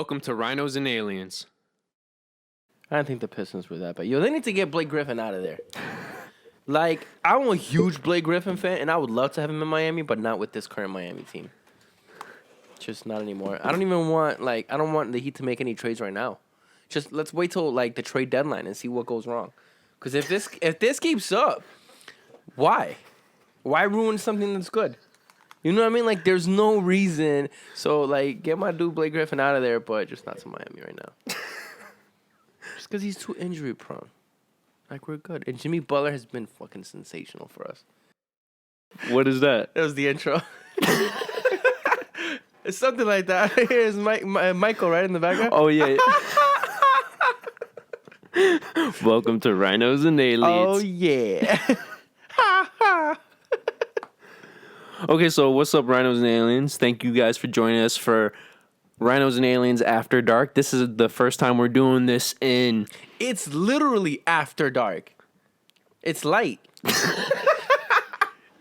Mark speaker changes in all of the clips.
Speaker 1: Welcome to Rhinos and Aliens.
Speaker 2: I don't think the Pistons were that bad. Yo, they need to get Blake Griffin out of there. Like, I'm a huge Blake Griffin fan, and I would love to have him in Miami, but not with this current Miami team. Just not anymore. I don't want the Heat to make any trades right now. Just let's wait till like the trade deadline and see what goes wrong. Because if this keeps up, why ruin something that's good? You know what I mean? Like, there's no reason. So, like, get my dude Blake Griffin out of there, but just not to Miami right now. Just because he's too injury prone. Like, we're good. And Jimmy Butler has been fucking sensational for us.
Speaker 1: What is that?
Speaker 2: That was the intro. It's something like that. Here's Michael right in the background.
Speaker 1: Oh, yeah. Welcome to Rhinos and Aliens.
Speaker 2: Oh, yeah.
Speaker 1: Okay, so what's up, Rhinos and Aliens? Thank you guys for joining us for Rhinos and Aliens After Dark. This is the first time we're doing this in...
Speaker 2: It's literally after dark. It's light.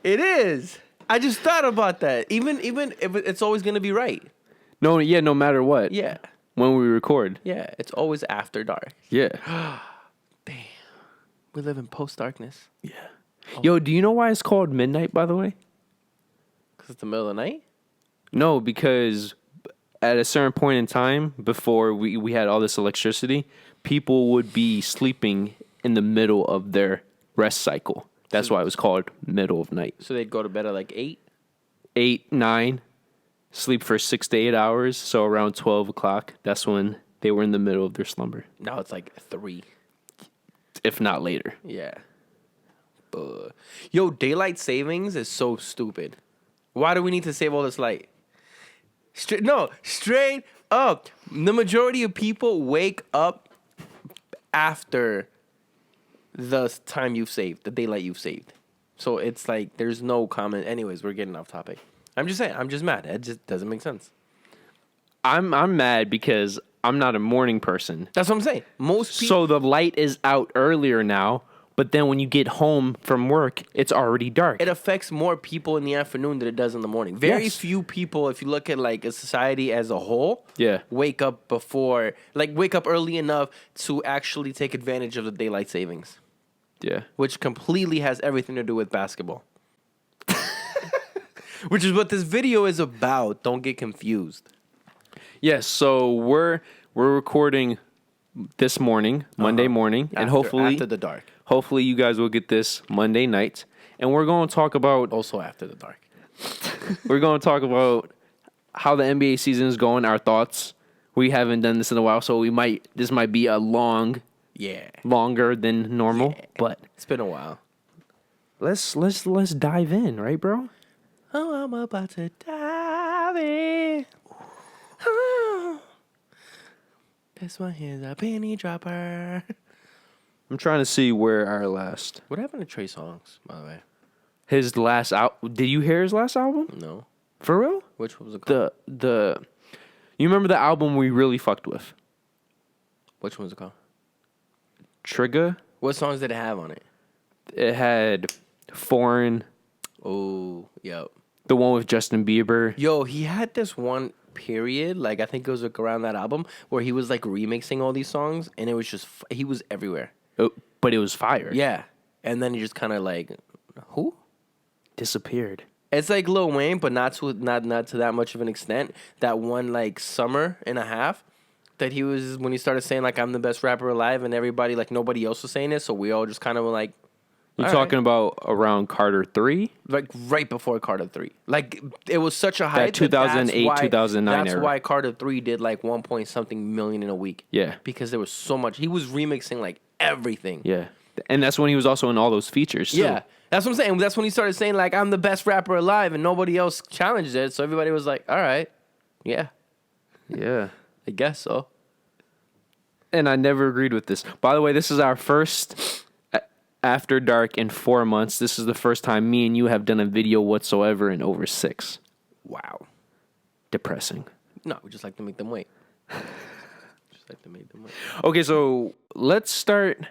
Speaker 2: It is. I just thought about that. Even if it's always going to be right.
Speaker 1: No matter what.
Speaker 2: Yeah.
Speaker 1: When we record.
Speaker 2: Yeah, it's always after dark.
Speaker 1: Yeah.
Speaker 2: Damn. We live in post-darkness.
Speaker 1: Yeah. Oh. Yo, do you know why it's called midnight, by the way?
Speaker 2: Because it's the middle of the night?
Speaker 1: No, because at a certain point in time, before we had all this electricity, people would be sleeping in the middle of their rest cycle. That's why it was called middle of night.
Speaker 2: So they'd go to bed at like 8?
Speaker 1: 8, 9, sleep for 6 to 8 hours. So around 12 o'clock, that's when they were in the middle of their slumber.
Speaker 2: Now it's like 3.
Speaker 1: If not later.
Speaker 2: Yeah. Yo, daylight savings is so stupid. Why do we need to save all this light? Straight up. The majority of people wake up after the time you've saved, the daylight you've saved. So it's like there's no comment. Anyways, we're getting off topic. I'm just saying, I'm just mad. It just doesn't make sense.
Speaker 1: I'm mad because I'm not a morning person.
Speaker 2: That's what I'm saying. Most people.
Speaker 1: So the light is out earlier now, but then when you get home from work, it's already dark.
Speaker 2: It affects more people in the afternoon than it does in the morning. Very
Speaker 1: Yes.
Speaker 2: few people, if you look at like a society as a whole,
Speaker 1: Yeah.
Speaker 2: wake up early enough to actually take advantage of the daylight savings.
Speaker 1: Yeah.
Speaker 2: Which completely has everything to do with basketball. Which is what this video is about. Don't get confused.
Speaker 1: Yes, so we're recording this morning, Monday morning, and hopefully
Speaker 2: after the dark.
Speaker 1: Hopefully you guys will get this Monday night, and we're going to talk about
Speaker 2: Also after the dark.
Speaker 1: we're going to talk about how the NBA season is going, our thoughts. We haven't done this in a while, so this might be a longer than normal, but
Speaker 2: It's been a while.
Speaker 1: let's dive in, right, bro?
Speaker 2: Oh, I'm about to dive in. Oh. This one here's a penny dropper.
Speaker 1: I'm trying to see where our last
Speaker 2: What happened to Trey Songz, by the way?
Speaker 1: his last out. Did you hear his last album?
Speaker 2: No.
Speaker 1: For real?
Speaker 2: Which one was it called?
Speaker 1: You remember the album we really fucked with?
Speaker 2: Which one was it called?
Speaker 1: Trigger.
Speaker 2: What songs did it have on it?
Speaker 1: It had Foreign,
Speaker 2: Oh, yep.
Speaker 1: the one with Justin Bieber.
Speaker 2: Yo, he had this one period, like I think it was like around that album, where he was like remixing all these songs, and it was just he was everywhere.
Speaker 1: Oh, but it was fire.
Speaker 2: Yeah, and then he just kind of like, who?
Speaker 1: Disappeared.
Speaker 2: It's like Lil Wayne, but not to that much of an extent. That one like summer and a half that he was when he started saying like I'm the best rapper alive, and everybody like nobody else was saying it, so we all just kind of were like.
Speaker 1: You're
Speaker 2: All
Speaker 1: talking about around Carter 3?
Speaker 2: Like right before Carter 3. Like it was such a hype.
Speaker 1: That 2008, 2009
Speaker 2: That's
Speaker 1: era.
Speaker 2: why Carter 3 did like 1 point something million in a week.
Speaker 1: Yeah.
Speaker 2: Because there was so much. He was remixing like everything.
Speaker 1: Yeah. And that's when he was also in all those features, too.
Speaker 2: Yeah. That's what I'm saying. That's when he started saying like I'm the best rapper alive and nobody else challenged it. So everybody was like, all right. Yeah.
Speaker 1: Yeah.
Speaker 2: I guess so.
Speaker 1: And I never agreed with this. By the way, this is our first After Dark in 4 months. This is the first time me and you have done a video whatsoever in over 6.
Speaker 2: Wow.
Speaker 1: Depressing.
Speaker 2: No, we just like to make them wait.
Speaker 1: Okay, so let's start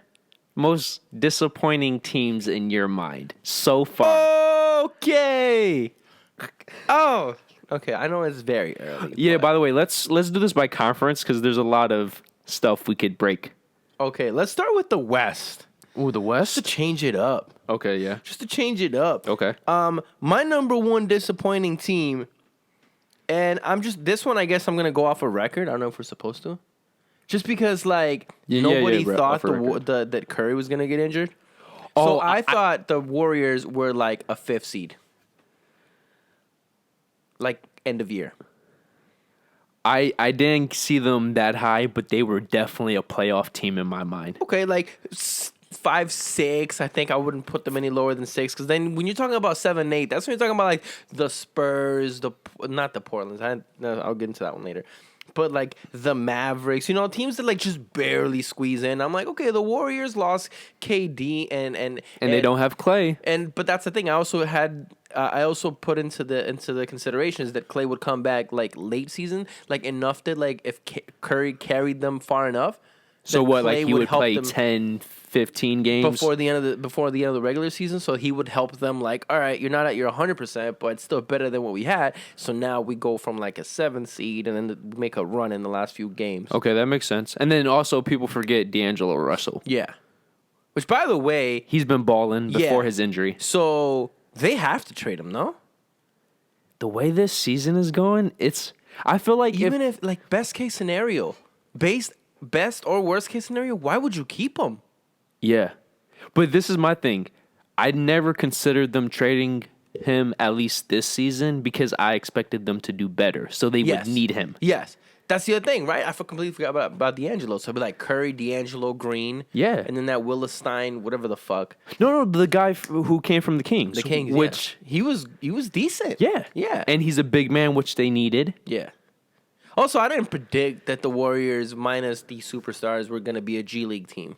Speaker 1: most disappointing teams in your mind so far.
Speaker 2: Okay. Oh, Okay, I know it's very early.
Speaker 1: Yeah.
Speaker 2: but-
Speaker 1: By the way, let's do this by conference because there's a lot of stuff we could break.
Speaker 2: Okay, let's start with the West.
Speaker 1: Ooh, the
Speaker 2: Just to
Speaker 1: West.
Speaker 2: change it up.
Speaker 1: Okay. Yeah.
Speaker 2: Just to change it up.
Speaker 1: Okay.
Speaker 2: My number one disappointing team, and this one I guess I'm gonna go off a record. I don't know if we're supposed to. Just because nobody thought
Speaker 1: off a record.
Speaker 2: that Curry was gonna get injured.
Speaker 1: Oh,
Speaker 2: So I thought the Warriors were like a 5th seed. Like end of year.
Speaker 1: I didn't see them that high, but they were definitely a playoff team in my mind.
Speaker 2: Okay, like 5, 6. I think I wouldn't put them any lower than 6 because then when you're talking about 7, 8, that's when you're talking about like the Spurs, not the Portlands. I'll get into that one later. But like the Mavericks, teams that like just barely squeeze in. I'm like, okay, the Warriors lost KD and
Speaker 1: they don't have Clay.
Speaker 2: But that's the thing. I also put into the considerations that Clay would come back like late season, like enough that like if Curry carried them far enough.
Speaker 1: So what?
Speaker 2: Clay
Speaker 1: Like he would
Speaker 2: help
Speaker 1: play
Speaker 2: them
Speaker 1: 10, 15 games
Speaker 2: before the end of the regular season. So he would help them. Like, all right, you're not at your 100%, but it's still better than what we had. So now we go from like a 7th seed and then make a run in the last few games.
Speaker 1: Okay, that makes sense. And then also people forget D'Angelo Russell.
Speaker 2: Yeah. Which, by the way,
Speaker 1: He's been balling before his injury.
Speaker 2: so they have to trade him, no?
Speaker 1: The way this season is going, I feel like
Speaker 2: Even if like best case scenario, best or worst case scenario, why would you keep him?
Speaker 1: yeah. But this is my thing. I never considered them trading him at least this season because I expected them to do better. So they would need him.
Speaker 2: Yes. That's the other thing, right? I completely forgot about D'Angelo. So it'd be like Curry, D'Angelo, Green.
Speaker 1: Yeah.
Speaker 2: And then that Willis Stein, whatever the fuck.
Speaker 1: No, the guy who came from the Kings.
Speaker 2: The Kings,
Speaker 1: which
Speaker 2: he was decent.
Speaker 1: yeah.
Speaker 2: Yeah.
Speaker 1: And he's a big man, which they needed.
Speaker 2: Yeah. Also, I didn't predict that the Warriors minus the superstars were going to be a G League team.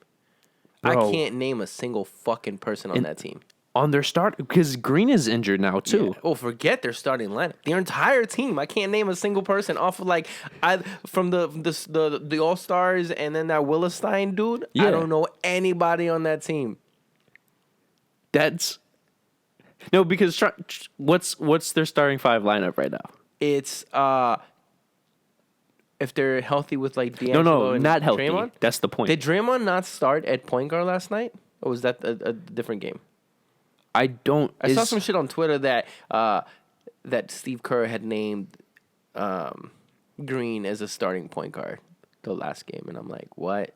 Speaker 1: Bro.
Speaker 2: I can't name a single fucking person on that team.
Speaker 1: On their start, because Green is injured now too.
Speaker 2: Yeah. Oh, forget their starting lineup. Their entire team. I can't name a single person off of from the All Stars and then that Willis Stein dude.
Speaker 1: Yeah.
Speaker 2: I don't know anybody on that team.
Speaker 1: That's no, because what's their starting 5 lineup right now?
Speaker 2: It's if they're healthy with like D'Angelo
Speaker 1: No,
Speaker 2: and
Speaker 1: not healthy.
Speaker 2: Draymond.
Speaker 1: That's the point.
Speaker 2: Did Draymond not start at point guard last night, or was that a different game?
Speaker 1: I don't.
Speaker 2: I saw some shit on Twitter that that Steve Kerr had named Green as a starting point guard the last game, and I'm like, what?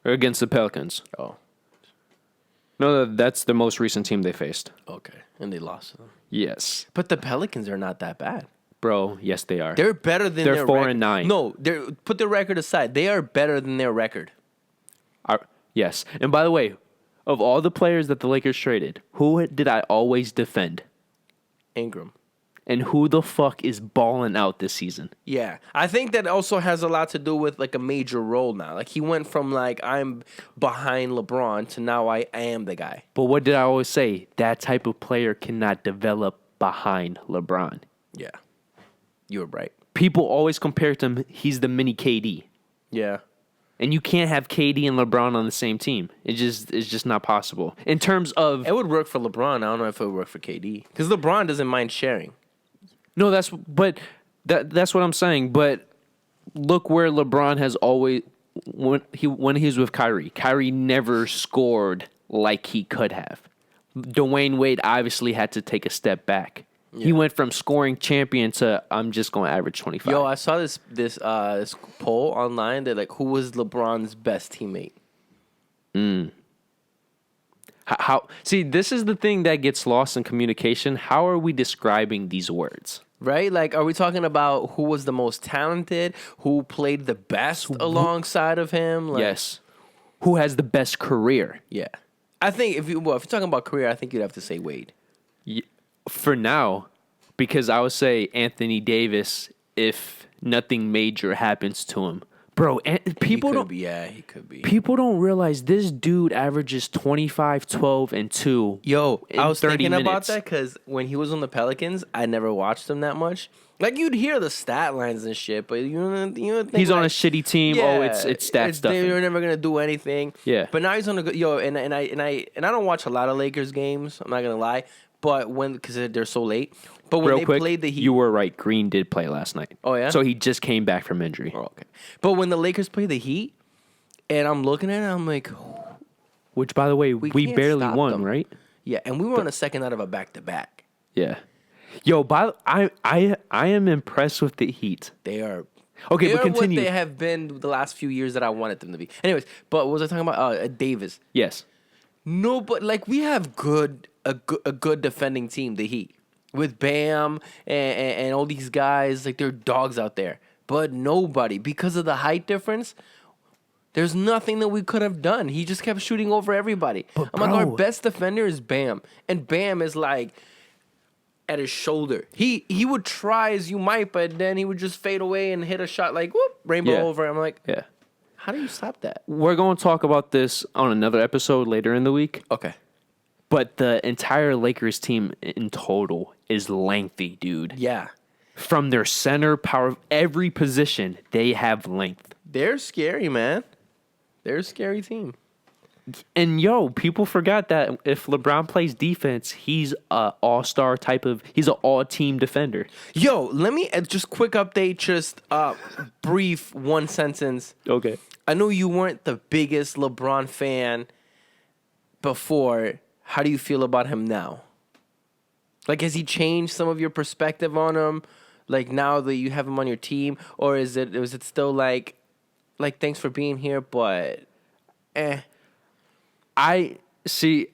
Speaker 1: Against the Pelicans.
Speaker 2: Oh,
Speaker 1: No, that's the most recent team they faced.
Speaker 2: okay, and they lost to them.
Speaker 1: Yes,
Speaker 2: But the Pelicans are not that bad.
Speaker 1: bro. Yes, they are.
Speaker 2: They're better than
Speaker 1: They're
Speaker 2: their
Speaker 1: 4-9.
Speaker 2: No, put their record aside. They are better than their record.
Speaker 1: Yes. And by the way, of all the players that the Lakers traded, who did I always defend?
Speaker 2: Ingram.
Speaker 1: And who the fuck is balling out this season?
Speaker 2: Yeah, I think that also has a lot to do with like a major role now. Like he went from like I'm behind LeBron to now I am the guy.
Speaker 1: But what did I always say? That type of player cannot develop behind LeBron.
Speaker 2: Yeah, you were right.
Speaker 1: People always compare to him, he's the mini KD.
Speaker 2: Yeah.
Speaker 1: And you can't have KD and LeBron on the same team. It's just not possible. In terms of
Speaker 2: It would work for LeBron. I don't know if it would work for KD because LeBron doesn't mind sharing.
Speaker 1: no, that's what I'm saying. But look where LeBron has always when he was with Kyrie. Kyrie never scored like he could have. Dwayne Wade obviously had to take a step back. Yeah. He went from scoring champion to I'm just going to average 25.
Speaker 2: Yo, I saw this poll online that like who was LeBron's best teammate.
Speaker 1: How see, this is the thing that gets lost in communication. How are we describing these words?
Speaker 2: Right? Like, are we talking about who was the most talented, who played the best alongside of him? Like,
Speaker 1: Yes. Who has the best career?
Speaker 2: Yeah. I think if you're talking about career, I think you'd have to say Wade.
Speaker 1: For now, because I would say Anthony Davis if nothing major happens to him. Bro, people don't
Speaker 2: he could be.
Speaker 1: People don't realize this dude averages 25, 12, and 2.
Speaker 2: Yo, I was
Speaker 1: 30
Speaker 2: thinking about
Speaker 1: minutes.
Speaker 2: that because when he was on the Pelicans, I never watched him that much. Like, you'd hear the stat lines and shit, but you don't think
Speaker 1: He's on a
Speaker 2: like,
Speaker 1: shitty team. It's stat stuff.
Speaker 2: They're never gonna do anything.
Speaker 1: Yeah.
Speaker 2: But now he's on a good and I don't watch a lot of Lakers games. I'm not gonna lie, But because they're so late. But when
Speaker 1: Real
Speaker 2: they
Speaker 1: quick,
Speaker 2: played the Heat.
Speaker 1: you were right. Green did play last night.
Speaker 2: Oh, yeah?
Speaker 1: So he just came back from injury.
Speaker 2: Oh, okay. But when the Lakers played the Heat, and I'm looking at it, I'm like,
Speaker 1: Which, by the way, we
Speaker 2: can't
Speaker 1: barely
Speaker 2: stop
Speaker 1: won,
Speaker 2: them.
Speaker 1: right?
Speaker 2: yeah. And we were on a second out of a back-to-back.
Speaker 1: Yeah. Yo, I am impressed with the Heat.
Speaker 2: They are.
Speaker 1: Okay,
Speaker 2: they
Speaker 1: but
Speaker 2: are
Speaker 1: continue.
Speaker 2: what they have been the last few years that I wanted them to be. Anyways, but what was I talking about? Davis.
Speaker 1: Yes.
Speaker 2: No, but like we have a good defending team, the Heat, with Bam and all these guys. Like they're dogs out there, but nobody because of the height difference. There's nothing that we could have done. He just kept shooting over everybody.
Speaker 1: But
Speaker 2: I'm like, our
Speaker 1: bro-
Speaker 2: best defender is Bam, and Bam is like at his shoulder. He would try as you might, but then he would just fade away and hit a shot like whoop, rainbow
Speaker 1: Yeah.
Speaker 2: over. I'm like,
Speaker 1: Yeah.
Speaker 2: how do you stop that?
Speaker 1: We're going to talk about this on another episode later in the week.
Speaker 2: Okay.
Speaker 1: But the entire Lakers team in total is lengthy, dude.
Speaker 2: Yeah.
Speaker 1: From their center, power, every position, they have length.
Speaker 2: They're scary, man. They're a scary team.
Speaker 1: And yo, people forgot that if LeBron plays defense, he's a all-star type of, he's an all-team defender.
Speaker 2: Yo, let me just quick update, just brief one sentence.
Speaker 1: Okay.
Speaker 2: I know you weren't the biggest LeBron fan before. How do you feel about him now? Like, has he changed some of your perspective on him? Like now that you have him on your team, or was it still like thanks for being here, but
Speaker 1: I see.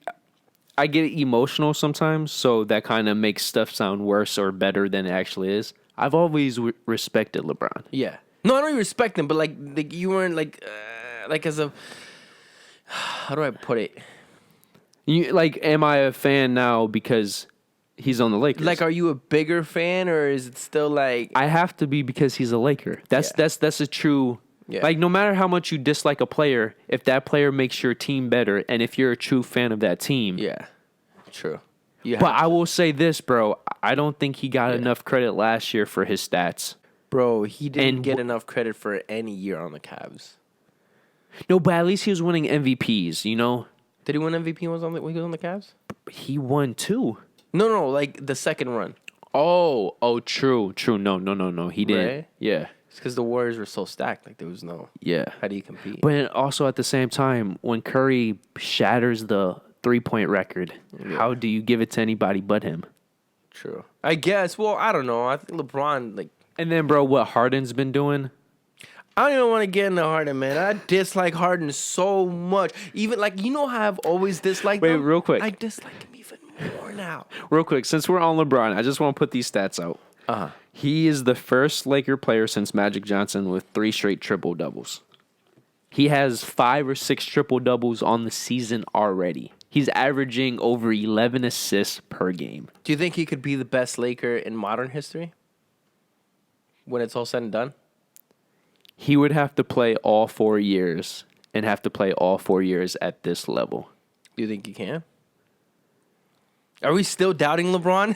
Speaker 1: I get emotional sometimes, so that kind of makes stuff sound worse or better than it actually is. I've always respected LeBron.
Speaker 2: yeah. No, I don't respect him, but like you weren't like as a how do I put it?
Speaker 1: You like, am I a fan now because he's on the Lakers?
Speaker 2: Like, are you a bigger fan, or is it still like
Speaker 1: I have to be because he's a Laker. That's a true.
Speaker 2: Yeah.
Speaker 1: Like, no matter how much you dislike a player, if that player makes your team better, and if you're a true fan of that team,
Speaker 2: yeah, true. Yeah,
Speaker 1: But I will say this, bro. I don't think he got enough credit last year for his stats.
Speaker 2: bro, he didn't
Speaker 1: And
Speaker 2: get enough credit for any year on the Cavs.
Speaker 1: No, but at least he was winning MVPs. You know,
Speaker 2: Did he win MVP when he was on the Cavs?
Speaker 1: he won too.
Speaker 2: No, like the second run.
Speaker 1: Oh, true. No, he didn't.
Speaker 2: Right?
Speaker 1: Yeah,
Speaker 2: It's because the Warriors were so stacked. Like there was no.
Speaker 1: yeah.
Speaker 2: How do you compete?
Speaker 1: But also at the same time, when Curry shatters the 3-point record, how do you give it to anybody but him?
Speaker 2: True. I guess. Well, I don't know. I think LeBron like.
Speaker 1: And then, bro, what Harden's been doing?
Speaker 2: I don't even want to get into Harden, man. I dislike Harden so much. Even like how I've always disliked
Speaker 1: Wait,
Speaker 2: him.
Speaker 1: real quick.
Speaker 2: I dislike him even more now.
Speaker 1: Real quick, since we're on LeBron, I just want to put these stats out. He is the first Laker player since Magic Johnson with 3 straight triple-doubles. He has 5 or 6 triple-doubles on the season already. He's averaging over 11 assists per game.
Speaker 2: Do you think he could be the best Laker in modern history? When it's all said and done?
Speaker 1: He would have to play all 4 years and have to play all 4 years at this level.
Speaker 2: Do you think he can? Are we still doubting LeBron?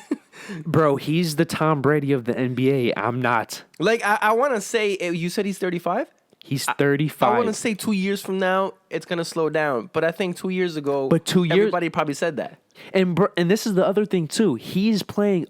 Speaker 1: Bro, he's the Tom Brady of the NBA. I'm not.
Speaker 2: Like, I want to say, you said he's 35?
Speaker 1: He's 35.
Speaker 2: I want to say 2 years from now, it's going to slow down. But I think 2 years ago,
Speaker 1: But 2 years-
Speaker 2: everybody probably said that.
Speaker 1: And this is the other thing too. He's playing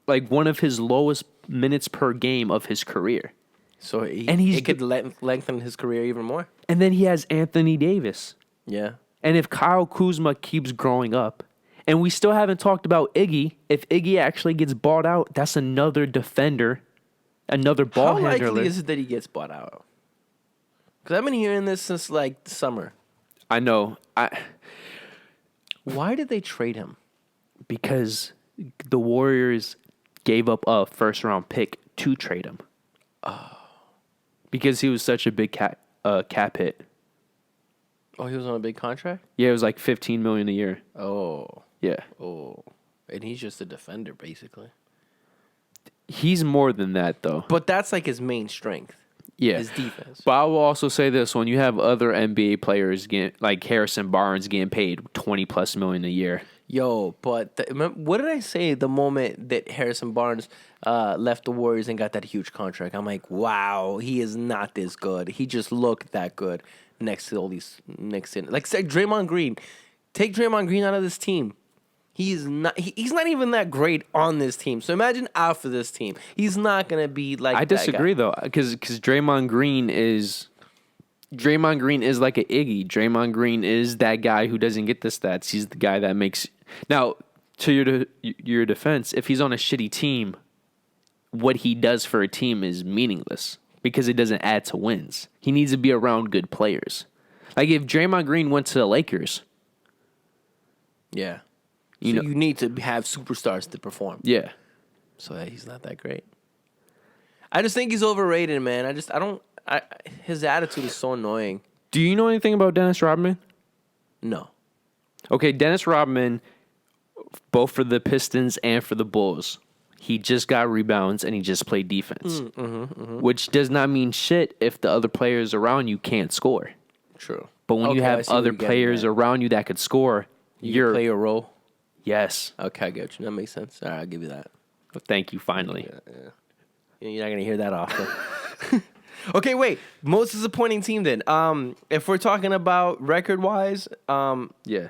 Speaker 1: one of his lowest minutes per game of his career.
Speaker 2: So
Speaker 1: he
Speaker 2: could lengthen his career even more.
Speaker 1: And then he has Anthony Davis.
Speaker 2: Yeah.
Speaker 1: And if Kyle Kuzma keeps growing up, and we still haven't talked about Iggy, if Iggy actually gets bought out, that's another defender, another ball
Speaker 2: How
Speaker 1: handler.
Speaker 2: likely is it that he gets bought out? Because I've been hearing this since like the summer.
Speaker 1: I know.
Speaker 2: Why did they trade him?
Speaker 1: Because the Warriors gave up a first-round pick to trade him. Oh. Because he was such a big cap hit.
Speaker 2: Oh, he was on a big contract?
Speaker 1: Yeah, it was like $15 million a year.
Speaker 2: Oh.
Speaker 1: Yeah.
Speaker 2: Oh. And he's just a defender, basically.
Speaker 1: He's more than that, though.
Speaker 2: But that's like his main strength.
Speaker 1: Yeah.
Speaker 2: His defense.
Speaker 1: But I will also say this: when you have other NBA players like Harrison Barnes getting paid $20+ million a year.
Speaker 2: Yo, but what did I say the moment that Harrison Barnes left the Warriors and got that huge contract? I'm like, wow, he is not this good. He just looked that good next to all these like say Draymond Green. Take Draymond Green out of this team. He's not. He's not even that great on this team. So imagine out for this team. He's not gonna be like.
Speaker 1: I disagree though, because Draymond Green is like an Iggy. Draymond Green is that guy who doesn't get the stats. He's the guy that makes. Now, to your defense, if he's on a shitty team, what he does for a team is meaningless because it doesn't add to wins. He needs to be around good players. Like if Draymond Green went to the Lakers,
Speaker 2: yeah. You need to have superstars to perform.
Speaker 1: Yeah.
Speaker 2: So that he's not that great. I just think he's overrated, man. His attitude is so annoying.
Speaker 1: Do you know anything about Dennis Rodman?
Speaker 2: No.
Speaker 1: Okay, Dennis Rodman, both for the Pistons and for the Bulls, he just got rebounds and he just played defense, which does not mean shit if the other players around you can't score.
Speaker 2: True.
Speaker 1: But when you have other players around you that could score,
Speaker 2: you play a role.
Speaker 1: Yes.
Speaker 2: Okay, I get you. That makes sense. All right, I'll give you that.
Speaker 1: Well, thank you, finally.
Speaker 2: Yeah. You're not going to hear that often. Okay, wait. Most disappointing team then. If we're talking about record-wise,
Speaker 1: Yeah.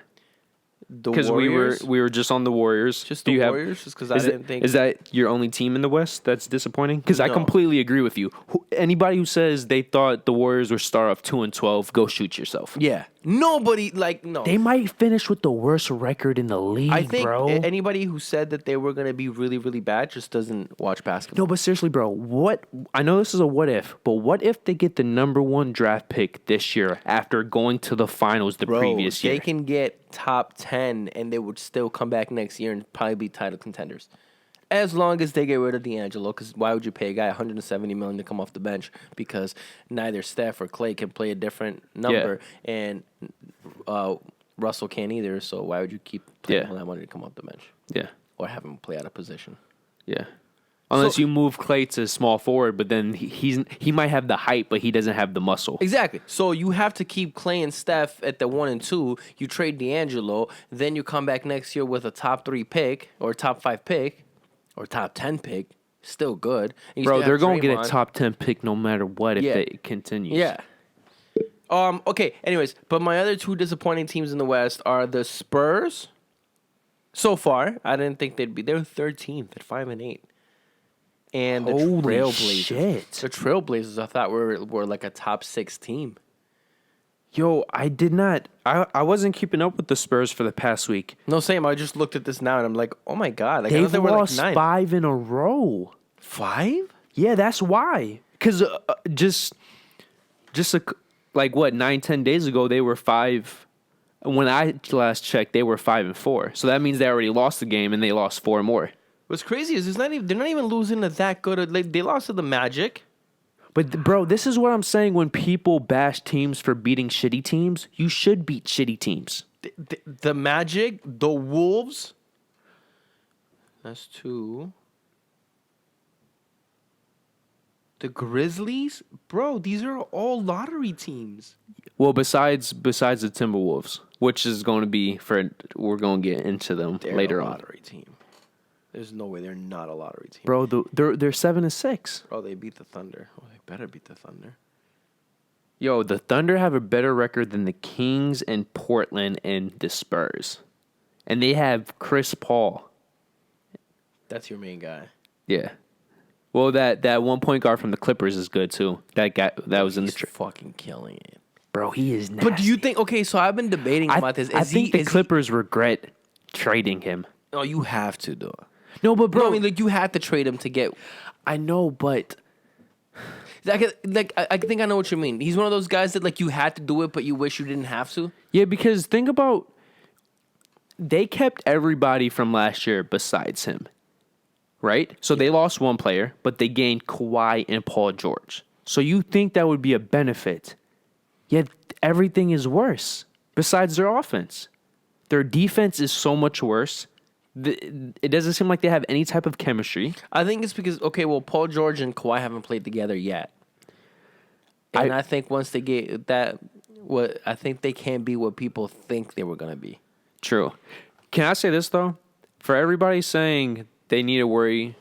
Speaker 2: the
Speaker 1: Because
Speaker 2: Warriors.
Speaker 1: we were just on the Warriors.
Speaker 2: Just the Warriors? Just because I didn't think...
Speaker 1: Is that your only team in the West that's disappointing? Because I
Speaker 2: No.
Speaker 1: completely agree with you. Anybody who says they thought the Warriors would start off 2-12, go shoot yourself.
Speaker 2: Yeah. Nobody, no.
Speaker 1: They might finish with the worst record in the league,
Speaker 2: I think
Speaker 1: bro.
Speaker 2: anybody who said that they were going to be really, really bad just doesn't watch basketball.
Speaker 1: No, but seriously, bro, I know this is a what if, but what if they get the number 1 draft pick this year after going to the finals the previous year?
Speaker 2: They can get top 10 and they would still come back next year and probably be title contenders. As long as they get rid of D'Angelo, because why would you pay a guy $170 million to come off the bench? Because neither Steph or Clay can play a different number, and Russell can't either. So why would you keep paying him that money to come off the bench?
Speaker 1: Yeah.
Speaker 2: Or have him play out of position?
Speaker 1: Yeah. Unless you move Clay to small forward, but then he might have the height, but he doesn't have the muscle.
Speaker 2: Exactly. So you have to keep Clay and Steph at the 1 and 2. You trade D'Angelo, then you come back next year with a top 3 pick or top 5 pick or top 10 pick. Still good.
Speaker 1: Bro, they're going to get a top 10 pick no matter what if it continues.
Speaker 2: Yeah. Okay, anyways, but my other 2 disappointing teams in the West are the Spurs. So far, I didn't think they'd be. They're 13th at 5-8. And the
Speaker 1: Holy
Speaker 2: Trailblazers.
Speaker 1: shit.
Speaker 2: The Trailblazers, I thought were like a top 6 team.
Speaker 1: Yo, I did not. I wasn't keeping up with the Spurs for the past week.
Speaker 2: No, same. I just looked at this now and I'm like, oh my god, like, I
Speaker 1: They've
Speaker 2: thought they were
Speaker 1: lost
Speaker 2: like 9.
Speaker 1: 5 in a row.
Speaker 2: 5?
Speaker 1: Yeah, that's why. Because just 9-10 days ago, they were 5. When I last checked, they were 5-4. So that means they already lost the game and they lost 4 more.
Speaker 2: What's crazy is they're not even losing to that good. They lost to the Magic.
Speaker 1: But, bro, this is what I'm saying. When people bash teams for beating shitty teams, you should beat shitty teams.
Speaker 2: The Magic, the Wolves. That's 2. The Grizzlies, bro. These are all lottery teams.
Speaker 1: Well, besides the Timberwolves, which is going to be we're going to get into them later on.
Speaker 2: Lottery team. There's no way they're not a lottery team.
Speaker 1: Bro, they're 7-6.
Speaker 2: Bro, they beat the Thunder. Oh, they better beat the Thunder.
Speaker 1: Yo, the Thunder have a better record than the Kings and Portland and the Spurs. And they have Chris Paul.
Speaker 2: That's your main guy.
Speaker 1: Yeah. Well, that one point guard from the Clippers is good too. That guy that was in the
Speaker 2: fucking killing it.
Speaker 1: Bro, he is nasty.
Speaker 2: But do you think okay, so I've been debating about this.
Speaker 1: I think the Clippers regret trading him.
Speaker 2: No, you have to do it.
Speaker 1: No, but bro,
Speaker 2: I mean, you had to trade him to get.
Speaker 1: I know, but
Speaker 2: I think I know what you mean. He's one of those guys that you had to do it, but you wish you didn't have to.
Speaker 1: Yeah, because think about, they kept everybody from last year besides him, right? So they lost one player, but they gained Kawhi and Paul George. So you think that would be a benefit, yet everything is worse besides their offense. Their defense is so much worse. It doesn't seem like they have any type of chemistry.
Speaker 2: I think it's because, Paul George and Kawhi haven't played together yet. And I think once they get that, I think they can't be what people think they were going to be.
Speaker 1: True. Can I say this, though? For everybody saying the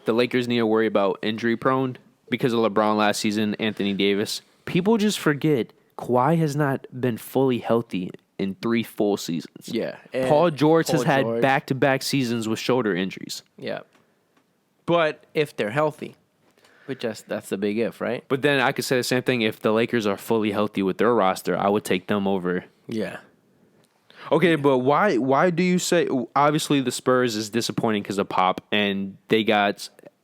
Speaker 1: Lakers need to worry about injury prone because of LeBron last season, Anthony Davis, people just forget Kawhi has not been fully healthy in 3 full seasons.
Speaker 2: Yeah.
Speaker 1: Paul George has
Speaker 2: Paul
Speaker 1: had
Speaker 2: George.
Speaker 1: back-to-back seasons with shoulder injuries.
Speaker 2: Yeah. But if they're healthy, which that's the big if, right?
Speaker 1: But then I could say the same thing if the Lakers are fully healthy with their roster. I would take them over.
Speaker 2: Yeah.
Speaker 1: Okay, but why do you say obviously the Spurs is disappointing because of Pop and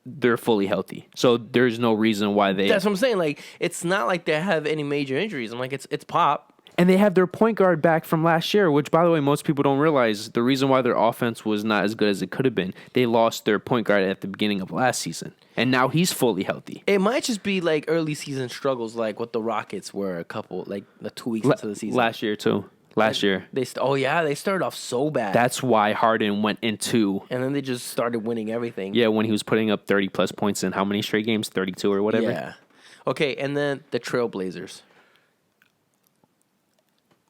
Speaker 1: they're fully healthy. So there's no reason why they
Speaker 2: That's what I'm saying. Like, it's not like they have any major injuries. I'm like, it's Pop.
Speaker 1: and they have their point guard back from last year, which by the way most people don't realize the reason why their offense was not as good as it could have been. They lost their point guard at the beginning of last season. And now he's fully healthy.
Speaker 2: It might just be like early season struggles, like what the Rockets were the 2 weeks into the season.
Speaker 1: Last year too. Last year.
Speaker 2: They started off so bad.
Speaker 1: That's why Harden went into
Speaker 2: and then they just started winning everything.
Speaker 1: yeah, when he was putting up 30 plus points in how many straight games? 32 or whatever.
Speaker 2: Yeah. Okay, and then the Trailblazers.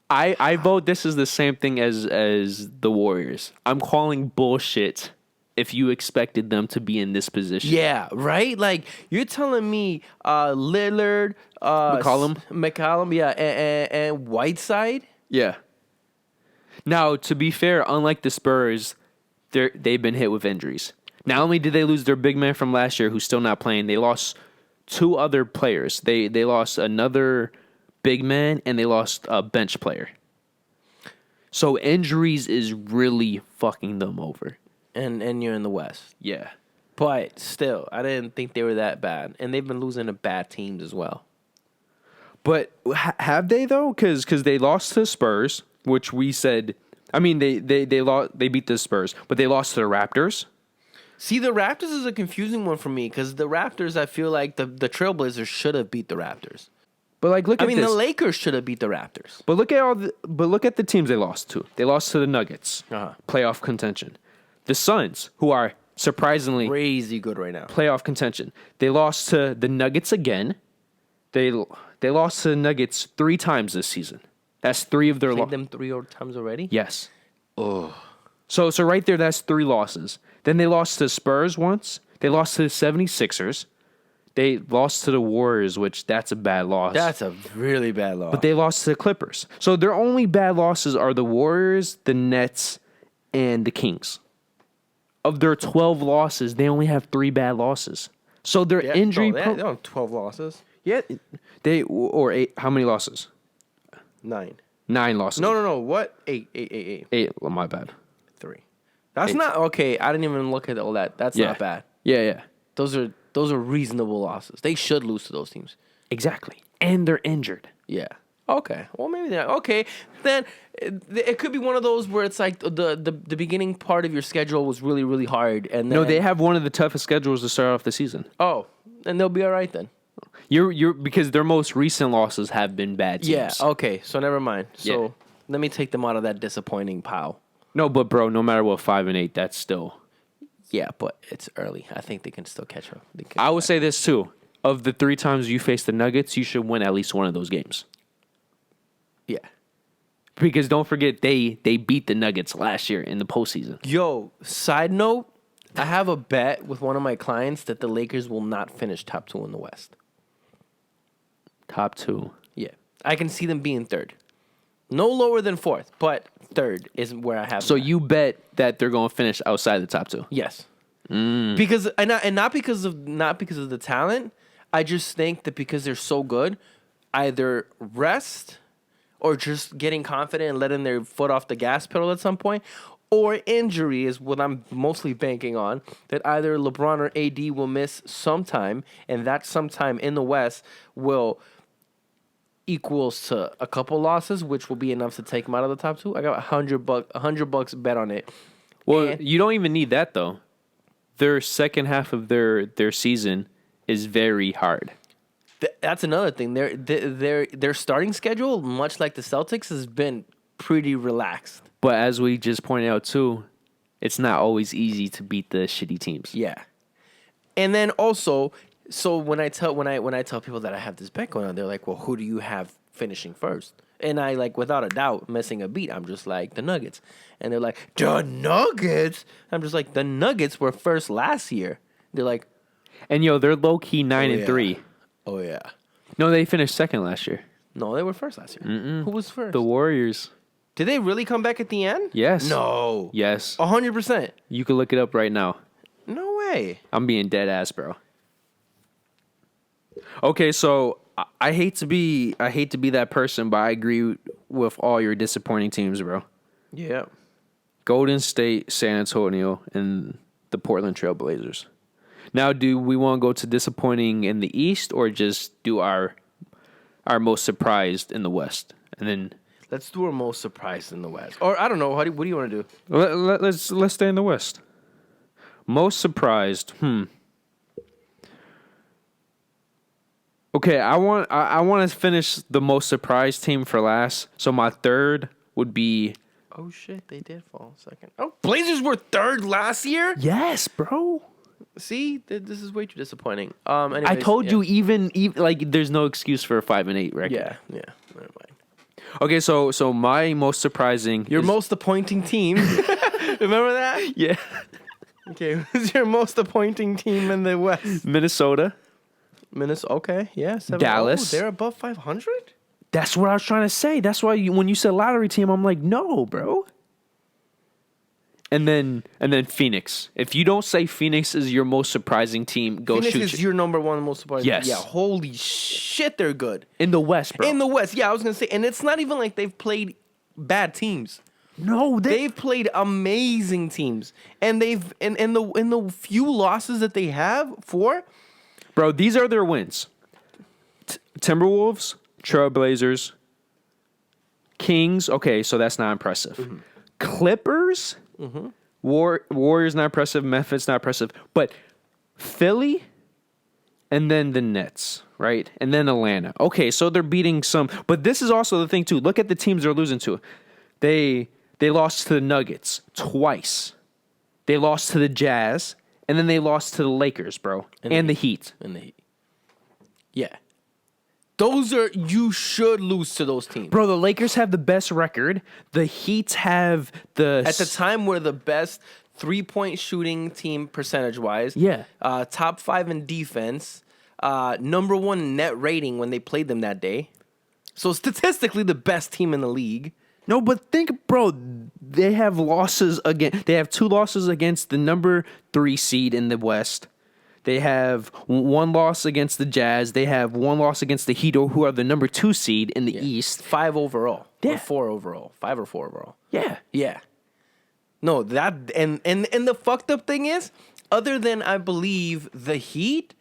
Speaker 1: I vote this is the same thing as the Warriors. I'm calling bullshit if you expected them to be in this position.
Speaker 2: Yeah, right? Like, you're telling me Lillard, McCollum, yeah, and Whiteside?
Speaker 1: Yeah. Now, to be fair, unlike the Spurs, they've been hit with injuries. Not only did they lose their big man from last year, who's still not playing, they lost 2 other players. They lost another big man, and they lost a bench player. So injuries is really fucking them over.
Speaker 2: And you're in the West.
Speaker 1: Yeah.
Speaker 2: But still, I didn't think they were that bad. And they've been losing to bad teams as well.
Speaker 1: But have they though? Because they lost to the Spurs, which we said. I mean, they beat the Spurs, but they lost to the Raptors.
Speaker 2: See, the Raptors is a confusing one for me because the Raptors, I feel like the Trailblazers should have beat the Raptors.
Speaker 1: But like, look at this.
Speaker 2: the Lakers should have beat the Raptors.
Speaker 1: But look at the teams they lost to. They lost to the Nuggets, playoff contention. The Suns, who are surprisingly
Speaker 2: Crazy good right now.
Speaker 1: playoff contention. They lost to the Nuggets again. They lost to the Nuggets 3 times this season. That's 3 of their
Speaker 2: Played them 3 times already?
Speaker 1: Yes. Oh. So right there, that's 3 losses. Then they lost to Spurs once. They lost to the 76ers. They lost to the Warriors, which that's a bad loss.
Speaker 2: That's a really bad loss.
Speaker 1: But they lost to the Clippers. So their only bad losses are the Warriors, the Nets, and the Kings. Of their 12 losses, they only have 3 bad losses. So their injury...
Speaker 2: they don't have 12 losses.
Speaker 1: Yeah, or 8. How many losses?
Speaker 2: 9.
Speaker 1: 9 losses.
Speaker 2: No. What? 8.
Speaker 1: 8. Well, my bad.
Speaker 2: 3. That's
Speaker 1: 8.
Speaker 2: Not... Okay, I didn't even look at all that. That's not bad.
Speaker 1: Yeah.
Speaker 2: Those are reasonable losses. They should lose to those teams.
Speaker 1: Exactly. And they're injured.
Speaker 2: Yeah. Okay. Well, maybe that. Okay. Then it could be one of those where it's like the beginning part of your schedule was really, really hard. And then,
Speaker 1: No, they have one of the toughest schedules to start off the season.
Speaker 2: Oh, and they'll be all right then.
Speaker 1: You're because their most recent losses have been bad teams.
Speaker 2: Yeah. Okay. So never mind. So
Speaker 1: Yeah.
Speaker 2: let me take them out of that disappointing pile.
Speaker 1: No, but bro, no matter what, 5 and 8, that's still.
Speaker 2: Yeah, but it's early. I think they can still catch up.
Speaker 1: I would say this too: of the 3 times you face the Nuggets, you should win at least one of those games.
Speaker 2: Yeah.
Speaker 1: Because don't forget, they beat the Nuggets last year in the postseason.
Speaker 2: Yo, side note, I have a bet with one of my clients that the Lakers will not finish top 2 in the West.
Speaker 1: Top 2.
Speaker 2: Yeah. I can see them being 3rd. No lower than 4th, but 3rd is where I have
Speaker 1: So
Speaker 2: them at.
Speaker 1: you bet that they're going to finish outside the top 2.
Speaker 2: Yes. Because not because of the talent, I just think that because they're so good, either rest or just getting confident and letting their foot off the gas pedal at some point, or injury is what I'm mostly banking on, that either LeBron or AD will miss sometime, and that sometime in the West will equals to a couple losses, which will be enough to take them out of the top 2. I got $100 bet on it.
Speaker 1: Well,
Speaker 2: And-
Speaker 1: you don't even need that though. Their second half of their season is very hard.
Speaker 2: That's another thing. Their starting schedule, much like the Celtics, has been pretty relaxed.
Speaker 1: But as we just pointed out too, it's not always easy to beat the shitty teams.
Speaker 2: Yeah, and then also, so when I tell people that I have this bet going on, they're like, "Well, who do you have finishing first?" And I like, without a doubt, missing a beat. I'm just like the Nuggets, and they're like, "The Nuggets." I'm just like, the Nuggets were first last year. They're like,
Speaker 1: And they're low key 9-3.
Speaker 2: "Oh yeah."
Speaker 1: No, they finished second last year.
Speaker 2: No, they were first last year. Who was first?
Speaker 1: The Warriors.
Speaker 2: Did they really come back at the end?
Speaker 1: Yes.
Speaker 2: No.
Speaker 1: Yes.
Speaker 2: 100%.
Speaker 1: You can look it up right now.
Speaker 2: No way.
Speaker 1: I'm being dead ass, bro. Okay, so I hate to be that person, but I agree with all your disappointing teams, bro.
Speaker 2: Yeah.
Speaker 1: Golden State, San Antonio, and the Portland Trail Blazers. Now, do we want to go to disappointing in the East or just do our most surprised in the West? And then
Speaker 2: Let's do our most surprised in the West. Or I don't know. What do you want to do?
Speaker 1: let's stay in the West. Most surprised. Okay, I want to finish the most surprised team for last. So my third would be.
Speaker 2: Oh shit! They did fall second. Oh, Blazers were third last year.
Speaker 1: Yes, bro.
Speaker 2: See, this is way too disappointing.
Speaker 1: I told you even like there's no excuse for a 5-8 record.
Speaker 2: Yeah. Never mind.
Speaker 1: Okay, so my most surprising.
Speaker 2: Your most appointing team. Remember that?
Speaker 1: Yeah.
Speaker 2: Okay, who's your most appointing team in the West?
Speaker 1: Minnesota.
Speaker 2: Minnesota. Okay, yeah. 7-0.
Speaker 1: Dallas.
Speaker 2: They're above 500.
Speaker 1: That's what I was trying to say. That's why when you said lottery team, I'm like, no, bro. And then Phoenix. If you don't say Phoenix is your most surprising team, go
Speaker 2: Phoenix
Speaker 1: shoot.
Speaker 2: is your number one most surprising.
Speaker 1: Yes.
Speaker 2: Yeah. Holy shit, they're good
Speaker 1: in the West, bro.
Speaker 2: in the West. Yeah, I was gonna say, and it's not even like they've played bad teams.
Speaker 1: No,
Speaker 2: They've played amazing teams, and they've in the few losses that they have,
Speaker 1: bro. These are their wins: Timberwolves, Trailblazers, Kings. Okay, so that's not impressive. Mm-hmm. Clippers, Warriors not impressive. Memphis not impressive, but Philly, and then the Nets, right, and then Atlanta. Okay, so they're beating some, but this is also the thing too. Look at the teams they're losing to. They lost to the Nuggets twice. They lost to the Jazz, and then they lost to the Lakers, bro, and the Heat.
Speaker 2: Yeah. You should lose to those teams.
Speaker 1: Bro, the Lakers have the best record. The Heat have
Speaker 2: At the time, we're the best 3-point shooting team percentage-wise.
Speaker 1: Yeah.
Speaker 2: Top 5 in defense. Number 1 in net rating when they played them that day. So statistically, the best team in the league.
Speaker 1: No, but think, bro, they have losses again. They have 2 losses against the number 3 seed in the West. They have 1 loss against the Jazz. They have 1 loss against the Heat, who are the number 2 seed in the East.
Speaker 2: 5 overall.
Speaker 1: Yeah.
Speaker 2: Or 4 overall. 5 or 4 overall.
Speaker 1: Yeah.
Speaker 2: Yeah. No, that and the fucked up thing is, other than I believe the Heat,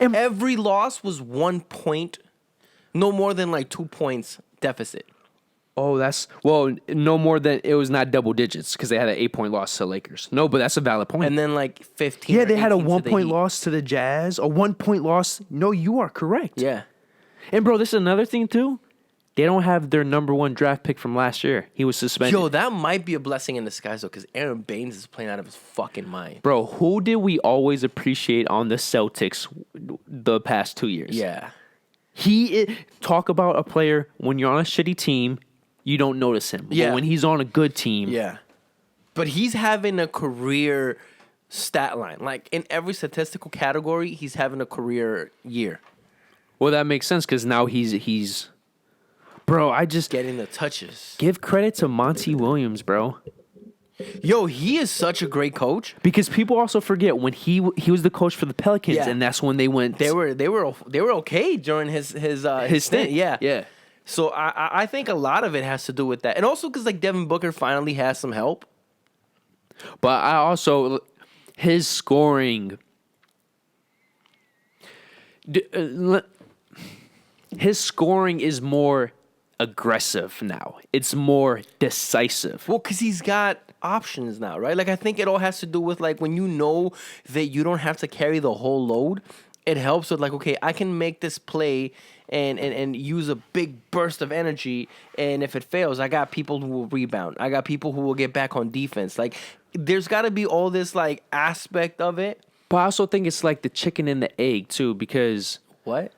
Speaker 2: every loss was 1 point, no more than like 2 points deficit.
Speaker 1: Oh, no more than it was not double digits because they had an 8-point loss to the Lakers. No, but that's a valid point.
Speaker 2: And then like 15.
Speaker 1: Yeah,
Speaker 2: or
Speaker 1: they had a
Speaker 2: 18 to the
Speaker 1: 1-point
Speaker 2: Heat.
Speaker 1: loss to the Jazz, a 1-point loss. No, you are correct.
Speaker 2: Yeah.
Speaker 1: And bro, this is another thing too. They don't have their number 1 draft pick from last year. He was suspended.
Speaker 2: Yo, that might be a blessing in disguise though, because Aaron Baines is playing out of his fucking mind.
Speaker 1: Bro, who did we always appreciate on the Celtics the past 2 years?
Speaker 2: Yeah.
Speaker 1: Talk about a player when you're on a shitty team, you don't notice him.
Speaker 2: Yeah.
Speaker 1: But when he's on a good team.
Speaker 2: Yeah. But he's having a career stat line. Like in every statistical category, he's having a career year.
Speaker 1: Well, that makes sense because now he's bro, I just
Speaker 2: Getting the touches.
Speaker 1: give credit to Monty Williams, bro.
Speaker 2: Yo, he is such a great coach.
Speaker 1: Because people also forget when he was the coach for the Pelicans,
Speaker 2: Yeah.
Speaker 1: and that's when they went.
Speaker 2: They were okay during his stint. Yeah.
Speaker 1: yeah.
Speaker 2: So I think a lot of it has to do with that, and also because like Devin Booker finally has some help.
Speaker 1: But I also his scoring. His scoring is more aggressive now. It's more decisive.
Speaker 2: Well, because he's got options now, right? Like I think it all has to do with like when you know that you don't have to carry the whole load. It helps with like, okay, I can make this play and use a big burst of energy, and if it fails, I got people who will rebound. I got people who will get back on defense. Like, there's got to be all this like aspect of it.
Speaker 1: But I also think it's like the chicken and the egg too, because
Speaker 2: What?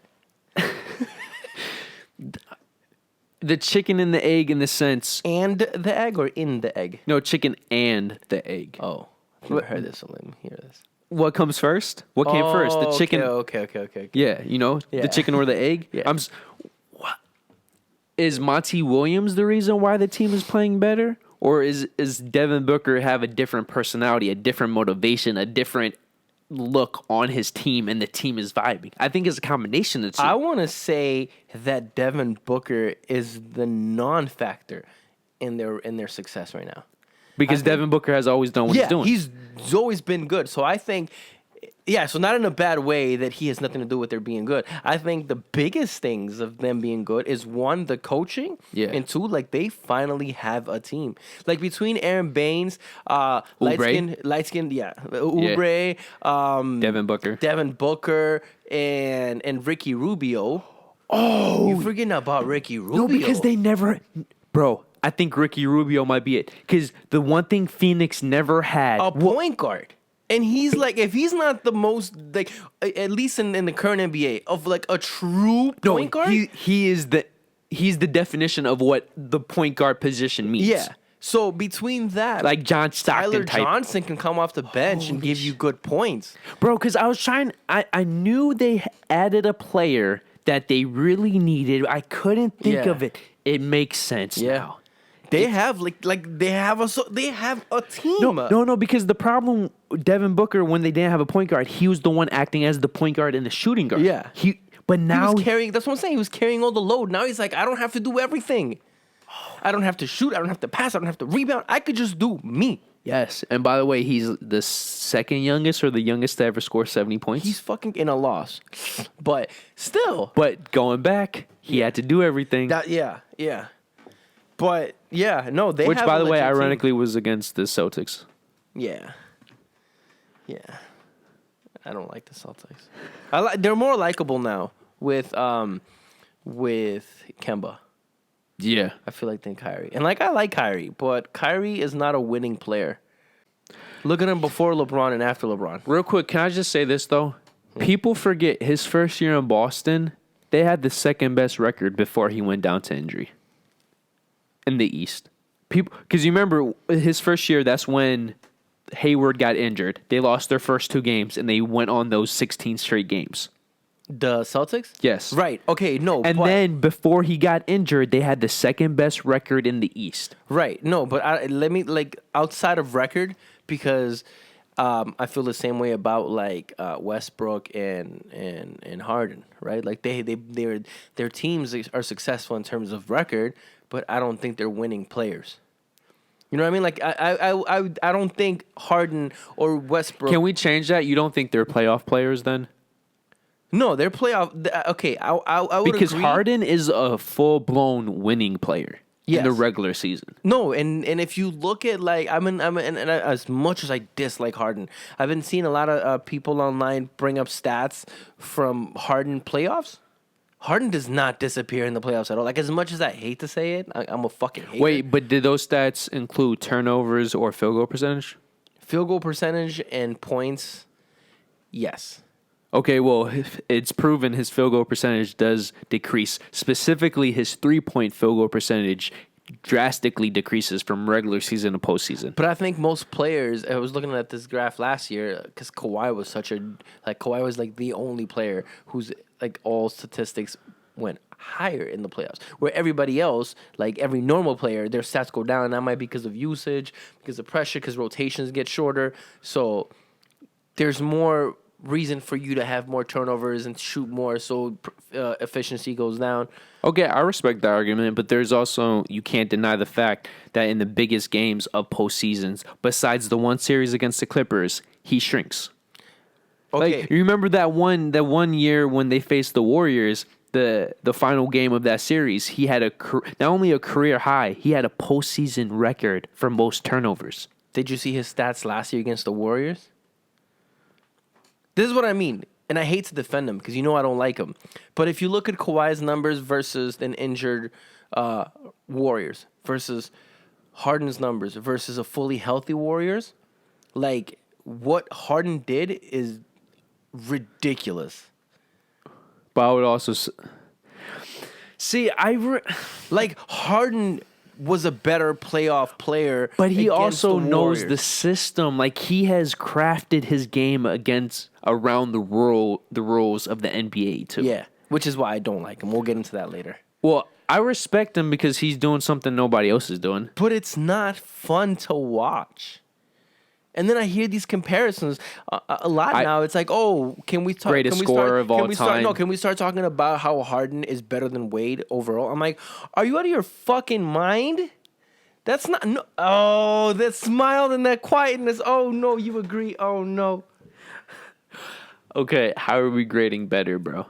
Speaker 1: the chicken and the egg in the sense,
Speaker 2: And the egg or in the egg?
Speaker 1: no, chicken and the egg.
Speaker 2: Oh, I've never heard this, so let me hear this.
Speaker 1: What comes first? What came first? The chicken.
Speaker 2: Okay.
Speaker 1: Yeah, the
Speaker 2: Yeah.
Speaker 1: chicken or the egg.
Speaker 2: Yeah.
Speaker 1: What? is Monty Williams the reason why the team is playing better? Or is Devin Booker have a different personality, a different motivation, a different look on his team, and the team is vibing? I think it's a combination of the two.
Speaker 2: I want to say that Devin Booker is the non-factor in their success right now.
Speaker 1: Because Devin Booker has always done what he's doing.
Speaker 2: He's always been good. So I think, so not in a bad way that he has nothing to do with their being good. I think the biggest things of them being good is, one, the coaching, and two, like, they finally have a team. Like, between Aaron Baines, light skin, Oubre, Devin Booker, and Ricky Rubio. Oh, you forgetting about Ricky Rubio?
Speaker 1: No, because they never, bro. I think Ricky Rubio might be it. Because the one thing Phoenix never had,
Speaker 2: a point guard. And he's like, if he's not the most, like, at least in the current NBA, of like a true point guard,
Speaker 1: he's the definition of what the point guard position means.
Speaker 2: Yeah. So between that,
Speaker 1: like John Stockton
Speaker 2: Tyler
Speaker 1: type.
Speaker 2: Johnson can come off the bench and give you good points,
Speaker 1: bro. Because I knew they added a player that they really needed. I couldn't think of it. It makes sense now.
Speaker 2: They have they have a team.
Speaker 1: No, because the problem, Devin Booker, when they didn't have a point guard, he was the one acting as the point guard and the shooting guard.
Speaker 2: Yeah.
Speaker 1: But now
Speaker 2: he was carrying. That's what I'm saying. He was carrying all the load. Now he's like, I don't have to do everything. I don't have to shoot. I don't have to pass. I don't have to rebound. I could just do me.
Speaker 1: Yes. And by the way, he's the second youngest or the youngest to ever score 70 points.
Speaker 2: He's fucking in a loss. But still.
Speaker 1: But going back, he had to do everything.
Speaker 2: Yeah. But no, they.
Speaker 1: Which,
Speaker 2: have
Speaker 1: by the way,
Speaker 2: team.
Speaker 1: ironically, was against the Celtics.
Speaker 2: Yeah. I don't like the Celtics. They're more likable now with Kemba.
Speaker 1: Yeah,
Speaker 2: I feel like than Kyrie, and I like Kyrie, but Kyrie is not a winning player. Look at him before LeBron and after LeBron.
Speaker 1: Real quick, can I just say this though? People forget his first year in Boston. They had the second best record before he went down to injury. In the East. People, because you remember his first year, that's when Hayward got injured. They lost their first 2 games, and they went on those 16 straight games.
Speaker 2: The Celtics?
Speaker 1: Yes.
Speaker 2: Right. Okay, no.
Speaker 1: And then before he got injured, they had the second best record in the East.
Speaker 2: Right. No, but let me, outside of record, because I feel the same way about, Westbrook and Harden, right? Like, their teams are successful in terms of record, but I don't think they're winning players. You know what I mean? Like, I don't think Harden or Westbrook.
Speaker 1: Can we change that? You don't think they're playoff players then?
Speaker 2: No, they're playoff. Okay, I would
Speaker 1: because
Speaker 2: agree.
Speaker 1: Harden is a full-blown winning player in the regular season.
Speaker 2: No, and if you look at as much as I dislike Harden, I've been seeing a lot of people online bring up stats from Harden playoffs. Harden does not disappear in the playoffs at all. Like, as much as I hate to say it, I'm a fucking hater.
Speaker 1: Wait, but did those stats include turnovers or field goal percentage?
Speaker 2: Field goal percentage and points, yes.
Speaker 1: Okay, well, it's proven his field goal percentage does decrease. Specifically, his 3-point field goal percentage drastically decreases from regular season to postseason.
Speaker 2: But I think most players, I was looking at this graph last year, because Kawhi was Kawhi was the only player who's all statistics went higher in the playoffs. Where everybody else, every normal player, their stats go down. That might be because of usage, because of pressure, because rotations get shorter. So there's more reason for you to have more turnovers and shoot more, so efficiency goes down.
Speaker 1: Okay, I respect that argument, but there's also, you can't deny the fact that in the biggest games of postseasons, besides the one series against the Clippers, he shrinks.
Speaker 2: Okay,
Speaker 1: you remember that one year when they faced the Warriors, the final game of that series, he had not only a career high, he had a postseason record for most turnovers.
Speaker 2: Did you see his stats last year against the Warriors? This is what I mean, and I hate to defend him because I don't like him. But if you look at Kawhi's numbers versus an injured Warriors versus Harden's numbers versus a fully healthy Warriors, what Harden did is ridiculous.
Speaker 1: But I would also see,
Speaker 2: Harden was a better playoff player,
Speaker 1: but he also knows the system. He has crafted his game around the rules of the NBA too.
Speaker 2: Yeah, which is why I don't like him. We'll get into that later.
Speaker 1: Well, I respect him because he's doing something nobody else is doing.
Speaker 2: But it's not fun to watch. And then I hear these comparisons a lot now. It's like, oh, can we talk?
Speaker 1: Greatest
Speaker 2: can we
Speaker 1: scorer
Speaker 2: start,
Speaker 1: of all
Speaker 2: can we start,
Speaker 1: time.
Speaker 2: No, can we start talking about how Harden is better than Wade overall? I'm like, are you out of your fucking mind? That's not. No, oh, that smile and that quietness. Oh no, you agree? Oh no.
Speaker 1: Okay, how are we grading better, bro?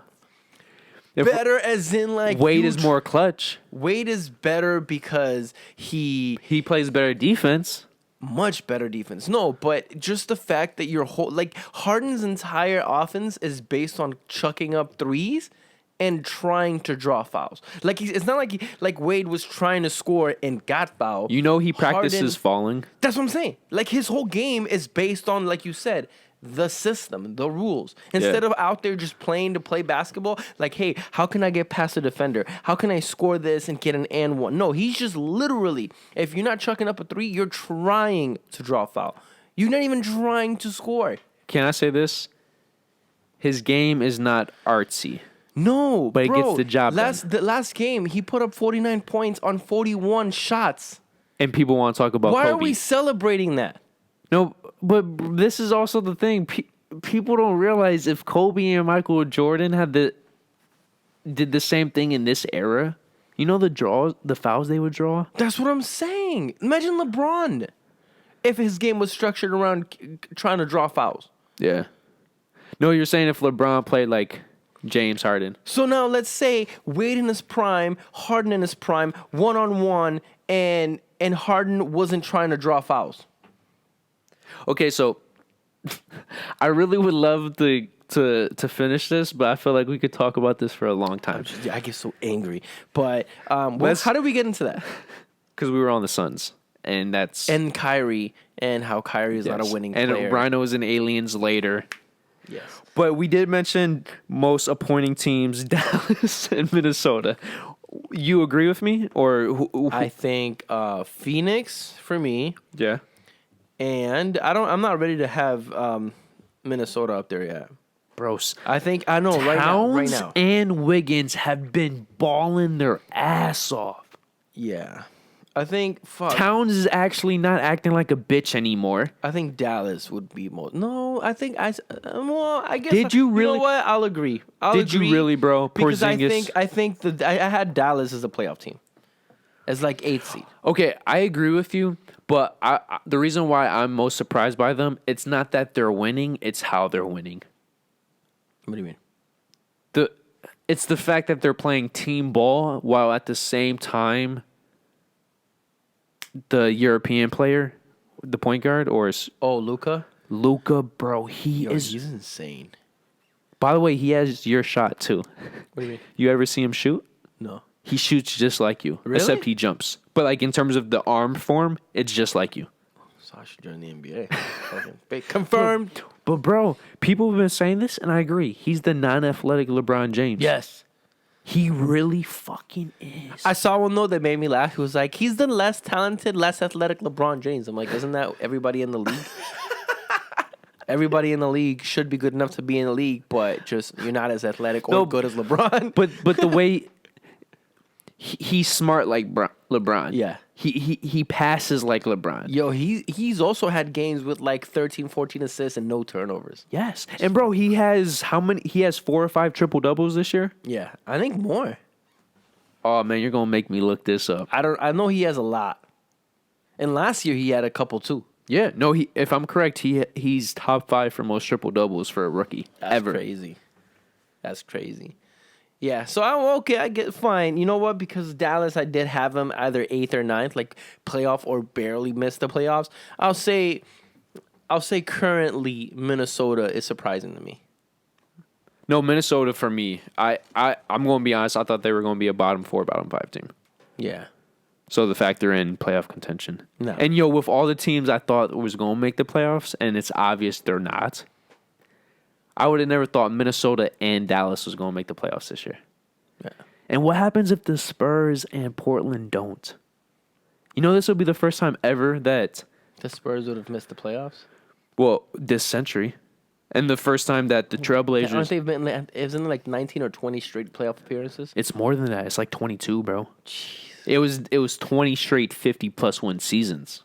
Speaker 2: Better as in like
Speaker 1: Wade is more clutch.
Speaker 2: Wade is better because he
Speaker 1: plays better defense.
Speaker 2: much better defense. No, but just the fact that your whole like Harden's entire offense is based on chucking up threes and trying to draw fouls. Like it's not like Wade was trying to score and got fouled.
Speaker 1: You know he practices falling.
Speaker 2: That's what I'm saying. Like his whole game is based on, like you said, the system, the rules. Instead of out there just playing to play basketball, like, hey, how can I get past a defender? How can I score this and get an and one? No, he's just literally, if you're not chucking up a three, you're trying to draw a foul. You're not even trying to score.
Speaker 1: Can I say this? His game is not artsy.
Speaker 2: No,
Speaker 1: but
Speaker 2: bro,
Speaker 1: it gets the job done.
Speaker 2: The last game, he put up 49 points on 41 shots.
Speaker 1: And people want to talk about
Speaker 2: Why
Speaker 1: Kobe.
Speaker 2: are we celebrating that?
Speaker 1: No, but this is also the thing. People don't realize if Kobe and Michael Jordan did the same thing in this era, you know the fouls they would draw?
Speaker 2: That's what I'm saying. Imagine LeBron if his game was structured around trying to draw fouls.
Speaker 1: Yeah. No, you're saying if LeBron played like James Harden.
Speaker 2: So now let's say Wade in his prime, Harden in his prime, one-on-one, and Harden wasn't trying to draw fouls.
Speaker 1: Okay, so I really would love to finish this, but I feel like we could talk about this for a long time.
Speaker 2: I get so angry. But how did we get into that?
Speaker 1: Because we were on the Suns, and that's
Speaker 2: And Kyrie, and how Kyrie is not a winning player.
Speaker 1: And Rhinos and Aliens later.
Speaker 2: Yes.
Speaker 1: But we did mention most appointing teams, Dallas and Minnesota. You agree with me, or who?
Speaker 2: I think Phoenix for me.
Speaker 1: Yeah.
Speaker 2: And I'm not ready to have Minnesota up there yet.
Speaker 1: Bros.
Speaker 2: I think I know right
Speaker 1: Towns
Speaker 2: now.
Speaker 1: and Wiggins have been balling their ass off.
Speaker 2: Yeah. I think
Speaker 1: Towns is actually not acting like a bitch anymore.
Speaker 2: I think Dallas would be more. No, I think I guess.
Speaker 1: Did you really?
Speaker 2: You know what? I'll agree.
Speaker 1: Did you really, bro?
Speaker 2: Because
Speaker 1: Porzingis.
Speaker 2: I think I had Dallas as a playoff team, as like 8th seed.
Speaker 1: Okay, I agree with you, but the reason why I'm most surprised by them, it's not that they're winning, it's how they're winning.
Speaker 2: What do you mean?
Speaker 1: It's the fact that they're playing team ball while at the same time the European player, the point guard,
Speaker 2: Luka?
Speaker 1: Luka, bro, he's
Speaker 2: insane.
Speaker 1: By the way, he has your shot too.
Speaker 2: What do you mean?
Speaker 1: You ever see him shoot?
Speaker 2: No.
Speaker 1: He shoots just like you,
Speaker 2: Really?
Speaker 1: except he jumps. But like in terms of the arm form, it's just like you.
Speaker 2: So I should join the NBA. Okay. Confirmed.
Speaker 1: But bro, people have been saying this, and I agree. He's the non-athletic LeBron James.
Speaker 2: Yes.
Speaker 1: He really fucking is.
Speaker 2: I saw one though that made me laugh. He was like, he's the less talented, less athletic LeBron James. I'm like, isn't that everybody in the league? Everybody in the league should be good enough to be in the league, but just you're not as athletic or good as LeBron.
Speaker 1: But the way he's smart like LeBron.
Speaker 2: Yeah.
Speaker 1: He passes like LeBron.
Speaker 2: Yo, he's also had games with like 13, 14 assists and no turnovers.
Speaker 1: Yes. And bro, he has how many? He has 4 or 5 triple doubles this year.
Speaker 2: Yeah, I think more.
Speaker 1: Oh man, you're gonna make me look this up.
Speaker 2: I know he has a lot. And last year he had a couple too.
Speaker 1: Yeah, no, if I'm correct, he's top 5 for most triple doubles for a rookie ever.
Speaker 2: That's crazy. Yeah, so I'm okay. I get fine. You know what? Because Dallas, I did have him either 8th or 9th, like playoff or barely missed the playoffs. I'll say currently Minnesota is surprising to me.
Speaker 1: No, Minnesota for me. I'm going to be honest. I thought they were going to be a bottom 4, bottom 5 team.
Speaker 2: Yeah.
Speaker 1: So the fact they're in playoff contention.
Speaker 2: No.
Speaker 1: And with all the teams I thought was going to make the playoffs, and it's obvious they're not. I would have never thought Minnesota and Dallas was going to make the playoffs this year.
Speaker 2: Yeah.
Speaker 1: And what happens if the Spurs and Portland don't? You know, this will be the first time ever that...
Speaker 2: The Spurs would have missed the playoffs?
Speaker 1: Well, this century. And the first time that the
Speaker 2: Aren't
Speaker 1: Trailblazers,
Speaker 2: they been? Isn't it like 19 or 20 straight playoff appearances?
Speaker 1: it's more than that. It's like 22, bro. It was 20 straight 50+ win seasons.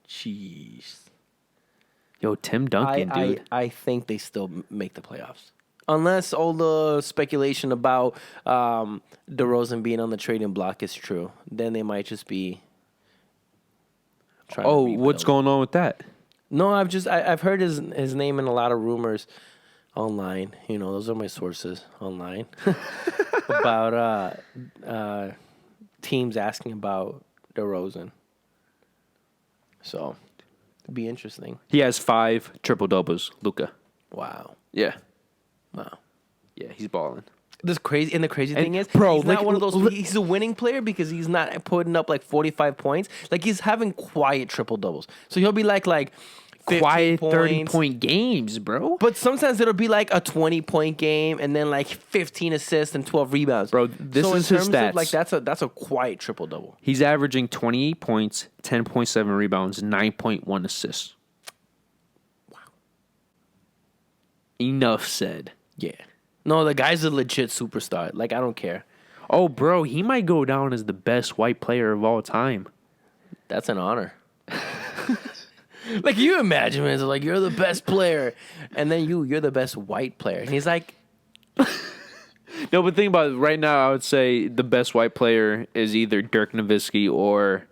Speaker 2: Jeez.
Speaker 1: Yo, Tim Duncan, dude.
Speaker 2: I think they still make the playoffs. Unless all the speculation about DeRozan being on the trading block is true. Then they might just be trying to
Speaker 1: What's
Speaker 2: rebuild.
Speaker 1: going on with that?
Speaker 2: No, I've heard his name in a lot of rumors online. You know, those are my sources online about teams asking about DeRozan. So, it'd be interesting.
Speaker 1: He has 5 triple doubles, Luka.
Speaker 2: Wow.
Speaker 1: Yeah.
Speaker 2: Wow.
Speaker 1: Yeah, he's balling.
Speaker 2: This crazy, and the crazy thing is,
Speaker 1: bro,
Speaker 2: he's not
Speaker 1: like,
Speaker 2: one of those. He's a winning player because he's not putting up like 45 points. Like he's having quiet triple doubles. So he'll be like 15
Speaker 1: Quiet
Speaker 2: points,
Speaker 1: 30-point games, bro.
Speaker 2: But sometimes it'll be like a 20-point game and then like 15 assists and 12 rebounds.
Speaker 1: Bro, this is his
Speaker 2: in terms
Speaker 1: stats.
Speaker 2: of, like that's a quiet triple double.
Speaker 1: He's averaging 28 points, 10.7 rebounds, 9.1 assists.
Speaker 2: Wow.
Speaker 1: Enough said.
Speaker 2: Yeah. No, the guy's a legit superstar. Like I don't care.
Speaker 1: Oh, bro, he might go down as the best white player of all time.
Speaker 2: That's an honor. Like you imagine, man, it's like you're the best player, and then you're the best white player, and he's like,
Speaker 1: No, but think about it. Right now, I would say the best white player is either Dirk Nowitzki or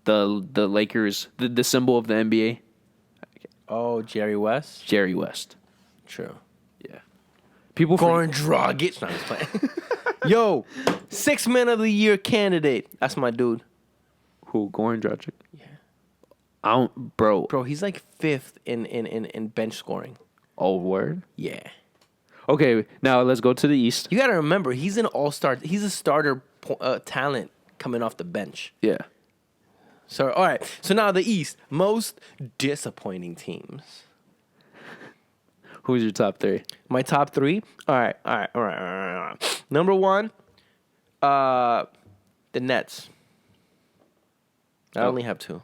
Speaker 1: the Lakers, the symbol of the NBA,
Speaker 2: oh, Jerry West.
Speaker 1: Jerry West.
Speaker 2: True.
Speaker 1: Yeah. People
Speaker 2: Goran Dragic. No, I'm just playing. Yo, 6 Man of the Year candidate. That's my dude.
Speaker 1: who Goran Dragic?
Speaker 2: Yeah.
Speaker 1: I don't, bro.
Speaker 2: Bro, he's like 5th in bench scoring.
Speaker 1: Oh, word.
Speaker 2: Yeah.
Speaker 1: Okay, now let's go to the East.
Speaker 2: You got to remember, he's an all-star. He's a starter talent coming off the bench.
Speaker 1: Yeah.
Speaker 2: So, all right. So now the East. Most disappointing teams.
Speaker 1: Who's your top 3?
Speaker 2: My top 3. All right. Number 1, the Nets. I only have 2.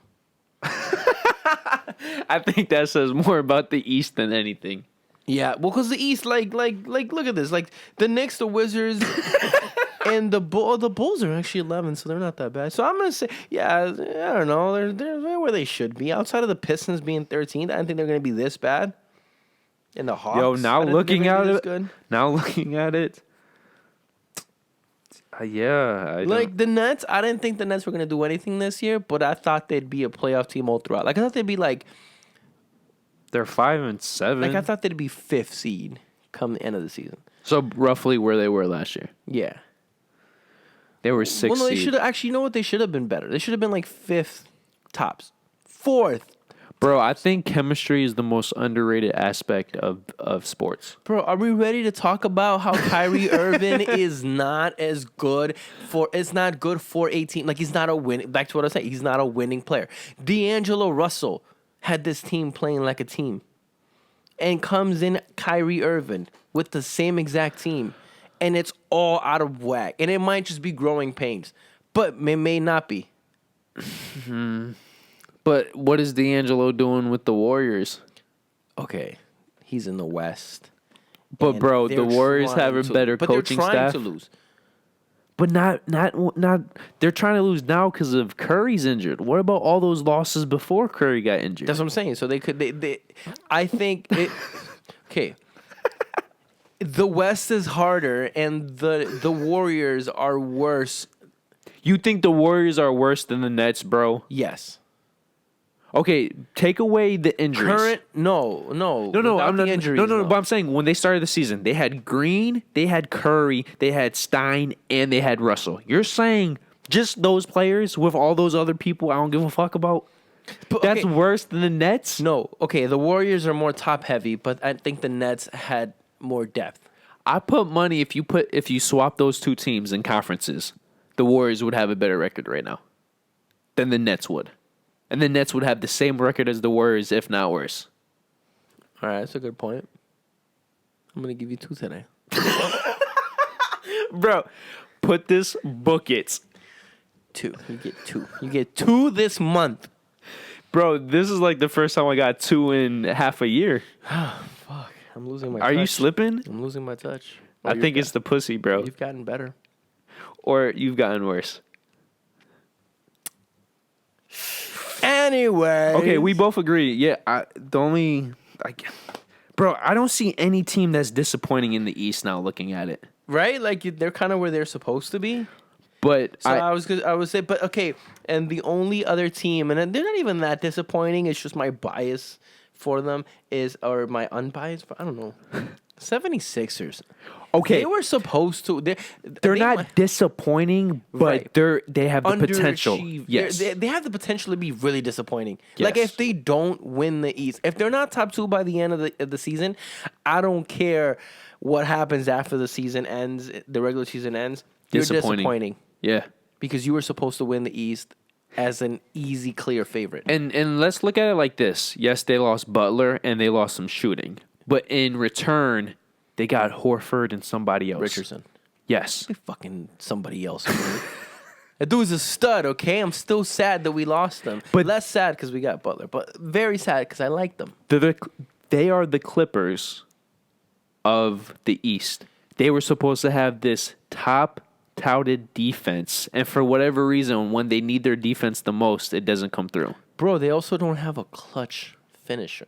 Speaker 1: I think that says more about the East than anything.
Speaker 2: Yeah, well, because the East, like, look at this. Like, the Knicks, the Wizards, and the Bulls are actually 11, so they're not that bad. So I'm gonna say, yeah, I don't know, they're where they should be. Outside of the Pistons being 13th, I didn't think they're gonna be this bad. And the Hawks.
Speaker 1: Yo, now
Speaker 2: I didn't think
Speaker 1: looking
Speaker 2: they were
Speaker 1: at
Speaker 2: gonna be
Speaker 1: it,
Speaker 2: this good.
Speaker 1: now looking at it, yeah,
Speaker 2: Like the Nets, I didn't think the Nets were gonna do anything this year, but I thought they'd be a playoff team all throughout. Like I thought they'd be like
Speaker 1: they're 5-7.
Speaker 2: I thought they'd be 5th seed come the end of the season.
Speaker 1: So roughly where they were last year.
Speaker 2: Yeah.
Speaker 1: They were 6th
Speaker 2: Well, no, they
Speaker 1: seed.
Speaker 2: should have actually. You know what? They should have been better. They should have been like 5th tops, 4th.
Speaker 1: Bro, I think chemistry is the most underrated aspect of sports.
Speaker 2: Bro, are we ready to talk about how Kyrie Irving is not as good for? It's not good for a team. Like he's not a win. Back to what I was saying, he's not a winning player. D'Angelo Russell had this team playing like a team, and comes in Kyrie Irving with the same exact team, and it's all out of whack. And it might just be growing pains, but it may not be.
Speaker 1: But what is D'Angelo doing with the Warriors?
Speaker 2: Okay, he's in the West.
Speaker 1: But
Speaker 2: and
Speaker 1: bro, the
Speaker 2: they're
Speaker 1: Warriors
Speaker 2: trying
Speaker 1: have a
Speaker 2: to-
Speaker 1: better
Speaker 2: but
Speaker 1: coaching
Speaker 2: they're trying
Speaker 1: staff.
Speaker 2: to lose.
Speaker 1: But not. They're trying to lose now because of Curry's injured. What about all those losses before Curry got injured?
Speaker 2: That's what I'm saying. So they could. I think it. Okay. The West is harder, and the Warriors are worse.
Speaker 1: You think the Warriors are worse than the Nets, bro?
Speaker 2: Yes.
Speaker 1: Okay, take away the injuries.
Speaker 2: No.
Speaker 1: I'm not.
Speaker 2: Injuries,
Speaker 1: no. But I'm saying when they started the season, they had Green, they had Curry, they had Stein, and they had Russell. You're saying just those players with all those other people I don't give a fuck about?
Speaker 2: But,
Speaker 1: That's
Speaker 2: okay,
Speaker 1: worse than the Nets?
Speaker 2: no. Okay, the Warriors are more top heavy, but I think the Nets had more depth.
Speaker 1: I put money if you swap those two teams in conferences, the Warriors would have a better record right now than the Nets would. And the Nets would have the same record as the Warriors, if not worse.
Speaker 2: All right, that's a good point. I'm gonna give you 2 today.
Speaker 1: Bro, book it.
Speaker 2: 2. You get 2. You get 2 this month.
Speaker 1: Bro, this is like the first time I got 2 in half a year.
Speaker 2: Fuck, I'm losing my touch.
Speaker 1: Are you slipping?
Speaker 2: I'm losing my touch.
Speaker 1: I think it's the pussy, bro.
Speaker 2: You've gotten better.
Speaker 1: Or you've gotten worse.
Speaker 2: Anyway.
Speaker 1: Okay, we both agree. Yeah, bro, I don't see any team that's disappointing in the East now looking at it.
Speaker 2: Right? Like, they're kind of where they're supposed to be.
Speaker 1: But
Speaker 2: So I would say, but okay, and the only other team, and they're not even that disappointing, it's just my bias for them or my unbiased, I don't know. 76ers.
Speaker 1: okay,
Speaker 2: They were supposed to.
Speaker 1: they're not disappointing, but
Speaker 2: Right.
Speaker 1: they have the potential.
Speaker 2: Underachieved.
Speaker 1: Yes.
Speaker 2: They have the potential to be really disappointing. Like,
Speaker 1: Yes.
Speaker 2: if they don't win the East, if they're not top 2 by the end of the season, I don't care what happens after the season ends, the regular season ends. You're disappointing.
Speaker 1: Yeah.
Speaker 2: Because you were supposed to win the East as an easy, clear favorite.
Speaker 1: And let's look at it like this. Yes, they lost Butler and they lost some shooting. But in return, they got Horford and somebody else.
Speaker 2: Richardson.
Speaker 1: Yes.
Speaker 2: Fucking somebody else. Man. That dude's a stud, okay? I'm still sad that we lost them.
Speaker 1: But-
Speaker 2: less sad because we got Butler. But very sad because I like them.
Speaker 1: They are the Clippers of the East. They were supposed to have this top touted defense. And for whatever reason, when they need their defense the most, it doesn't come through.
Speaker 2: Bro, they also don't have a clutch finisher.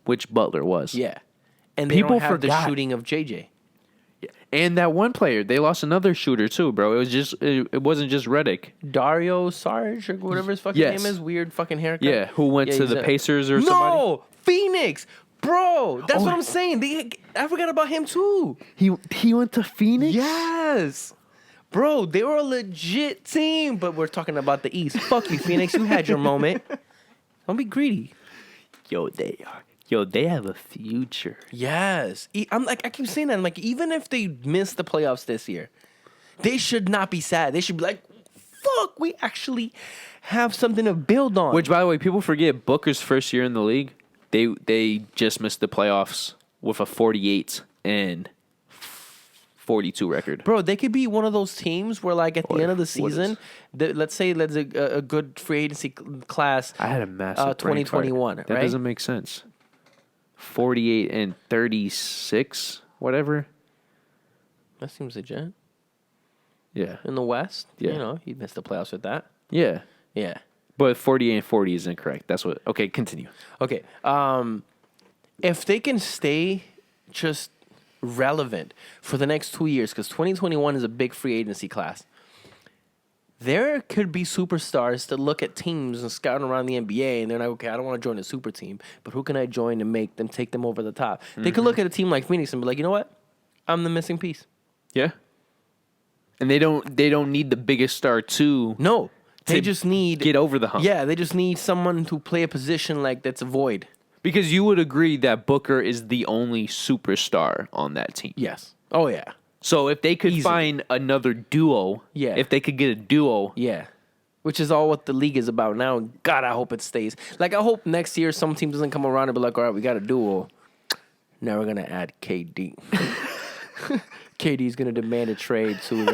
Speaker 1: Which Butler was.
Speaker 2: Yeah. And they
Speaker 1: People
Speaker 2: don't have
Speaker 1: forgot.
Speaker 2: the shooting of JJ.
Speaker 1: And that one player, they lost another shooter too, bro. It wasn't just Redick.
Speaker 2: Dario Sarge or whatever his fucking
Speaker 1: Yes.
Speaker 2: name is. Weird fucking haircut.
Speaker 1: Yeah, who went to
Speaker 2: he's
Speaker 1: the Pacers or somebody?
Speaker 2: No! Phoenix! Bro, that's
Speaker 1: Oh.
Speaker 2: what I'm saying. I forgot about him too.
Speaker 1: He went to Phoenix?
Speaker 2: Yes. Bro, they were a legit team, but we're talking about the East. Fuck you, Phoenix. You had your moment. Don't be greedy.
Speaker 1: Yo, they are. Yo, they have a future.
Speaker 2: Yes. I keep saying that. I'm like, even if they miss the playoffs this year, they should not be sad. They should be like, fuck, we actually have something to build on.
Speaker 1: Which, by the way, people forget Booker's first year in the league. They just missed the playoffs with a 48 and 42 record.
Speaker 2: Bro, they could be one of those teams where, like, at the end of the season, let's say there's a good free agency class.
Speaker 1: I had a massive brain fart.
Speaker 2: 2021,
Speaker 1: That
Speaker 2: right?
Speaker 1: doesn't make sense. 48 and 36, whatever.
Speaker 2: That seems legit.
Speaker 1: Yeah.
Speaker 2: In the West,
Speaker 1: Yeah.
Speaker 2: you know, he missed the playoffs with that.
Speaker 1: Yeah.
Speaker 2: Yeah.
Speaker 1: But 48 and 40 is incorrect. That's what. Okay, continue.
Speaker 2: Okay. If they can stay just relevant for the next 2 years, because 2021 is a big free agency class, there could be superstars that look at teams and scout around the NBA, and they're like, okay, I don't want to join a super team, but who can I join to make them take them over the top? They could look at a team like Phoenix and be like, you know what? I'm the missing piece.
Speaker 1: Yeah. And they don't need the biggest star to
Speaker 2: No. They
Speaker 1: to
Speaker 2: just need
Speaker 1: get over the hump.
Speaker 2: Yeah, they just need someone to play a position like that's a void.
Speaker 1: Because you would agree that Booker is the only superstar on that team.
Speaker 2: Yes. Oh yeah.
Speaker 1: So if they could
Speaker 2: Easily.
Speaker 1: find another duo,
Speaker 2: Yeah.
Speaker 1: if they could get a duo,
Speaker 2: Yeah. Which is all what the league is about now. God, I hope it stays. Like, I hope next year some team doesn't come around and be like, all right, we got a duo. Now we're going to add KD. KD's going to demand a trade to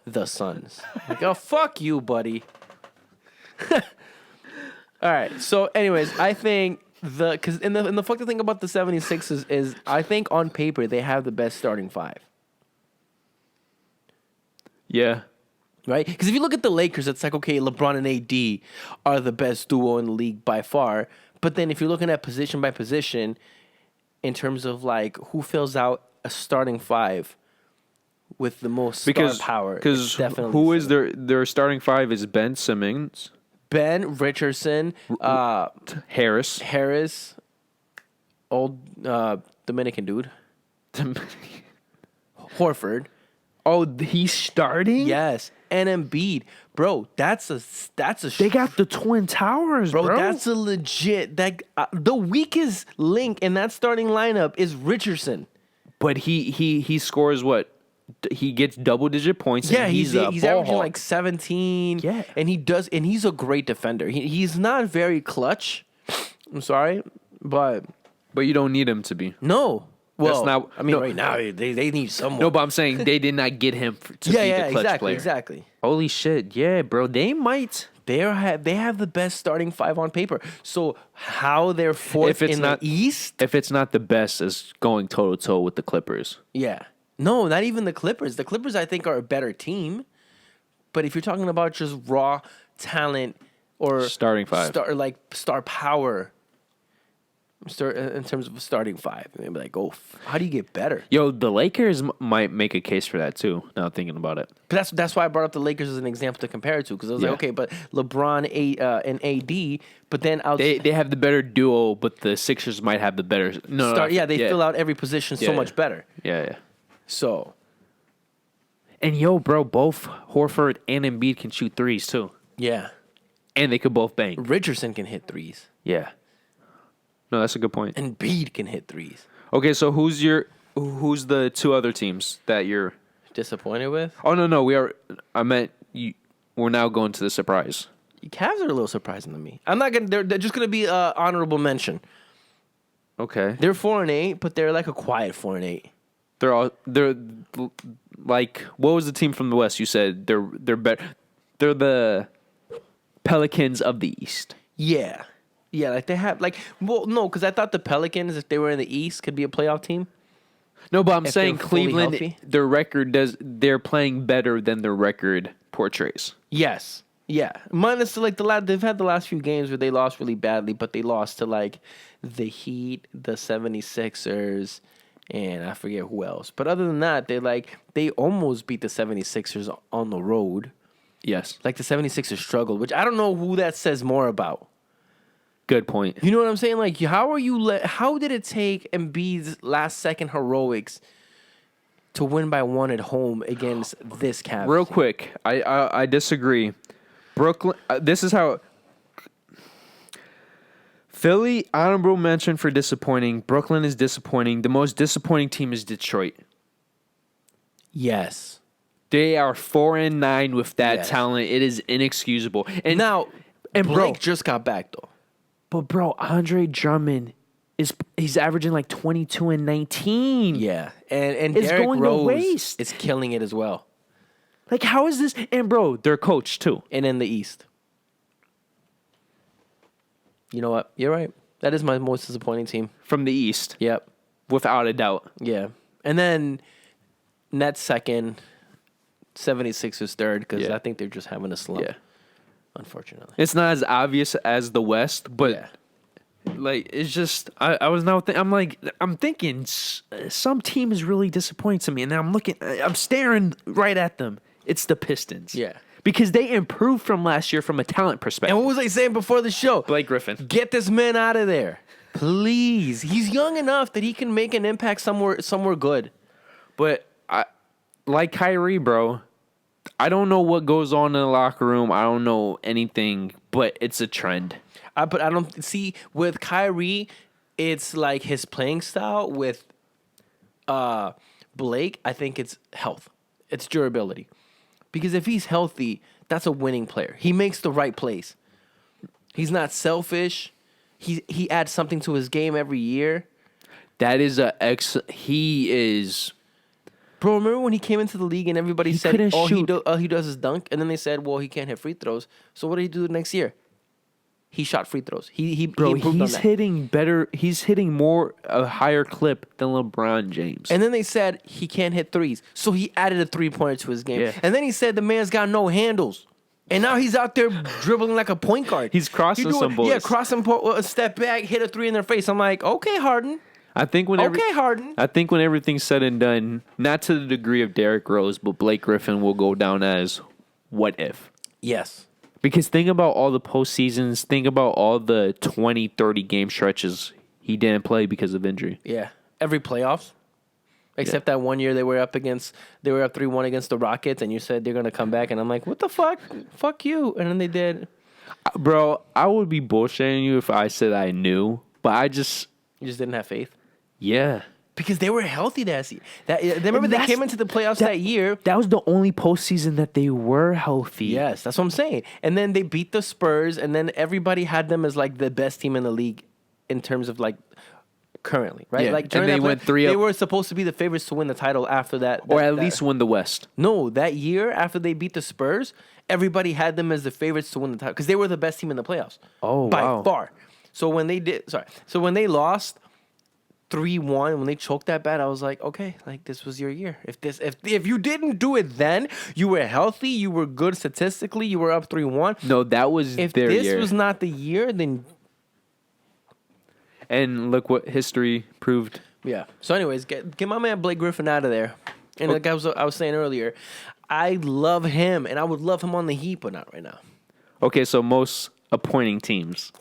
Speaker 2: the Suns. Like, oh, fuck you, buddy. All right. So, anyways, I think because the fucking thing about the 76ers is I think on paper they have the best starting five.
Speaker 1: yeah.
Speaker 2: Right? Because if you look at the Lakers, it's like, okay, LeBron and AD are the best duo in the league by far. But then if you're looking at position by position, in terms of like who fills out a starting five with the most star power,
Speaker 1: Because
Speaker 2: it's definitely
Speaker 1: who is
Speaker 2: Simmons.
Speaker 1: their starting five is Ben Simmons,
Speaker 2: Ben Richardson,
Speaker 1: Harris,
Speaker 2: old Dominican dude, Horford.
Speaker 1: Oh, he's starting?
Speaker 2: Yes, and Embiid, bro. That's a
Speaker 1: They got the Twin Towers, bro.
Speaker 2: That's a legit. The weakest link in that starting lineup is Richardson.
Speaker 1: But he scores what? He gets double-digit points.
Speaker 2: Yeah,
Speaker 1: and
Speaker 2: he's
Speaker 1: a ball
Speaker 2: averaging
Speaker 1: hawk.
Speaker 2: like 17.
Speaker 1: Yeah.
Speaker 2: and he's a great defender. He's not very clutch. I'm sorry, but
Speaker 1: But you don't need him to be.
Speaker 2: no. Well,
Speaker 1: not-
Speaker 2: I mean,
Speaker 1: no.
Speaker 2: right now they need someone.
Speaker 1: No, but I'm saying they did not get him to be the clutch player.
Speaker 2: exactly.
Speaker 1: Holy shit, yeah, bro. They might
Speaker 2: they have the best starting five on paper. So how they're fourth in the East?
Speaker 1: If it's not the best, is going toe to toe with the Clippers.
Speaker 2: Yeah. No, not even the Clippers. The Clippers, I think, are a better team. But if you're talking about just raw talent or
Speaker 1: Starting five.
Speaker 2: Star power, in terms of a starting five, maybe like, how do you get better?
Speaker 1: Yo, the Lakers might make a case for that too. Now thinking about it,
Speaker 2: But that's why I brought up the Lakers as an example to compare it to, because I was like, okay, but LeBron and AD, but then
Speaker 1: they have the better duo, but the Sixers might have the better
Speaker 2: they fill out every position so much better.
Speaker 1: Yeah.
Speaker 2: So,
Speaker 1: and bro, both Horford and Embiid can shoot threes too.
Speaker 2: Yeah.
Speaker 1: And they could both bang.
Speaker 2: Richardson can hit threes.
Speaker 1: Yeah. No, that's a good point.
Speaker 2: And Embiid can hit threes.
Speaker 1: Okay, so who's the two other teams that you're
Speaker 2: disappointed with?
Speaker 1: Oh no, I meant you. We're now going to the surprise.
Speaker 2: Cavs are a little surprising to me. I'm not gonna. They're just gonna be honorable mention.
Speaker 1: Okay.
Speaker 2: They're 4-8, but they're like a quiet 4-8.
Speaker 1: They're like, what was the team from the West? You said they're better. They're the Pelicans of the East.
Speaker 2: Yeah, like they have no, because I thought the Pelicans, if they were in the East, could be a playoff team.
Speaker 1: No, but I'm saying Cleveland, their record they're playing better than their record portrays.
Speaker 2: Yes. Yeah. Minus they've had the last few games where they lost really badly, but they lost to the Heat, the 76ers, and I forget who else. But other than that, they almost beat the 76ers on the road.
Speaker 1: Yes.
Speaker 2: The 76ers struggled, which I don't know who that says more about.
Speaker 1: Good point.
Speaker 2: You know what I'm saying? How did it take Embiid's last second heroics to win by one at home against this Cavs
Speaker 1: Real
Speaker 2: team?
Speaker 1: quick, I disagree. Brooklyn, this is how Philly, honorable mention for disappointing. Brooklyn is disappointing. The most disappointing team is Detroit.
Speaker 2: Yes.
Speaker 1: They are 4-9 with that talent. It is inexcusable. And
Speaker 2: Blake just got back though.
Speaker 1: But bro, Andre Drummond he's averaging 22 and 19.
Speaker 2: Yeah. And
Speaker 1: it's
Speaker 2: Derrick
Speaker 1: going
Speaker 2: Rose
Speaker 1: to waste.
Speaker 2: is killing it as well.
Speaker 1: How is this? And bro, they're coached too.
Speaker 2: And in the East. You know what? You're right. That is my most disappointing team.
Speaker 1: From the East.
Speaker 2: Yep.
Speaker 1: Without a doubt.
Speaker 2: Yeah. And then Nets second, 76ers third, because I think they're just having a slump. Yeah. Unfortunately.
Speaker 1: It's not as obvious as the West, but it's just I was now I'm thinking some team is really disappointing to me, and I'm staring right at them. It's the Pistons.
Speaker 2: Yeah.
Speaker 1: Because they improved from last year from a talent perspective.
Speaker 2: And what was I saying before the show?
Speaker 1: Blake Griffin.
Speaker 2: Get this man out of there. Please. He's young enough that he can make an impact somewhere good.
Speaker 1: But like Kyrie, bro, I don't know what goes on in the locker room. I don't know anything, but it's a trend.
Speaker 2: But I don't see with Kyrie, it's like his playing style. With Blake, I think it's health. It's durability. Because if he's healthy, that's a winning player. He makes the right plays. He's not selfish. He adds something to his game every year.
Speaker 1: That is he is.
Speaker 2: Bro, remember when he came into the league and everybody said he does is dunk, and then they said, well, he can't hit free throws. So what did he do next year? He shot free throws. He's
Speaker 1: hitting better. He's hitting a higher clip than LeBron James.
Speaker 2: And then they said he can't hit threes, so he added a 3-pointer to his game.
Speaker 1: Yeah.
Speaker 2: And then he said the man's got no handles, and now he's out there dribbling like a point guard.
Speaker 1: He's crossing some boys.
Speaker 2: Yeah, crossing a step back, hit a three in their face. I'm like, okay, Harden.
Speaker 1: I think when everything's said and done, not to the degree of Derrick Rose, but Blake Griffin will go down as what if.
Speaker 2: Yes.
Speaker 1: Because think about all the postseasons. Think about all the 20, 30 game stretches he didn't play because of injury.
Speaker 2: Yeah. Every playoffs. Except that one year they were up 3-1 against the Rockets, and you said they're going to come back. And I'm like, what the fuck? Fuck you. And then they did.
Speaker 1: Bro, I would be bullshitting you if I said I knew. But you
Speaker 2: just didn't have faith?
Speaker 1: Yeah.
Speaker 2: Because they were healthy that year. Remember they came into the playoffs that year.
Speaker 1: That was the only postseason that they were healthy.
Speaker 2: Yes, that's what I'm saying. And then they beat the Spurs, and then everybody had them as the best team in the league in terms of currently, right?
Speaker 1: Yeah,
Speaker 2: Like
Speaker 1: and
Speaker 2: during
Speaker 1: they
Speaker 2: that
Speaker 1: went
Speaker 2: play-
Speaker 1: 3
Speaker 2: They
Speaker 1: up.
Speaker 2: were supposed to be the favorites to win the title after that,
Speaker 1: Or at
Speaker 2: that-
Speaker 1: least win the West.
Speaker 2: No, that year after they beat the Spurs, everybody had them as the favorites to win the title because they were the best team in the playoffs.
Speaker 1: Oh,
Speaker 2: by
Speaker 1: wow.
Speaker 2: far. So when they lost 3-1, when they choked that bad, I was like, okay, like this was your year. If you didn't do it then, you were healthy, you were good statistically, you were up 3-1.
Speaker 1: No, that was
Speaker 2: If
Speaker 1: their
Speaker 2: this
Speaker 1: year.
Speaker 2: was not the year, then
Speaker 1: And look what history proved.
Speaker 2: yeah. So, anyways, get my man Blake Griffin out of there. And like I was saying earlier, I love him, and I would love him on the Heat, but not right now.
Speaker 1: Okay, so most appointing teams.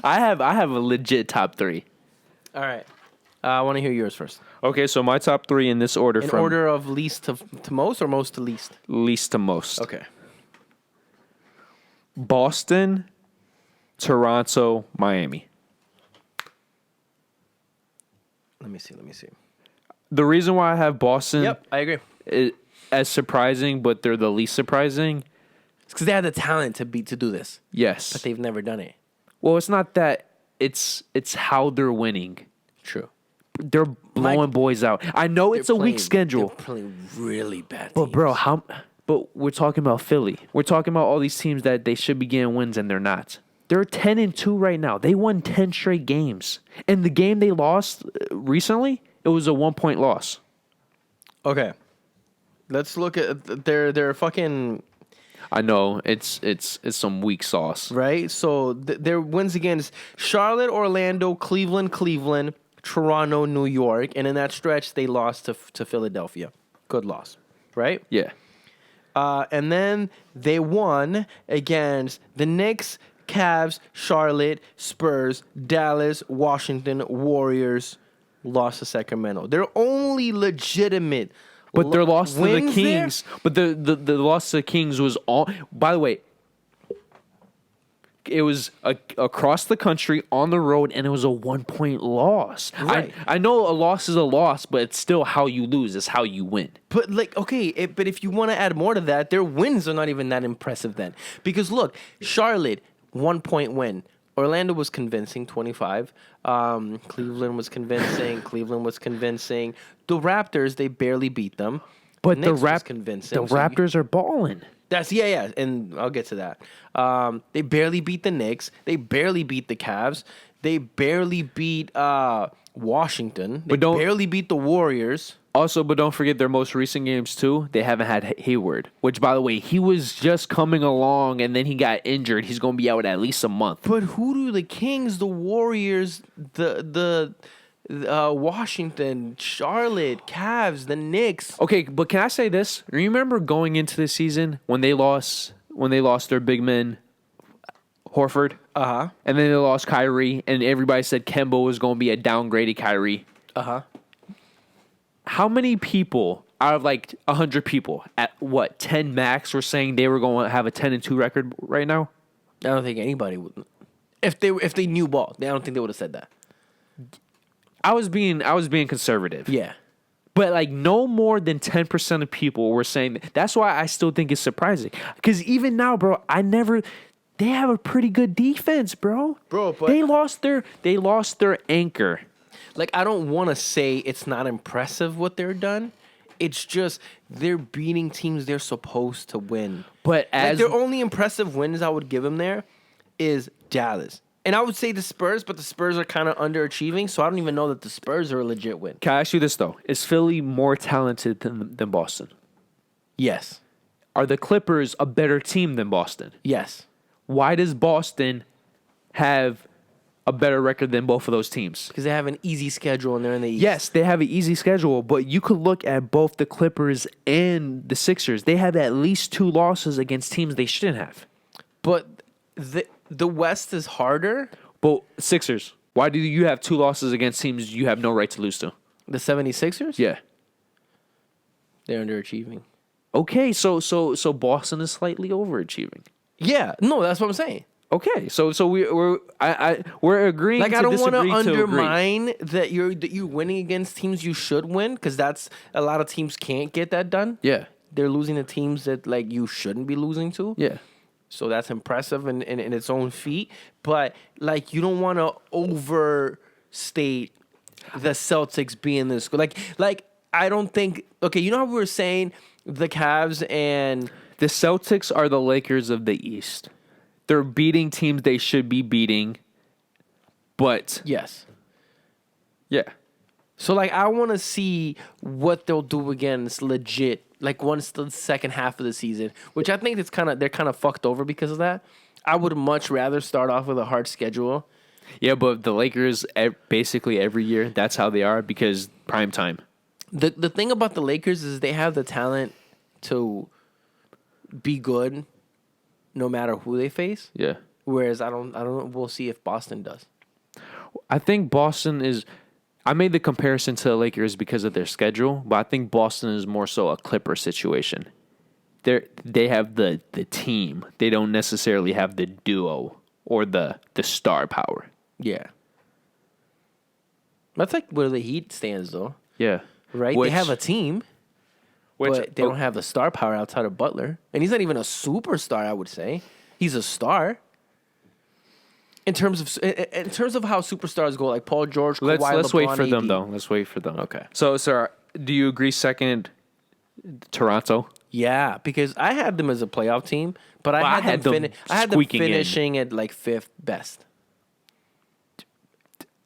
Speaker 1: I have a legit top 3.
Speaker 2: All right. I want to hear yours first.
Speaker 1: Okay, so my top 3 in this order
Speaker 2: In
Speaker 1: from
Speaker 2: order of least to most or most to least?
Speaker 1: least to most.
Speaker 2: Okay.
Speaker 1: Boston, Toronto, Miami.
Speaker 2: Let me see.
Speaker 1: The reason why I have Boston
Speaker 2: Yep, I agree.
Speaker 1: as surprising, but they're the least surprising.
Speaker 2: It's because they have the talent to do this,
Speaker 1: Yes.
Speaker 2: but they've never done it.
Speaker 1: Well, it's not that. It's how they're winning.
Speaker 2: True.
Speaker 1: They're blowing boys out. I know it's a weak schedule,
Speaker 2: They're playing really bad.
Speaker 1: but bro,
Speaker 2: teams.
Speaker 1: But we're talking about Philly. We're talking about all these teams that they should be getting wins and they're not. They're 10-2 right now. They won 10 straight games, and the game they lost recently, it was a 1-point loss.
Speaker 2: Okay. Let's look at their fucking
Speaker 1: I know it's some weak sauce.
Speaker 2: right. So their wins against Charlotte, Orlando, Cleveland, Toronto, New York, and in that stretch they lost to Philadelphia. Good loss, right?
Speaker 1: Yeah.
Speaker 2: And then they won against the Knicks, Cavs, Charlotte, Spurs, Dallas, Washington, Warriors. Lost to Sacramento. Their only legitimate.
Speaker 1: But their loss to the
Speaker 2: wins there-
Speaker 1: Kings, but the loss to the Kings was all. By the way, it was across the country on the road, and it was a 1-point loss.
Speaker 2: Right.
Speaker 1: I know a loss is a loss, but it's still how you lose. It's how you win.
Speaker 2: But like, okay, but if you want to add more to that, their wins are not even that impressive then. Because look, Charlotte 1-point win. Orlando was convincing, 25. Cleveland was convincing. The Raptors, they barely beat them.
Speaker 1: But
Speaker 2: Knicks was convincing.
Speaker 1: the
Speaker 2: So you-
Speaker 1: Raptors are balling.
Speaker 2: That's yeah, and I'll get to that. They barely beat the Knicks. They barely beat the Cavs. They barely beat Washington. They
Speaker 1: But don't-
Speaker 2: barely beat the Warriors.
Speaker 1: Also, but don't forget their most recent games too. They haven't had Hayward, which, by the way, he was just coming along, and then he got injured. He's going to be out at least a month.
Speaker 2: But who do the Kings, the Warriors, the Washington, Charlotte, Cavs, the Knicks?
Speaker 1: Okay, but can I say this? Remember going into the season when they lost their big men, Horford,
Speaker 2: Uh-huh.
Speaker 1: and then they lost Kyrie, and everybody said Kemba was going to be a downgraded Kyrie.
Speaker 2: Uh-huh.
Speaker 1: How many people out of like 100 people at 10 max were saying they were going to have a 10-2 record right now?
Speaker 2: I don't think anybody would. If they knew ball, I don't think they would have said that.
Speaker 1: I was being conservative.
Speaker 2: Yeah.
Speaker 1: But like no more than 10% of people were saying that. That's why I still think it's surprising. Because even now, bro, they have a pretty good defense, bro.
Speaker 2: Bro, but-
Speaker 1: they lost their anchor.
Speaker 2: Like, I don't want to say it's not impressive what they're done. It's just they're beating teams they're supposed to win.
Speaker 1: But
Speaker 2: Like,
Speaker 1: as
Speaker 2: their only impressive wins I would give them there is Dallas. And I would say the Spurs, but the Spurs are kind of underachieving, so I don't even know that the Spurs are a legit win.
Speaker 1: can I ask you this though? Is Philly more talented than Boston?
Speaker 2: Yes.
Speaker 1: Are the Clippers a better team than Boston?
Speaker 2: Yes.
Speaker 1: Why does Boston have a better record than both of those teams?
Speaker 2: Because they have an easy schedule and they're in the East.
Speaker 1: Yes, they have an easy schedule, but you could look at both the Clippers and the Sixers. They have at least 2 losses against teams they shouldn't have.
Speaker 2: But the West is harder.
Speaker 1: But Sixers, why do you have 2 losses against teams you have no right to lose to?
Speaker 2: The 76ers?
Speaker 1: Yeah.
Speaker 2: They're underachieving.
Speaker 1: Okay, so Boston is slightly overachieving.
Speaker 2: Yeah. No, that's what I'm saying.
Speaker 1: Okay, so we're agreeing.
Speaker 2: Like,
Speaker 1: to
Speaker 2: I don't want to
Speaker 1: disagree to agree.
Speaker 2: undermine that you're winning against teams you should win, because that's a lot of teams can't get that done.
Speaker 1: Yeah,
Speaker 2: They're losing to teams that like you shouldn't be losing to.
Speaker 1: yeah.
Speaker 2: So that's impressive in its own feat. But like, you don't want to over state the Celtics being this good. Like I don't think. Okay, you know how we were saying the Cavs and
Speaker 1: The Celtics are the Lakers of the East. They're beating teams they should be beating, but
Speaker 2: yes.
Speaker 1: yeah.
Speaker 2: So like I want to see what they'll do against legit. Like once the second half of the season, which I think they're kind of fucked over because of that. I would much rather start off with a hard schedule.
Speaker 1: Yeah, but the Lakers, basically every year, that's how they are because prime time.
Speaker 2: The thing about the Lakers is they have the talent to be good no matter who they face.
Speaker 1: Yeah.
Speaker 2: Whereas I don't know. We'll see if Boston does.
Speaker 1: I think Boston is. I made the comparison to the Lakers because of their schedule, but I think Boston is more so a Clipper situation. They have the team. They don't necessarily have the duo or the star power.
Speaker 2: Yeah. That's like where the Heat stands, though.
Speaker 1: Yeah.
Speaker 2: Right? They have a team, but they don't have the star power outside of Butler. And he's not even a superstar, I would say. He's a star. In terms of how superstars go, like Paul George, Kawhi,
Speaker 1: Let's
Speaker 2: LeBron,
Speaker 1: wait for
Speaker 2: AD.
Speaker 1: them, though. Let's wait for them.
Speaker 2: Okay.
Speaker 1: So, do you agree second, Toronto?
Speaker 2: Yeah, because I had them as a playoff team, but
Speaker 1: Well,
Speaker 2: I had them
Speaker 1: squeaking in.
Speaker 2: finishing at like fifth best.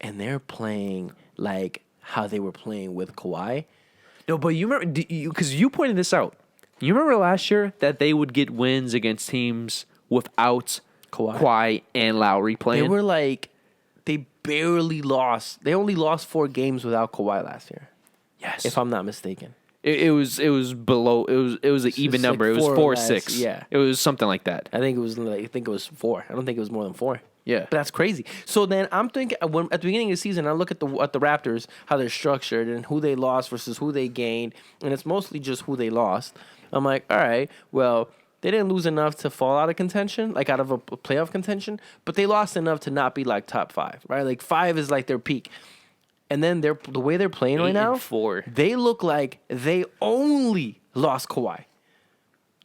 Speaker 2: And they're playing like how they were playing with Kawhi.
Speaker 1: No, but you remember, because you pointed this out. You remember last year that they would get wins against teams without Kawhi and Lowry playing?
Speaker 2: They were like, they barely lost. They only lost 4 games without Kawhi last year.
Speaker 1: Yes.
Speaker 2: If I'm not mistaken.
Speaker 1: It was below. It was an even
Speaker 2: like
Speaker 1: number. It was
Speaker 2: 4 or
Speaker 1: 4
Speaker 2: less,
Speaker 1: 6.
Speaker 2: yeah.
Speaker 1: It was something like that.
Speaker 2: I think it was 4. I don't think it was more than 4.
Speaker 1: Yeah.
Speaker 2: But that's crazy. So then I'm thinking at the beginning of the season, I look at the Raptors, how they're structured and who they lost versus who they gained, and it's mostly just who they lost. I'm like, all right, well, they didn't lose enough to fall out of contention, like out of a playoff contention, but they lost enough to not be like top 5, right? Like 5 is like their peak. And then the way they're playing
Speaker 1: 8
Speaker 2: right now,
Speaker 1: and 4.
Speaker 2: they look like they only lost Kawhi.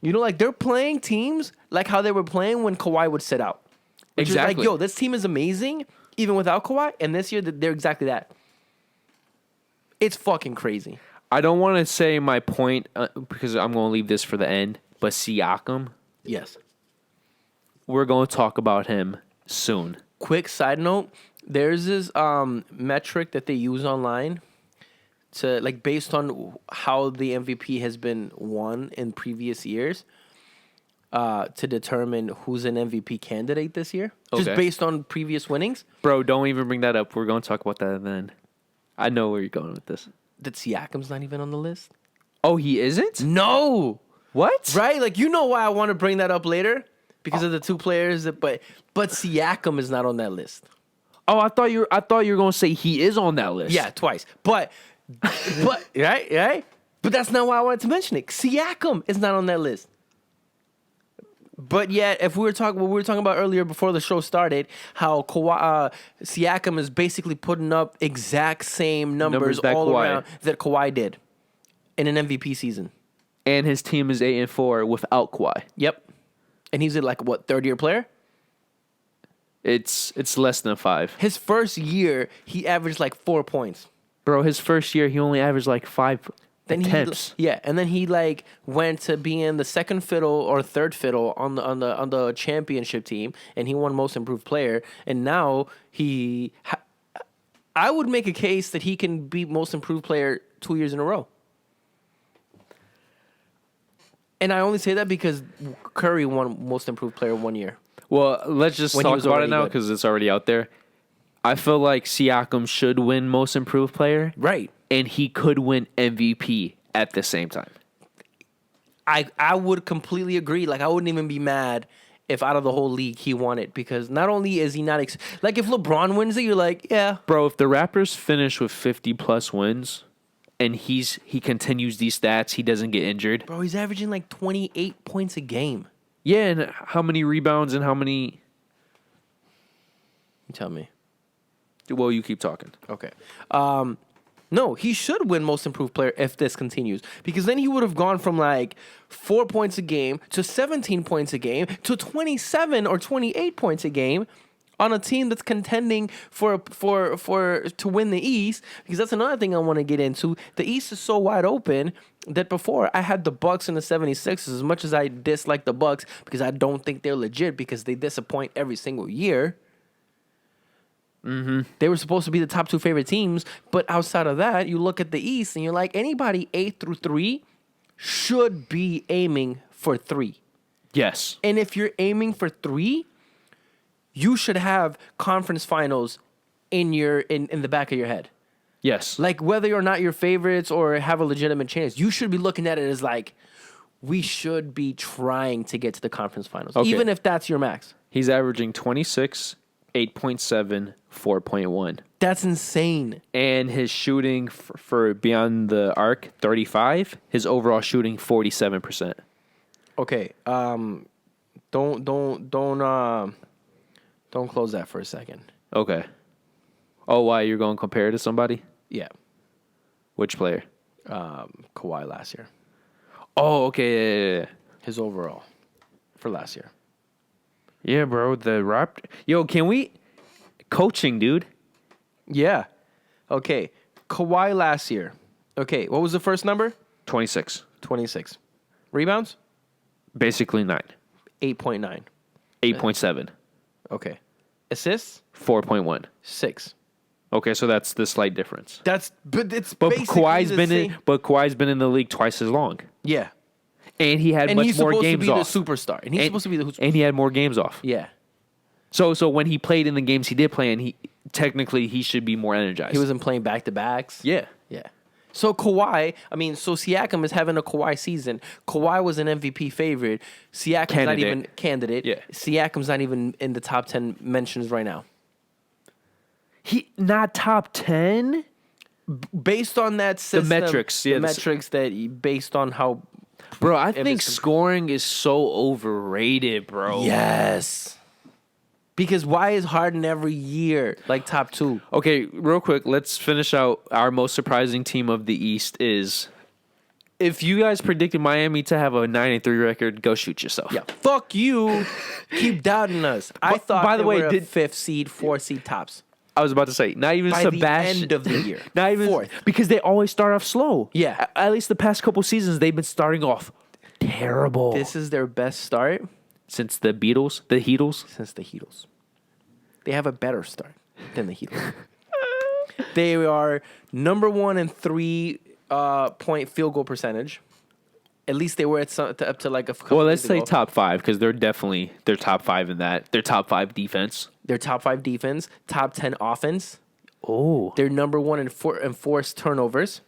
Speaker 2: You know, like they're playing teams like how they were playing when Kawhi would sit out. Which
Speaker 1: Exactly.
Speaker 2: is like, yo, this team is amazing even without Kawhi. And this year, they're exactly that. It's fucking crazy.
Speaker 1: I don't want to say my point because I'm going to leave this for the end, but Siakam,
Speaker 2: Yes.
Speaker 1: we're going to talk about him soon.
Speaker 2: Quick side note, there's this metric that they use online to like based on how the MVP has been won in previous years to determine who's an MVP candidate this year. Just
Speaker 1: Okay.
Speaker 2: based on previous winnings.
Speaker 1: Bro, don't even bring that up. We're going to talk about that then. I know where you're going with this.
Speaker 2: That Siakam's not even on the list.
Speaker 1: Oh, he isn't?
Speaker 2: No.
Speaker 1: What?
Speaker 2: Right? Like, you know why I want to bring that up later? Because of the 2 players that, but Siakam is not on that list.
Speaker 1: Oh, I thought you were going to say he is on that list.
Speaker 2: Yeah, twice. But right? But that's not why I wanted to mention it. Siakam is not on that list. But yet, if we were talking, what we were talking about earlier before the show started, how Siakam is basically putting up exact same numbers
Speaker 1: that
Speaker 2: all
Speaker 1: Kawhi.
Speaker 2: around that Kawhi did in an MVP season.
Speaker 1: And his team is 8 and 4 without Kawhi.
Speaker 2: Yep. And he's a like what 3rd-year player?
Speaker 1: It's less than 5.
Speaker 2: His first year, he averaged like 4 points.
Speaker 1: Bro, his first year he only averaged like 5 attempts.
Speaker 2: And then he like went to being the second fiddle or third fiddle on the championship team, and he won Most Improved Player. And now I would make a case that he can be Most Improved Player 2 years in a row. And I only say that because Curry won Most Improved Player 1 year.
Speaker 1: Well, let's just
Speaker 2: When he
Speaker 1: talk
Speaker 2: was
Speaker 1: about it
Speaker 2: already
Speaker 1: now
Speaker 2: good.
Speaker 1: because it's already out there. I feel like Siakam should win Most Improved Player.
Speaker 2: Right.
Speaker 1: And he could win MVP at the same time.
Speaker 2: I would completely agree. Like, I wouldn't even be mad if out of the whole league he won it, because not only is he not like if LeBron wins it, you're like, yeah,
Speaker 1: Bro, if the Raptors finish with 50-plus wins and he continues these stats, he doesn't get injured.
Speaker 2: bro, he's averaging like 28 points a game.
Speaker 1: Yeah, and how many rebounds and how many...
Speaker 2: You tell me.
Speaker 1: Well, you keep talking.
Speaker 2: Okay. No, he should win Most Improved Player if this continues, because then he would have gone from like 4 points a game to 17 points a game to 27 or 28 points a game, on a team that's contending for to win the East, because that's another thing I want to get into. The East is so wide open that before I had the Bucks and the 76ers, as much as I dislike the Bucks because I don't think they're legit because they disappoint every single year. They were supposed to be the top 2 favorite teams, but outside of that, you look at the East and you're like, anybody 8 through 3 should be aiming for 3.
Speaker 1: Yes.
Speaker 2: And if you're aiming for 3, you should have conference finals in the back of your head.
Speaker 1: Yes.
Speaker 2: Like whether or not you're favorites or have a legitimate chance, you should be looking at it as like, we should be trying to get to the conference finals, even if that's your max.
Speaker 1: He's averaging 26, 8.7, 4.1.
Speaker 2: That's insane.
Speaker 1: And his shooting for beyond the arc, 35. His overall shooting, 47%.
Speaker 2: Okay. Don't close that for a second.
Speaker 1: Okay. Oh, why? You're going to compare it to somebody?
Speaker 2: Yeah.
Speaker 1: Which player?
Speaker 2: Kawhi last year.
Speaker 1: Oh, okay. Yeah.
Speaker 2: His overall for last year.
Speaker 1: Yeah, bro. The Raptor. Yo, can we... Coaching, dude.
Speaker 2: Yeah. Okay. Kawhi last year. Okay. What was the first number?
Speaker 1: 26.
Speaker 2: 26. Rebounds?
Speaker 1: Basically 9.
Speaker 2: 8.9.
Speaker 1: 8.7.
Speaker 2: Okay. Assists?
Speaker 1: 4.1.
Speaker 2: 6.
Speaker 1: Okay, so that's the slight difference.
Speaker 2: But
Speaker 1: Kawhi's been in the league twice as long.
Speaker 2: Yeah.
Speaker 1: And he had much more games off.
Speaker 2: He's supposed to be the superstar. And he's supposed to be the superstar.
Speaker 1: And he had more games off.
Speaker 2: Yeah.
Speaker 1: So when he played in the games he did play in, he should be more energized.
Speaker 2: He wasn't playing back-to-backs.
Speaker 1: Yeah.
Speaker 2: Yeah. So Siakam is having a Kawhi season. Kawhi was an MVP favorite. Siakam's not even candidate.
Speaker 1: Yeah.
Speaker 2: Siakam's not even in the top 10 mentions right now.
Speaker 1: He not top 10?
Speaker 2: Based on that system.
Speaker 1: The metrics. Yeah,
Speaker 2: the metrics based on how...
Speaker 1: Bro, I think scoring is so overrated, bro.
Speaker 2: Yes. Because why is Harden every year like top 2?
Speaker 1: Okay, real quick, let's finish out our most surprising team of the East is... If you guys predicted Miami to have a 9-3 record, go shoot yourself.
Speaker 2: Yeah, fuck you. Keep doubting us. I thought
Speaker 1: by the way,
Speaker 2: were a 5th seed, 4th seed tops.
Speaker 1: I was about to say, not even
Speaker 2: by
Speaker 1: Sebastian.
Speaker 2: the end of the year.
Speaker 1: Not even
Speaker 2: 4th.
Speaker 1: Because they always start off slow.
Speaker 2: Yeah.
Speaker 1: At least the past couple seasons, they've been starting off terrible.
Speaker 2: This is their best start.
Speaker 1: Since the Heatles?
Speaker 2: Since the Heatles. They have a better start than the Heatles. They are number 1 in 3-point field goal percentage. At least they were up to like a couple.
Speaker 1: Well, let's say top 5 because they're top 5 in that. They're top 5 defense.
Speaker 2: They're top 5 defense, top 10 offense.
Speaker 1: Oh,
Speaker 2: They're number 1 in forced turnovers.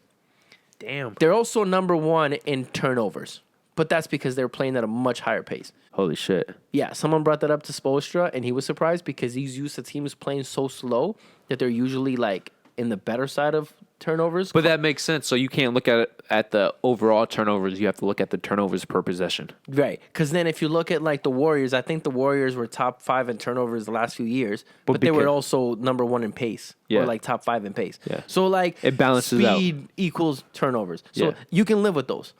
Speaker 1: damn!
Speaker 2: They're also number 1 in turnovers, but that's because they're playing at a much higher pace.
Speaker 1: Holy shit!
Speaker 2: Yeah, someone brought that up to Spoelstra, and he was surprised because he's used to teams playing so slow that they're usually like in the better side of turnovers.
Speaker 1: But that makes sense. So you can't look at the overall turnovers. You have to look at the turnovers per possession.
Speaker 2: Right, because then if you look at like the Warriors, I think the Warriors were top 5 in turnovers the last few years, but they were also number 1 in pace, or like top 5 in pace.
Speaker 1: Yeah.
Speaker 2: So like
Speaker 1: it balances out.
Speaker 2: Speed equals turnovers, so you can live with those.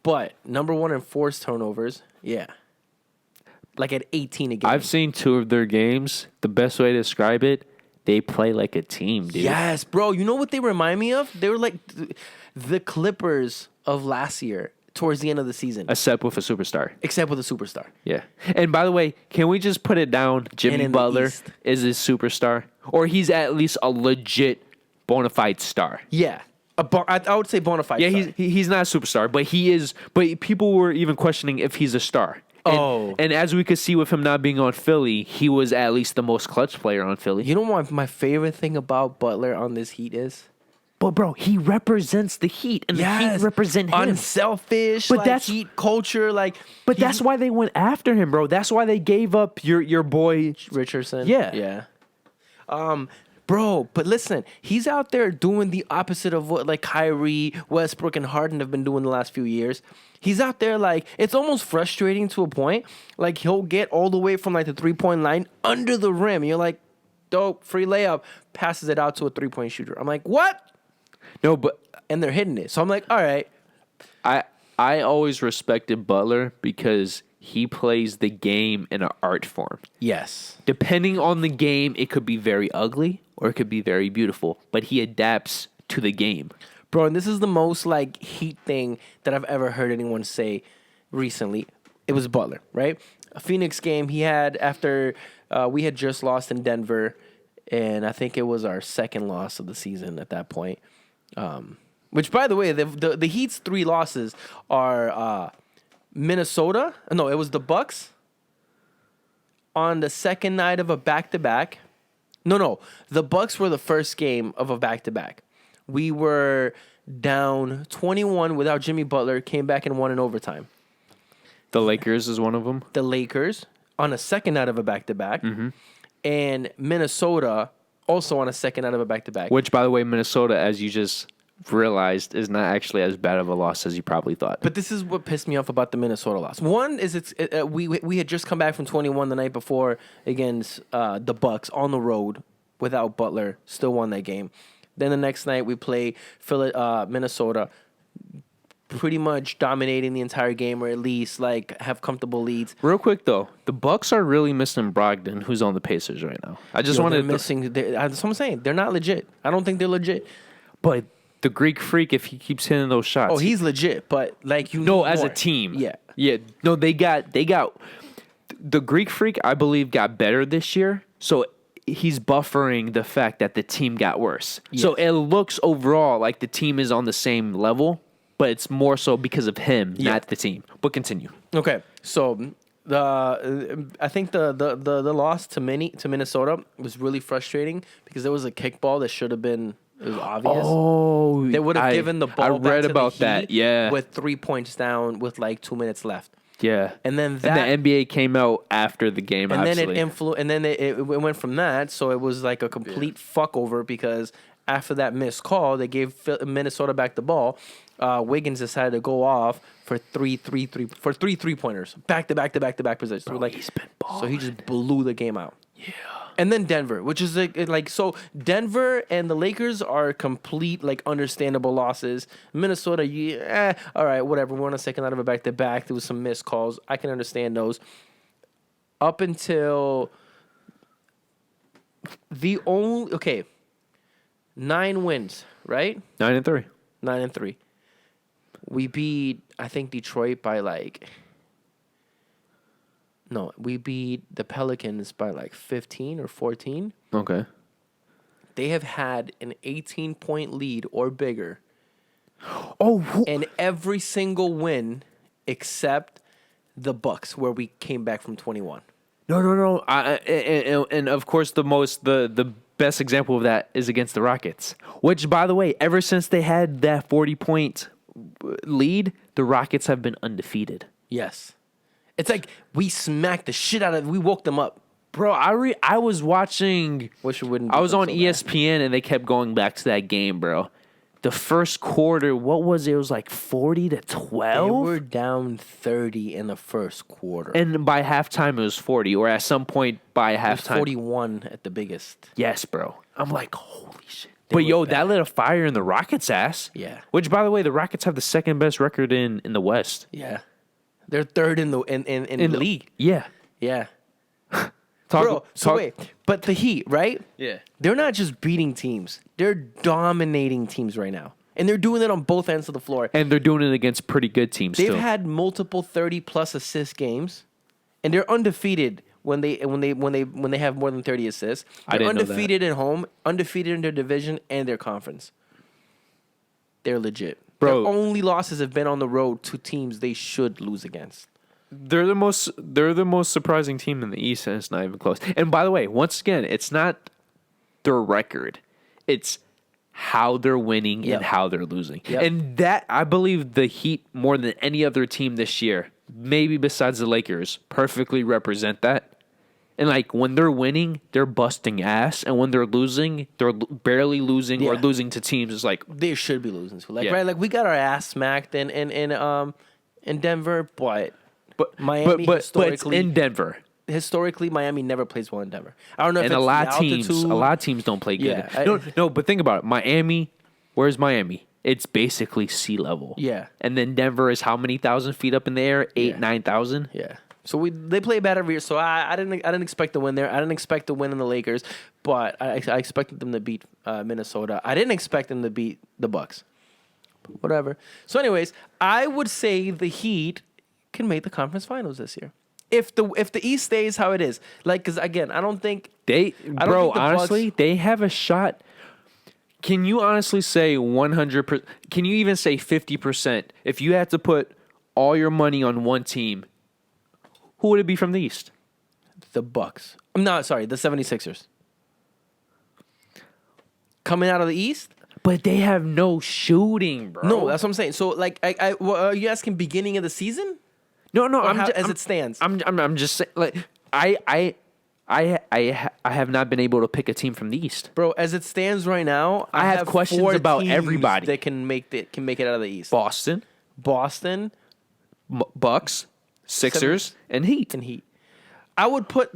Speaker 2: But number 1 in forced turnovers, yeah, like at 18 a game.
Speaker 1: I've seen 2 of their games. The best way to describe it, they play like a team, dude.
Speaker 2: Yes, bro. You know what they remind me of? They were like the Clippers of last year towards the end of the season.
Speaker 1: Except with a superstar.
Speaker 2: Except with a superstar.
Speaker 1: Yeah. And by the way, can we just put it down? Jimmy Butler is a superstar. Or he's at least a legit bona fide star.
Speaker 2: Yeah. I would say bona fide star.
Speaker 1: Yeah, he's not a superstar, but he is. But people were even questioning if he's a star. And as we could see with him not being on Philly, he was at least the most clutch player on Philly.
Speaker 2: You know what my favorite thing about Butler on this Heat is?
Speaker 1: But bro, he represents the Heat, and the Heat represent him.
Speaker 2: Unselfish,
Speaker 1: but
Speaker 2: like
Speaker 1: that's
Speaker 2: Heat culture, like.
Speaker 1: But that's why they went after him, bro. That's why they gave up your boy
Speaker 2: Richardson.
Speaker 1: Yeah.
Speaker 2: Bro, but listen, he's out there doing the opposite of what like Kyrie, Westbrook, and Harden have been doing the last few years. He's out there like it's almost frustrating to a point. Like he'll get all the way from like the 3-point line under the rim. You're like, dope, free layup, passes it out to a 3-point shooter. I'm like, what?
Speaker 1: No, but
Speaker 2: and they're hitting it. So I'm like, all right.
Speaker 1: I always respected Butler because he plays the game in an art form.
Speaker 2: Yes.
Speaker 1: Depending on the game, it could be very ugly or it could be very beautiful, but he adapts to the game.
Speaker 2: Bro, and this is the most like Heat thing that I've ever heard anyone say recently. It was Butler, right? A Phoenix game he had after we had just lost in Denver, and I think it was our second loss of the season at that point. Which, by the way, the Heat's 3 losses are Minnesota. No, it was the Bucks on the second night of a back-to-back. No, the Bucks were the first game of a back-to-back. We were down 21 without Jimmy Butler, came back and won in overtime.
Speaker 1: The Lakers is one of them.
Speaker 2: The Lakers on a second night of a back-to-back. And Minnesota also on a second night of a back-to-back.
Speaker 1: Which, by the way, Minnesota, as you just realized, is not actually as bad of a loss as you probably thought.
Speaker 2: But this is what pissed me off about the Minnesota loss. One is we had just come back from 21 the night before against the Bucks on the road without Butler. Still won that game. Then the next night we play Minnesota, pretty much dominating the entire game, or at least like have comfortable leads.
Speaker 1: Real quick though, the Bucks are really missing Brogdon, who's on the Pacers right now. I just wanted
Speaker 2: to missing. That's what I'm saying. They're not legit. I don't think they're legit.
Speaker 1: But the Greek Freak, if he keeps hitting those shots,
Speaker 2: oh, he's legit. But like
Speaker 1: as a team,
Speaker 2: yeah.
Speaker 1: No, they got the Greek Freak. I believe got better this year, so he's buffering the fact that the team got worse. Yes. So it looks overall like the team is on the same level, but it's more so because of him, not the team. But continue.
Speaker 2: Okay, so I think the loss to Minnesota was really frustrating because there was a kickball that should have been. It was obvious.
Speaker 1: Oh,
Speaker 2: they would have given the ball.
Speaker 1: I read
Speaker 2: back
Speaker 1: about
Speaker 2: to the
Speaker 1: that.
Speaker 2: Heat
Speaker 1: Yeah,
Speaker 2: with 3 points down with like 2 minutes left.
Speaker 1: Yeah,
Speaker 2: and then
Speaker 1: the NBA came out after the game,
Speaker 2: and
Speaker 1: obviously.
Speaker 2: then it went from that. So it was like a complete fuck over because after that missed call, they gave Minnesota back the ball. Wiggins decided to go off for three three-pointers back to back positions.
Speaker 1: Bro,
Speaker 2: like,
Speaker 1: he's been balling.
Speaker 2: So he just blew the game out.
Speaker 1: Yeah.
Speaker 2: And then Denver, which is like so Denver and the Lakers are complete like understandable losses. Minnesota, all right, whatever. We're on a second out of a back-to-back. There was some missed calls. I can understand those. Up until 9 wins, right?
Speaker 1: 9-3.
Speaker 2: 9-3. We beat, I think, Detroit by like. No, we beat the Pelicans by like 15 or 14.
Speaker 1: Okay.
Speaker 2: They have had an 18-point lead or bigger.
Speaker 1: Oh,
Speaker 2: and every single win except the Bucks, where we came back from 21.
Speaker 1: No. And of course, the best example of that is against the Rockets. Which, by the way, ever since they had that 40-point lead, the Rockets have been undefeated.
Speaker 2: Yes. It's like we smacked the shit out of. We woke them up,
Speaker 1: bro. I was watching.
Speaker 2: Wish it wouldn't.
Speaker 1: I was on ESPN and they kept going back to that game, bro. The first quarter, what was it? It was like 40-12.
Speaker 2: They were down 30 in the first quarter,
Speaker 1: and by halftime it was 40, or at some point by halftime,
Speaker 2: it was 41 at the biggest.
Speaker 1: Yes, bro. I'm like, holy shit. But that lit a fire in the Rockets' ass.
Speaker 2: Yeah.
Speaker 1: Which, by the way, the Rockets have the second best record in the West.
Speaker 2: Yeah. They're third in the league.
Speaker 1: Yeah.
Speaker 2: Yeah. Wait. But the Heat, right?
Speaker 1: Yeah.
Speaker 2: They're not just beating teams. They're dominating teams right now. And they're doing it on both ends of the floor.
Speaker 1: And they're doing it against pretty good teams,
Speaker 2: They've had multiple 30-plus assist games. And they're undefeated when they have more than 30 assists. They're undefeated at home, undefeated in their division and their conference. They're legit.
Speaker 1: Bro,
Speaker 2: their only losses have been on the road to teams they should lose against.
Speaker 1: They're the most surprising team in the East, and it's not even close. And by the way, once again, it's not their record; it's how they're winning and how they're losing. Yep. And that, I believe, the Heat more than any other team this year, maybe besides the Lakers, perfectly represent that. And like when they're winning, they're busting ass, and when they're losing, they're barely losing or losing to teams. It's like
Speaker 2: they should be losing to. Right? Like we got our ass smacked in Denver, but Miami historically,
Speaker 1: but it's in Denver.
Speaker 2: Historically, Miami never plays well in Denver. I don't know if
Speaker 1: and
Speaker 2: it's
Speaker 1: a lot of teams don't play good. No, but think about it. Miami, where's Miami? It's basically sea level.
Speaker 2: Yeah.
Speaker 1: And then Denver is how many thousand feet up in the air? 8,000-9,000.
Speaker 2: Yeah. So they play bad every year. So I didn't expect to win there. I didn't expect to win in the Lakers, but I expected them to beat Minnesota. I didn't expect them to beat the Bucks. Whatever. So, anyways, I would say the Heat can make the conference finals this year. If the East stays how it is, like, because again, I don't think
Speaker 1: honestly, they have a shot. Can you honestly say 100%? Can you even say 50%? If you had to put all your money on one team, who would it be from the East?
Speaker 2: the Bucks. No, sorry, the 76ers. Coming out of the East?
Speaker 1: But they have no shooting, bro.
Speaker 2: No, that's what I'm saying. So, like, are you asking beginning of the season?
Speaker 1: No.
Speaker 2: As it stands.
Speaker 1: I'm just saying. Like, I have not been able to pick a team from the East,
Speaker 2: Bro, as it stands right now,
Speaker 1: I have questions
Speaker 2: 4
Speaker 1: about
Speaker 2: teams
Speaker 1: everybody
Speaker 2: that can make it out of the East.
Speaker 1: Boston, Bucks, Sixers, and Heat.
Speaker 2: and Heat. I would put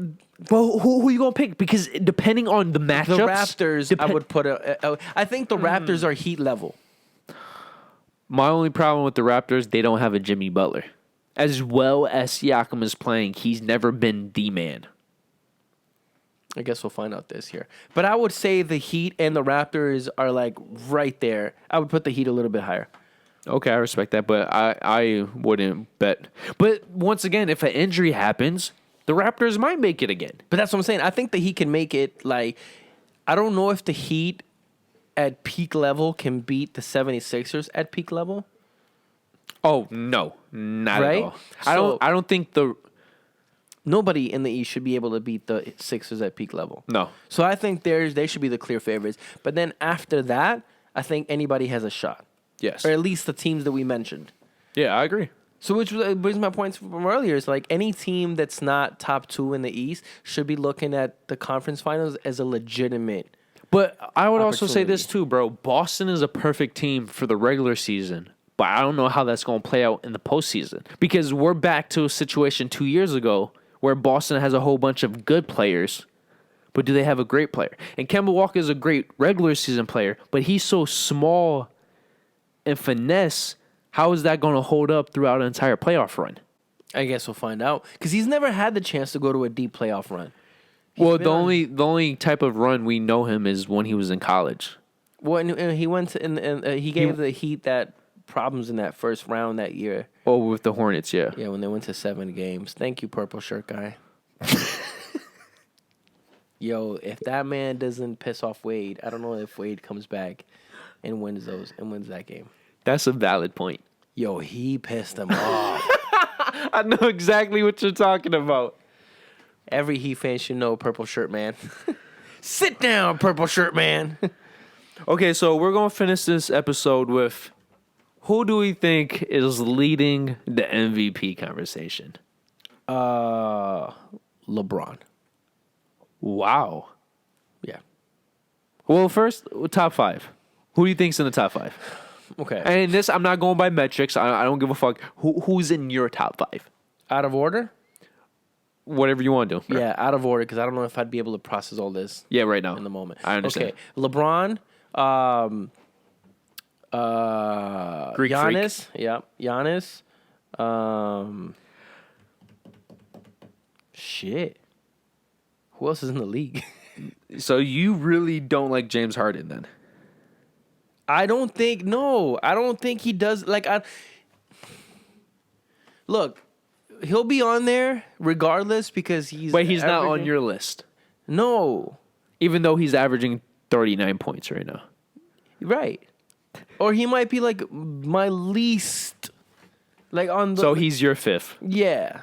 Speaker 1: Well, who are you gonna pick? Because depending on the matchups,
Speaker 2: the Raptors. I would put I think the Raptors are Heat level.
Speaker 1: My only problem with the Raptors, they don't have a Jimmy Butler. As well as Siakam is playing, he's never been the man.
Speaker 2: I guess we'll find out this year. But I would say the Heat and the Raptors are like right there. I would put the Heat a little bit higher.
Speaker 1: Okay, I respect that, but I wouldn't bet. But once again, if an injury happens, the Raptors might make it again.
Speaker 2: But that's what I'm saying. I think the Heat can make it. Like, I don't know if the Heat at peak level can beat the 76ers at peak level.
Speaker 1: Oh no, not
Speaker 2: Right?
Speaker 1: at all. I don't think
Speaker 2: Nobody in the East should be able to beat the Sixers at peak level.
Speaker 1: no.
Speaker 2: So I think they should be the clear favorites. But then after that, I think anybody has a shot.
Speaker 1: Yes.
Speaker 2: Or at least the teams that we mentioned.
Speaker 1: Yeah, I agree.
Speaker 2: So which brings my points from earlier. It's like any team that's not top 2 in the East should be looking at the conference finals as a legitimate.
Speaker 1: But I would also say
Speaker 2: Opportunity.
Speaker 1: this too, bro. Boston is a perfect team for the regular season, but I don't know how that's going to play out in the postseason because we're back to a situation 2 years ago where Boston has a whole bunch of good players, but do they have a great player? And Kemba Walker is a great regular season player, but he's so small and finesse. How is that going to hold up throughout an entire playoff run?
Speaker 2: I guess we'll find out because he's never had the chance to go to a deep playoff run.
Speaker 1: Well, the only type of run we know him is when he was in college.
Speaker 2: Well, and he went to and he gave the Heat that problems in that first round that year.
Speaker 1: Oh, with the Hornets, yeah.
Speaker 2: Yeah, when they went to 7 games. Thank you, purple shirt guy. Yo, if that man doesn't piss off Wade, I don't know if Wade comes back and wins that game.
Speaker 1: That's a valid point.
Speaker 2: Yo, he pissed him off.
Speaker 1: I know exactly what you're talking about.
Speaker 2: Every Heat fan should know purple shirt man. Sit down, purple shirt man.
Speaker 1: Okay, so we're going to finish this episode with who do we think is leading the MVP conversation?
Speaker 2: LeBron.
Speaker 1: Wow.
Speaker 2: Yeah.
Speaker 1: Well, first, top 5. Who do you think's in the top 5?
Speaker 2: Okay.
Speaker 1: And this, I'm not going by metrics. I don't give a fuck. Who's in your top 5?
Speaker 2: Out of order?
Speaker 1: Whatever you want to do. Bro.
Speaker 2: Yeah, out of order because I don't know if I'd be able to process all this
Speaker 1: Yeah, right now.
Speaker 2: in the moment.
Speaker 1: I understand.
Speaker 2: Okay, LeBron,
Speaker 1: Greek
Speaker 2: Giannis, yeah, Giannis, shit. Who else is in the league?
Speaker 1: So you really don't like James Harden then?
Speaker 2: I don't think he does. Like, look, he'll be on there regardless because he's.
Speaker 1: But he's not on
Speaker 2: averaging-
Speaker 1: your list.
Speaker 2: No,
Speaker 1: Even though he's averaging 39 points right now.
Speaker 2: right. Or he might be like my least, like on the.
Speaker 1: So he's your 5th.
Speaker 2: Yeah.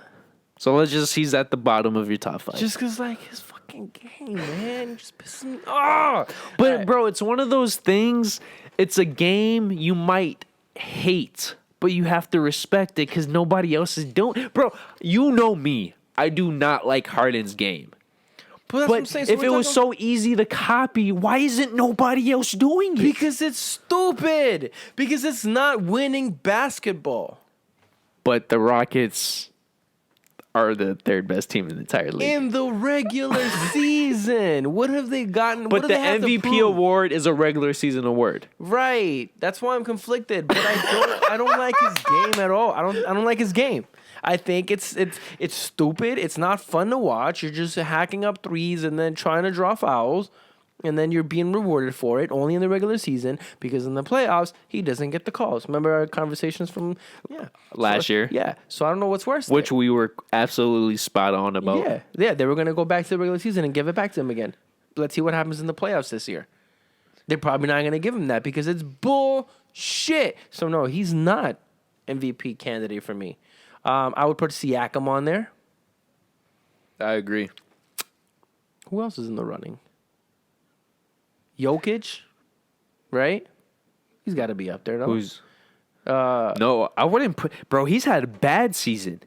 Speaker 1: So he's at the bottom of your top 5.
Speaker 2: Just because, like, his fucking game, man. Just pissing me off.
Speaker 1: But,
Speaker 2: Alright.
Speaker 1: bro, it's one of those things. It's a game you might hate, but you have to respect it because nobody else is doing. Bro, you know me. I do not like Harden's game.
Speaker 2: But, that's what I'm saying.
Speaker 1: If it was so easy to copy, why isn't nobody else doing it?
Speaker 2: Because it's stupid. Because it's not winning basketball.
Speaker 1: But the Rockets are the third best team in the entire league.
Speaker 2: In the regular season, what have they gotten?
Speaker 1: But
Speaker 2: what do
Speaker 1: the
Speaker 2: they have to
Speaker 1: MVP
Speaker 2: prove?
Speaker 1: award is a regular season award.
Speaker 2: Right. That's why I'm conflicted. But I don't like his game at all. I don't like his game. I think it's stupid. It's not fun to watch. You're just hacking up threes and then trying to draw fouls. And then you're being rewarded for it only in the regular season because in the playoffs, he doesn't get the calls. Remember our conversations from
Speaker 1: Last year?
Speaker 2: Yeah. So I don't know what's worse.
Speaker 1: Which we were absolutely spot on about.
Speaker 2: Yeah. They were going to go back to the regular season and give it back to him again. Let's see what happens in the playoffs this year. They're probably not going to give him that because it's bullshit. So, no, he's not MVP candidate for me. I would put Siakam on there.
Speaker 1: I agree.
Speaker 2: Who else is in the running? Jokic, right? He's got to be up there, no?
Speaker 1: Who's... no, I wouldn't put... Bro, he's had a bad season.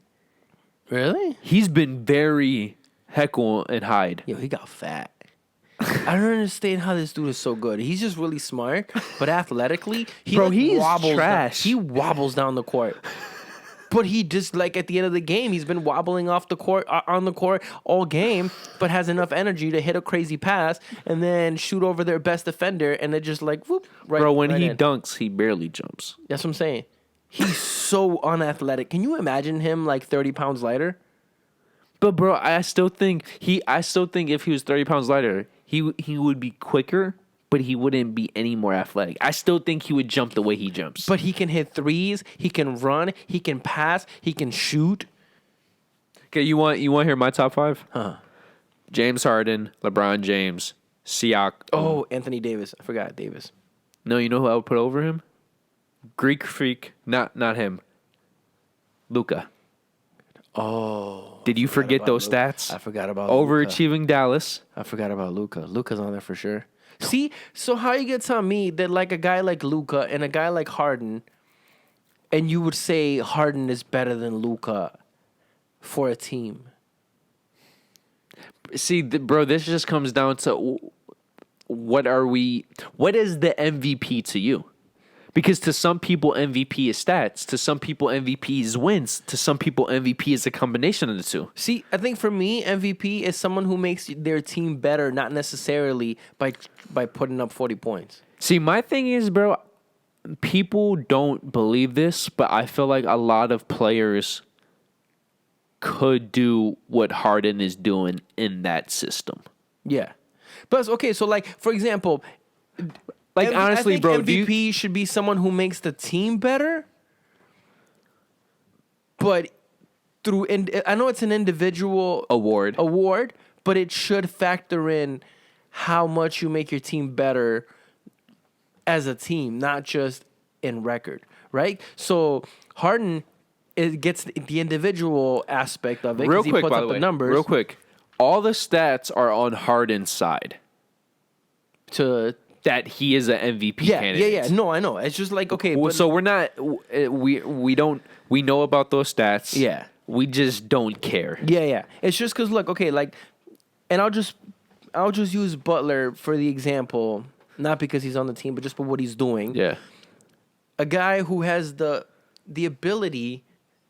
Speaker 2: Really?
Speaker 1: He's been very Heckle and Hyde.
Speaker 2: Yo, he got fat. I don't understand how this dude is so good. He's just really smart, but athletically,
Speaker 1: he's
Speaker 2: wobbles
Speaker 1: trash.
Speaker 2: He wobbles down the court. But he just, like, at the end of the game, he's been wobbling off the court, on the court all game, but has enough energy to hit a crazy pass and then shoot over their best defender, and it just, like, whoop, right
Speaker 1: Bro, when he
Speaker 2: in.
Speaker 1: dunks, he barely jumps.
Speaker 2: That's what I'm saying. He's so unathletic. Can you imagine him, like, 30 pounds lighter?
Speaker 1: But, bro, I still think if he was 30 pounds lighter, he would be quicker, but he wouldn't be any more athletic. I still think he would jump the way he jumps.
Speaker 2: But he can hit threes. He can run. He can pass. He can shoot.
Speaker 1: Okay, you want to hear my top 5?
Speaker 2: Huh.
Speaker 1: James Harden, LeBron James, Siakam.
Speaker 2: Oh, Anthony Davis. I forgot Davis.
Speaker 1: No, you know who I would put over him? Greek freak. Not him. Luka.
Speaker 2: Oh.
Speaker 1: Did you forget those stats?
Speaker 2: I forgot about
Speaker 1: Overachieving Dallas.
Speaker 2: I forgot about Luka. Luka's on there for sure. See, so how you get telling me that like a guy like Luka and a guy like Harden, and you would say Harden is better than Luka for a team?
Speaker 1: See, bro, this just comes down to what is the MVP to you? Because to some people, MVP is stats. To some people, MVP is wins. To some people, MVP is a combination of the two.
Speaker 2: See, I think for me, MVP is someone who makes their team better, not necessarily by putting up 40 points.
Speaker 1: See, my thing is, bro, people don't believe this, but I feel like a lot of players could do what Harden is doing in that system.
Speaker 2: Yeah. But, okay, so, like, for example...
Speaker 1: Like, honestly,
Speaker 2: I think
Speaker 1: bro,
Speaker 2: MVP should be someone who makes the team better, but I know it's an individual award, but it should factor in how much you make your team better as a team, not just in record, right? So Harden, it gets the individual aspect of it.
Speaker 1: Real quick,
Speaker 2: he puts
Speaker 1: by
Speaker 2: up
Speaker 1: the way,
Speaker 2: numbers.
Speaker 1: real quick, all the stats are on Harden's side. That he is an MVP candidate.
Speaker 2: Yeah. No, I know. It's just like, okay.
Speaker 1: But so we're not, we know about those stats.
Speaker 2: Yeah.
Speaker 1: We just don't care.
Speaker 2: Yeah. It's just because, look, okay, like, and I'll just use Butler for the example, not because he's on the team, but just for what he's doing.
Speaker 1: Yeah.
Speaker 2: A guy who has the ability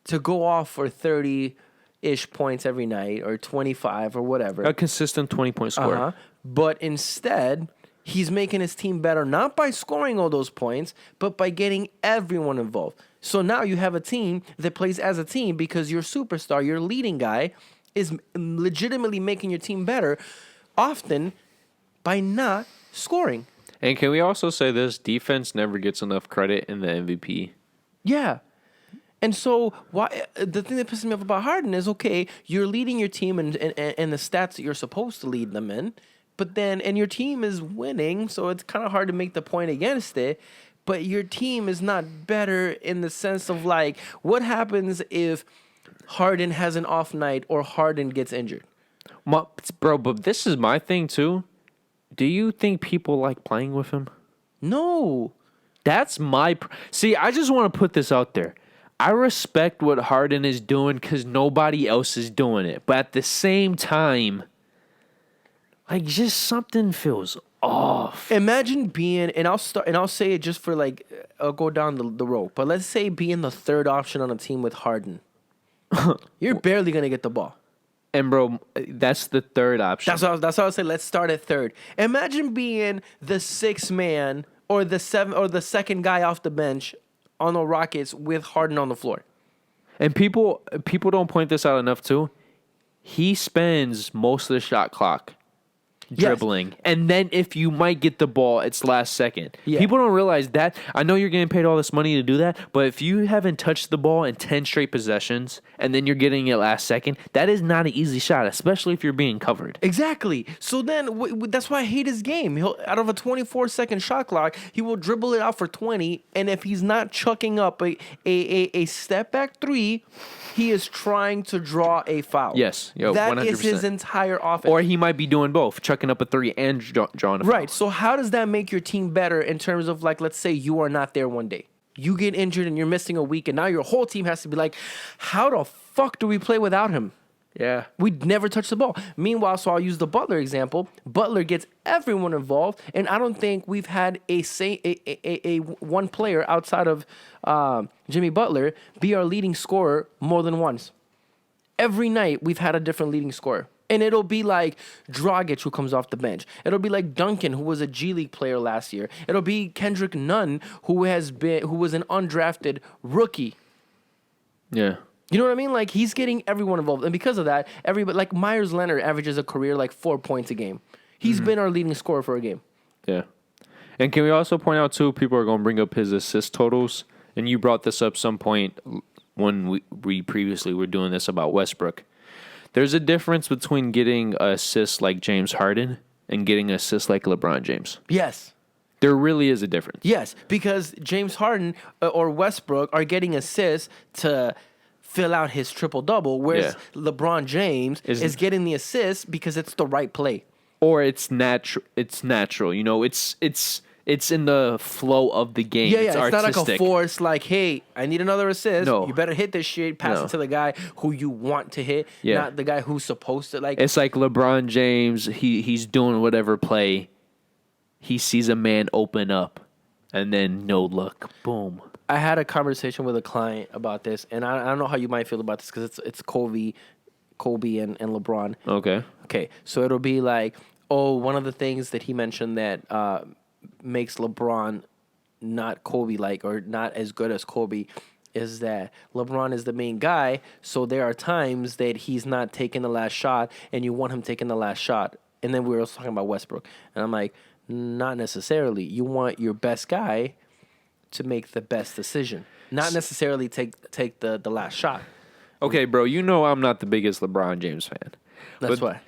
Speaker 2: to go off for 30-ish points every night or 25 or whatever.
Speaker 1: A consistent 20-point score.
Speaker 2: But instead... he's making his team better, not by scoring all those points, but by getting everyone involved. So now you have a team that plays as a team because your superstar, your leading guy, is legitimately making your team better, often by not scoring.
Speaker 1: And can we also say this? Defense never gets enough credit in the MVP.
Speaker 2: Yeah. And so the thing that pisses me off about Harden is, okay, you're leading your team in the stats that you're supposed to lead them in, but then, and your team is winning, so it's kind of hard to make the point against it. But your team is not better in the sense of, like, what happens if Harden has an off night or Harden gets injured?
Speaker 1: Bro, but this is my thing, too. Do you think people like playing with him?
Speaker 2: No.
Speaker 1: That's my... See, I just want to put this out there. I respect what Harden is doing because nobody else is doing it. But at the same time... like, just something feels off.
Speaker 2: Imagine being, and I'll say it just for, like, I'll go down the road. But let's say being the third option on a team with Harden. You're barely going to get the ball.
Speaker 1: And bro, that's the third option.
Speaker 2: That's what I was saying. Let's start at third. Imagine being the sixth man or the second guy off the bench on the Rockets with Harden on the floor.
Speaker 1: And people don't point this out enough too. He spends most of the shot clock dribbling. Yes. And then if you might get the ball, it's last second. Yeah. People don't realize that. I know you're getting paid all this money to do that, but if you haven't touched the ball in 10 straight possessions and then you're getting it last second, that is not an easy shot, especially if you're being covered.
Speaker 2: Exactly. So then that's why I hate his game. Out of a 24-second shot clock, he will dribble it out for 20, and if he's not chucking up a step back three, he is trying to draw a foul.
Speaker 1: Yes. Yo,
Speaker 2: that
Speaker 1: 100%.
Speaker 2: is his entire offense.
Speaker 1: Or he might be doing both, chucking up a three and drawing a foul.
Speaker 2: Right. So how does that make your team better in terms of, like, let's say you are not there one day. You get injured and you're missing a week, and now your whole team has to be like, how the fuck do we play without him?
Speaker 1: Yeah.
Speaker 2: We'd never touch the ball. Meanwhile, so I'll use the Butler example. Butler gets everyone involved, and I don't think we've had a one player outside of Jimmy Butler be our leading scorer more than once. Every night we've had a different leading scorer. And it'll be like Dragic, who comes off the bench. It'll be like Duncan, who was a G League player last year. It'll be Kendrick Nunn, who was an undrafted rookie.
Speaker 1: Yeah.
Speaker 2: You know what I mean? Like, he's getting everyone involved. And because of that, everybody, like Myers Leonard averages a career like 4 points a game. He's been our leading scorer for a game.
Speaker 1: Yeah. And can we also point out, too, people are going to bring up his assist totals. And you brought this up some point when we previously were doing this about Westbrook. There's a difference between getting assists like James Harden and getting assists like LeBron James.
Speaker 2: Yes.
Speaker 1: There really is a difference.
Speaker 2: Yes, because James Harden or Westbrook are getting assists to fill out his triple-double, whereas LeBron James is getting the assist because it's the right play.
Speaker 1: Or it's natural. You know, it's in the flow of the game.
Speaker 2: Yeah,
Speaker 1: it's
Speaker 2: not
Speaker 1: artistic.
Speaker 2: like a force, like, hey, I need another assist.
Speaker 1: No.
Speaker 2: You better hit this shit. Pass it to the guy who you want to hit, not the guy who's supposed to. Like,
Speaker 1: it's like LeBron James, he's doing whatever play. He sees a man open up, and then no look, boom.
Speaker 2: I had a conversation with a client about this, and I don't know how you might feel about this because it's Kobe and LeBron. Okay, so it'll be like, one of the things that he mentioned that makes LeBron not Kobe-like or not as good as Kobe is that LeBron is the main guy, so there are times that he's not taking the last shot, and you want him taking the last shot. And then we were also talking about Westbrook, and I'm like, not necessarily. You want your best guy to make the best decision, not necessarily take the last shot.
Speaker 1: Okay, bro, you know I'm not the biggest LeBron James fan.
Speaker 2: That's why.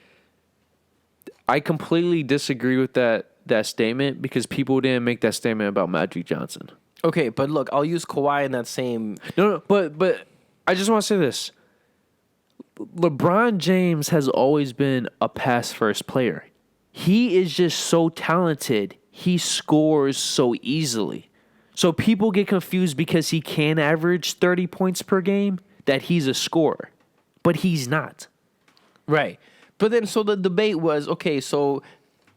Speaker 1: I completely disagree with that statement because people didn't make that statement about Magic Johnson.
Speaker 2: Okay, but look, I'll use Kawhi in that same...
Speaker 1: No, but I just want to say this. LeBron James has always been a pass-first player. He is just so talented. He scores so easily. So people get confused because he can average 30 points per game that he's a scorer. But he's not.
Speaker 2: Right. But then, so the debate was, okay, so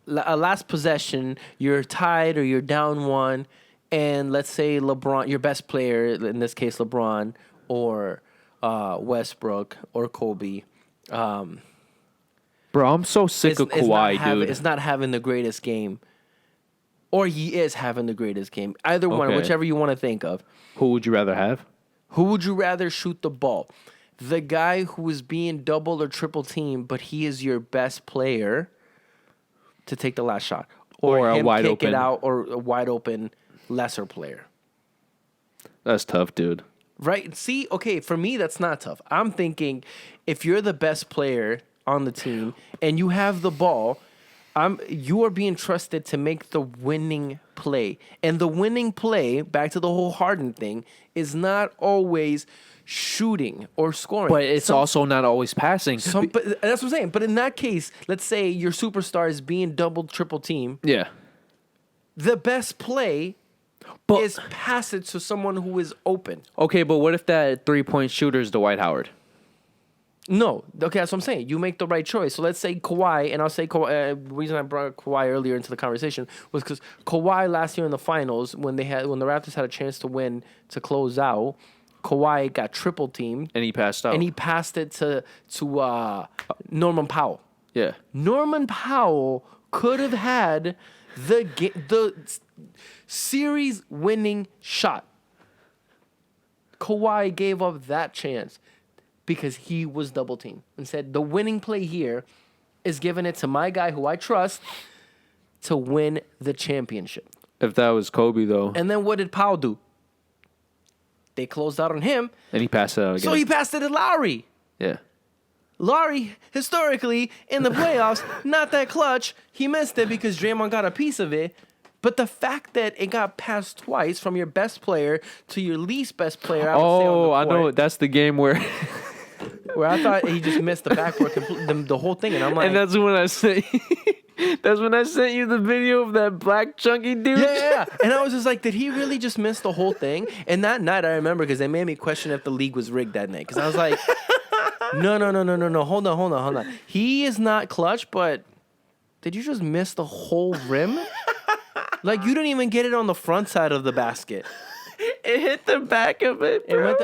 Speaker 2: a last possession, you're tied or you're down one, and let's say LeBron, your best player, in this case LeBron, or Westbrook, or Kobe.
Speaker 1: Bro, I'm so sick of Kawhi, dude.
Speaker 2: It's not having the greatest game. Or he is having the greatest game. Either one, whichever you want to think of.
Speaker 1: Who would you rather have?
Speaker 2: Who would you rather shoot the ball? The guy who is being double or triple teamed, but he is your best player to take the last shot. Or
Speaker 1: a
Speaker 2: him
Speaker 1: wide
Speaker 2: kick
Speaker 1: open.
Speaker 2: it out, or a wide open lesser player.
Speaker 1: That's tough, dude.
Speaker 2: Right? See, okay, for me, that's not tough. I'm thinking if you're the best player on the team and you have the ball, you are being trusted to make the winning play. And the winning play, back to the whole Harden thing, is not always shooting or scoring.
Speaker 1: But it's also not always passing.
Speaker 2: But that's what I'm saying. But in that case, let's say your superstar is being double, triple team.
Speaker 1: Yeah.
Speaker 2: The best play is pass it to someone who is open.
Speaker 1: Okay, but what if that 3-point shooter is Dwight Howard?
Speaker 2: No. Okay, that's what I'm saying. You make the right choice. So let's say Kawhi, and I'll say Kawhi, the reason I brought Kawhi earlier into the conversation was because Kawhi last year in the finals, when the Raptors had a chance to win to close out, Kawhi got triple teamed,
Speaker 1: And he passed out.
Speaker 2: and he passed it to Norman Powell.
Speaker 1: yeah.
Speaker 2: Norman Powell could have had the series winning shot. Kawhi gave up that chance because he was double teamed and said the winning play here is giving it to my guy who I trust to win the championship.
Speaker 1: If that was Kobe, though.
Speaker 2: And then what did Powell do? They closed out on him.
Speaker 1: And he passed it out again.
Speaker 2: So he passed it to Lowry.
Speaker 1: yeah.
Speaker 2: Lowry, historically, in the playoffs, not that clutch. He missed it because Draymond got a piece of it. But the fact that it got passed twice from your best player to your least best player, I would say on the
Speaker 1: I know.
Speaker 2: court,
Speaker 1: That's the game where...
Speaker 2: where I thought he just missed the backboard, the whole thing. And I'm like...
Speaker 1: and that's when I sent... That's when I sent you the video of that black chunky dude.
Speaker 2: Yeah. And I was just like, did he really just miss the whole thing? And that night I remember because they made me question if the league was rigged that night. Because I was like, no. Hold on. He is not clutch, but did you just miss the whole rim? Like, you didn't even get it on the front side of the basket.
Speaker 1: It hit the back of it, bro.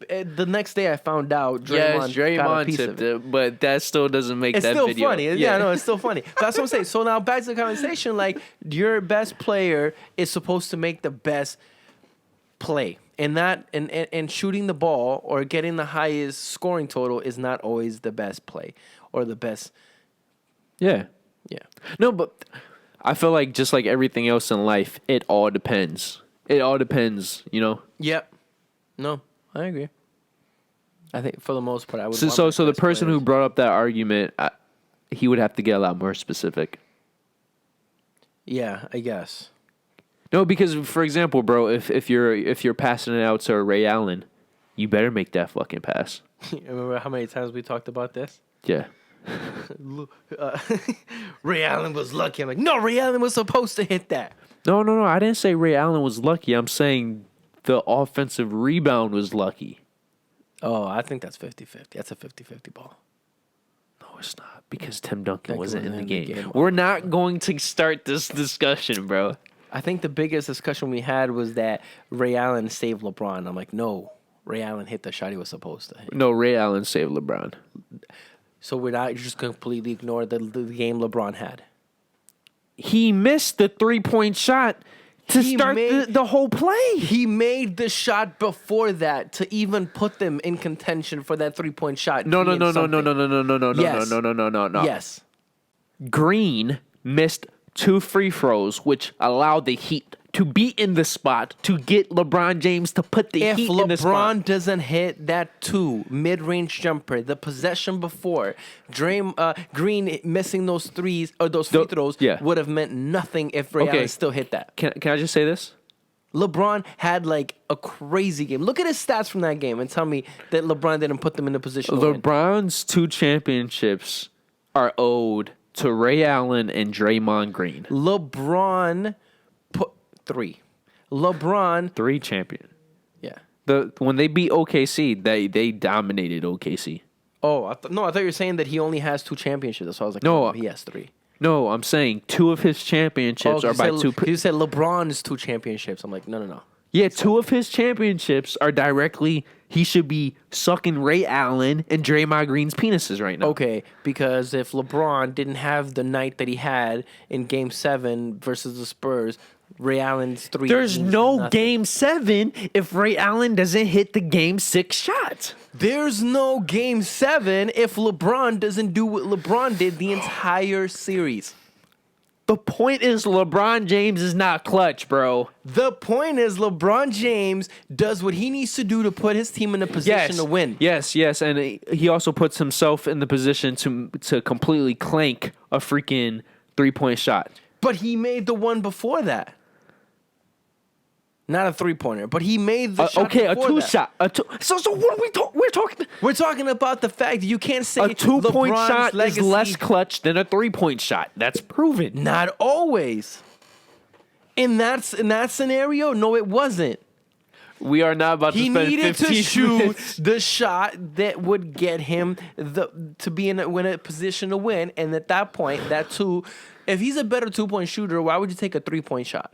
Speaker 2: The next day I found out Draymond got a piece
Speaker 1: tipped
Speaker 2: of it.
Speaker 1: it, but that still doesn't make
Speaker 2: It's
Speaker 1: that
Speaker 2: still
Speaker 1: video.
Speaker 2: funny. Yeah, no, it's still funny. That's what I'm saying. So now back to the conversation. Like, your best player is supposed to make the best play. And shooting the ball or getting the highest scoring total is not always the best play or the best.
Speaker 1: Yeah.
Speaker 2: Yeah.
Speaker 1: No, but I feel like just like everything else in life, it all depends. It all depends, you know?
Speaker 2: Yep. No, I agree. I think for the most part, I would.
Speaker 1: So the person who brought up that argument, he would have to get a lot more specific.
Speaker 2: Yeah, I guess.
Speaker 1: No, because for example, bro, if you're passing it out to Ray Allen, you better make that fucking pass.
Speaker 2: Remember how many times we talked about this?
Speaker 1: Yeah.
Speaker 2: Ray Allen was lucky. I'm like, no, Ray Allen was supposed to hit that.
Speaker 1: No. I didn't say Ray Allen was lucky. I'm saying the offensive rebound was lucky.
Speaker 2: Oh, I think that's 50-50. That's a 50-50 ball.
Speaker 1: No, it's not because Tim Duncan
Speaker 2: Duncan
Speaker 1: wasn't in the
Speaker 2: wasn't
Speaker 1: game. We're not going to start this discussion, bro.
Speaker 2: I think the biggest discussion we had was that Ray Allen saved LeBron. I'm like, no, Ray Allen hit the shot he was supposed to hit.
Speaker 1: No, Ray Allen saved LeBron.
Speaker 2: So we're not just completely ignore the game LeBron had.
Speaker 1: He missed the 3-point shot to start the whole play.
Speaker 2: He made the shot before that to even put them in contention for that 3-point shot.
Speaker 1: No.
Speaker 2: Yes.
Speaker 1: No.
Speaker 2: Yes.
Speaker 1: Green missed 2 free throws, which allowed the Heat to be in the spot to get LeBron James to put the Heat in the spot.
Speaker 2: If LeBron doesn't hit that 2 mid-range jumper, the possession before, Green missing those threes or those free throws would have meant nothing if Ray Allen still hit that.
Speaker 1: Can I just say this?
Speaker 2: LeBron had like a crazy game. Look at his stats from that game and tell me that LeBron didn't put them in a position to win.
Speaker 1: LeBron's 2 championships are owed to Ray Allen and Draymond Green.
Speaker 2: LeBron put 3. LeBron
Speaker 1: 3 champion.
Speaker 2: Yeah.
Speaker 1: When they beat OKC, they dominated OKC.
Speaker 2: Oh, I thought you were saying that he only has 2 championships. So I was like,
Speaker 1: no,
Speaker 2: he has 3.
Speaker 1: No, I'm saying 2 of his championships are by 2.
Speaker 2: You said LeBron's 2 championships. I'm like, no.
Speaker 1: Yeah, 2 of his championships are directly. He should be sucking Ray Allen and Draymond Green's penises right now.
Speaker 2: Okay, because if LeBron didn't have the night that he had in Game 7 versus the Spurs, Ray Allen's 3.
Speaker 1: There's no
Speaker 2: nothing.
Speaker 1: Game 7 if Ray Allen doesn't hit the Game 6 shot.
Speaker 2: There's no Game 7 if LeBron doesn't do what LeBron did the entire series.
Speaker 1: The point is LeBron James is not clutch, bro.
Speaker 2: The point is LeBron James does what he needs to do to put his team in a position to win.
Speaker 1: Yes, and he also puts himself in the position to completely clank a freaking 3-point shot.
Speaker 2: But he made the one before that. Not a 3-pointer, but he made the shot.
Speaker 1: Okay, a
Speaker 2: before
Speaker 1: 2
Speaker 2: that.
Speaker 1: shot. So what are we talking?
Speaker 2: We're talking about the fact that you can't say
Speaker 1: a 2-point
Speaker 2: LeBron's
Speaker 1: shot
Speaker 2: legacy,
Speaker 1: is less clutch than a 3-point shot. That's proven.
Speaker 2: Not always. In that scenario, no, it wasn't.
Speaker 1: We are not about to spend 15 minutes.
Speaker 2: He needed to shoot the shot that would get him to be in a position to win. And at that point, that 2, if he's a better 2-point shooter, why would you take a 3-point shot?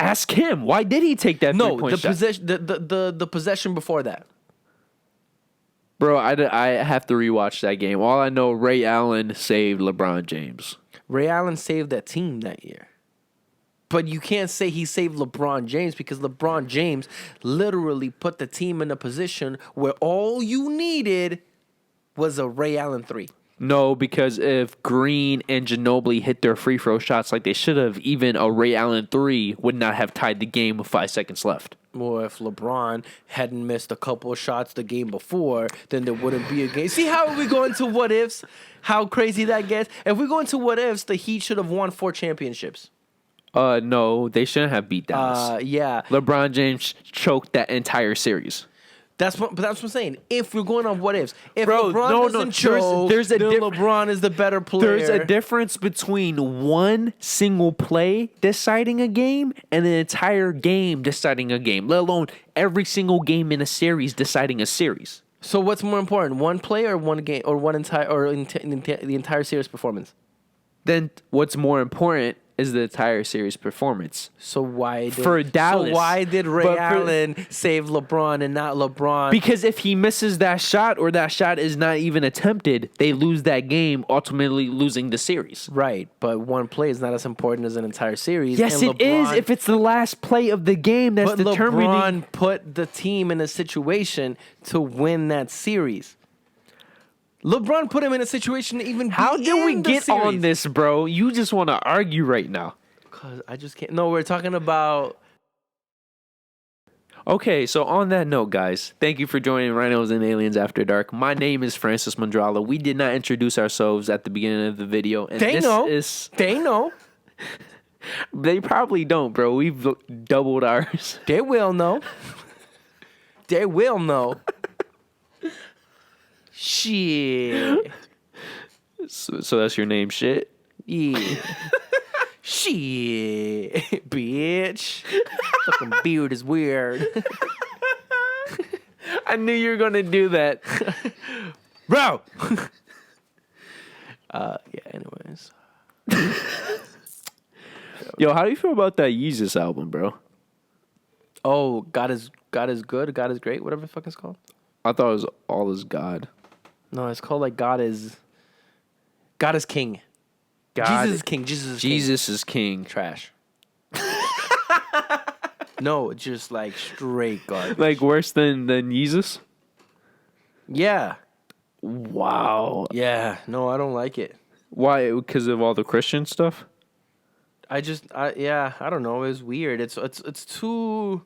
Speaker 1: Ask him. Why did he take that
Speaker 2: No,
Speaker 1: three-point
Speaker 2: the
Speaker 1: shot?
Speaker 2: possession, the possession before that.
Speaker 1: Bro, I have to rewatch that game. All I know, Ray Allen saved LeBron James.
Speaker 2: Ray Allen saved that team that year. But you can't say he saved LeBron James because LeBron James literally put the team in a position where all you needed was a Ray Allen 3.
Speaker 1: No, because if Green and Ginobili hit their free throw shots like they should have, even a Ray Allen 3 would not have tied the game with 5 seconds left.
Speaker 2: Or if LeBron hadn't missed a couple of shots the game before, then there wouldn't be a game. See how we go into what ifs? How crazy that gets? If we go into what ifs, the Heat should have won 4 championships.
Speaker 1: No, they shouldn't have beat Dallas.
Speaker 2: Yeah.
Speaker 1: LeBron James choked that entire series.
Speaker 2: That's what I'm saying. If we're going on what ifs, if
Speaker 1: Bro,
Speaker 2: LeBron doesn't choke,
Speaker 1: there's a
Speaker 2: then
Speaker 1: diff-
Speaker 2: LeBron is the better player.
Speaker 1: There's a difference between one single play deciding a game and an entire game deciding a game, let alone every single game in a series deciding a series.
Speaker 2: So what's more important, one play or one game or the entire series performance?
Speaker 1: Then what's more important is the entire series performance.
Speaker 2: So why did Ray Allen save LeBron and not LeBron?
Speaker 1: Because if he misses that shot or that shot is not even attempted, they lose that game, ultimately losing the series.
Speaker 2: Right, but one play is not as important as an entire series.
Speaker 1: Yes,
Speaker 2: and
Speaker 1: it is. If it's the last play of the game that's
Speaker 2: but
Speaker 1: determining.
Speaker 2: LeBron put the team in a situation to win that series. LeBron put him in a situation to even be
Speaker 1: How did we
Speaker 2: in the
Speaker 1: get
Speaker 2: series.
Speaker 1: on this, bro? You just want to argue right now.
Speaker 2: Because I just can't. No, we're talking about.
Speaker 1: Okay, so on that note, guys, thank you for joining Rhinos and Aliens After Dark. My name is Francis Mandrala. We did not introduce ourselves at the beginning of the video. And
Speaker 2: They know. They know.
Speaker 1: They probably don't, bro. We've doubled ours.
Speaker 2: They will know. They will know. Shit.
Speaker 1: So that's your name, shit?
Speaker 2: Yeah. Shit. Bitch. Fucking beard is weird.
Speaker 1: I knew you were going to do that.
Speaker 2: Bro. Yeah, anyways.
Speaker 1: Yo, how do you feel about that Yeezus album, bro?
Speaker 2: Oh, God is good. God is great. Whatever the fuck it's called.
Speaker 1: I thought it was All Is God.
Speaker 2: No, it's called like God is King.
Speaker 1: God,
Speaker 2: Jesus is King.
Speaker 1: Jesus is king.
Speaker 2: Trash. No, just like straight garbage.
Speaker 1: Like worse than Yeezus?
Speaker 2: Yeah.
Speaker 1: Wow.
Speaker 2: Yeah. No, I don't like it.
Speaker 1: Why? Because of all the Christian stuff?
Speaker 2: I don't know. It was weird. It's too.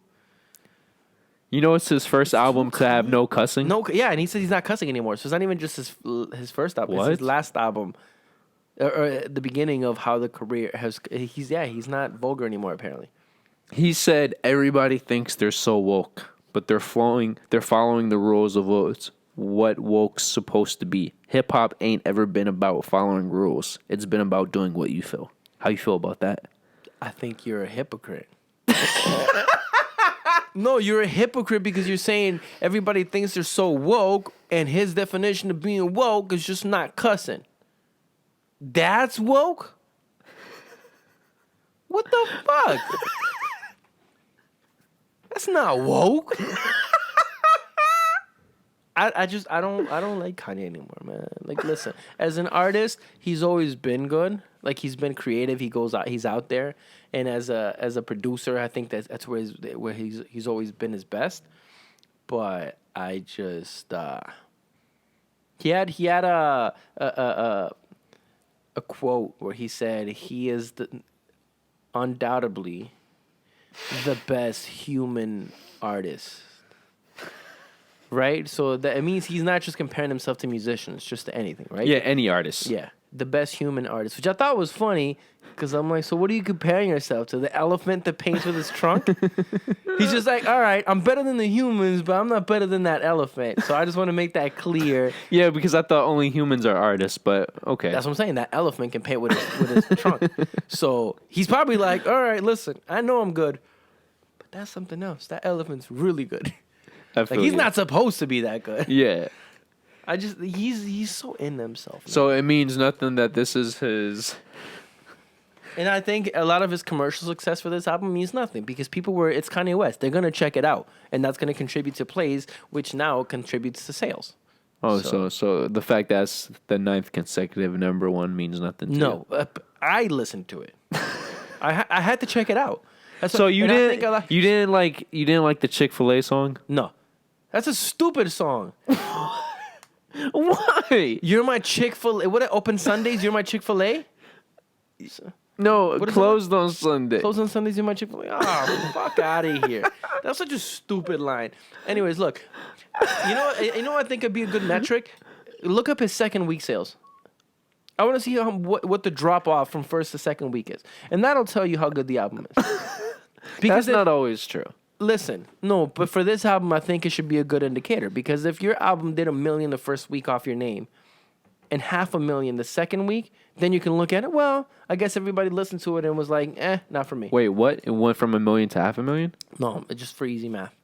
Speaker 1: You know, it's his first album to have no cussing.
Speaker 2: No, yeah, and he said he's not cussing anymore. So it's not even just his first album.
Speaker 1: What?
Speaker 2: It's his last album, or the beginning of how the career has. He's not vulgar anymore. Apparently,
Speaker 1: He said everybody thinks they're so woke, but they're following the rules of what woke's supposed to be. Hip hop ain't ever been about following rules. It's been about doing what you feel. How you feel about that?
Speaker 2: I think you're a hypocrite. No, you're a hypocrite because you're saying everybody thinks they're so woke, and his definition of being woke is just not cussing. That's woke? What the fuck? That's not woke. I don't like Kanye anymore, man. Like, listen, as an artist, he's always been good. Like, he's been creative. He's out there, and as a producer, I think that's where he's always been his best. But I just he had a quote where he said he is undoubtedly the best human artist. Right? So that it means he's not just comparing himself to musicians, just to anything, right?
Speaker 1: Yeah, any artist.
Speaker 2: Yeah. The best human artist, which I thought was funny because I'm like, so what are you comparing yourself to? The elephant that paints with his trunk? He's just like, all right, I'm better than the humans, but I'm not better than that elephant. So I just want to make that clear.
Speaker 1: Yeah, because I thought only humans are artists, but okay.
Speaker 2: That's what I'm saying. That elephant can paint with his trunk. So he's probably like, all right, listen, I know I'm good, but that's something else. That elephant's really good. Like, he's not supposed to be that good.
Speaker 1: Yeah.
Speaker 2: He's so in himself. Man.
Speaker 1: So it means nothing that this is his
Speaker 2: And I think a lot of his commercial success for this album means nothing because it's Kanye West. They're going to check it out. And that's going to contribute to plays, which now contributes to sales.
Speaker 1: Oh, so the fact that's the 9th consecutive #1 means nothing to you.
Speaker 2: No, I listened to it. I had to check it out.
Speaker 1: So you didn't like the Chick-fil-A song?
Speaker 2: No. That's a stupid song.
Speaker 1: Why?
Speaker 2: You're my Chick-fil-A. What, open Sundays, you're my Chick-fil-A?
Speaker 1: No, closed on Sunday.
Speaker 2: Closed on Sundays, you're my Chick-fil-A? Oh, fuck out of here. That's such a stupid line. Anyways, look. You know what I think would be a good metric? Look up his second week sales. I want to see what the drop off from first to second week is. And that'll tell you how good the album is.
Speaker 1: Because that's not always true.
Speaker 2: Listen, no, but for this album, I think it should be a good indicator. Because if your album did $1 million the first week off your name and $500,000 the second week, then you can look at it. Well, I guess everybody listened to it and was like, not for me.
Speaker 1: Wait, what? It went from $1 million to $500,000?
Speaker 2: No, just for easy math.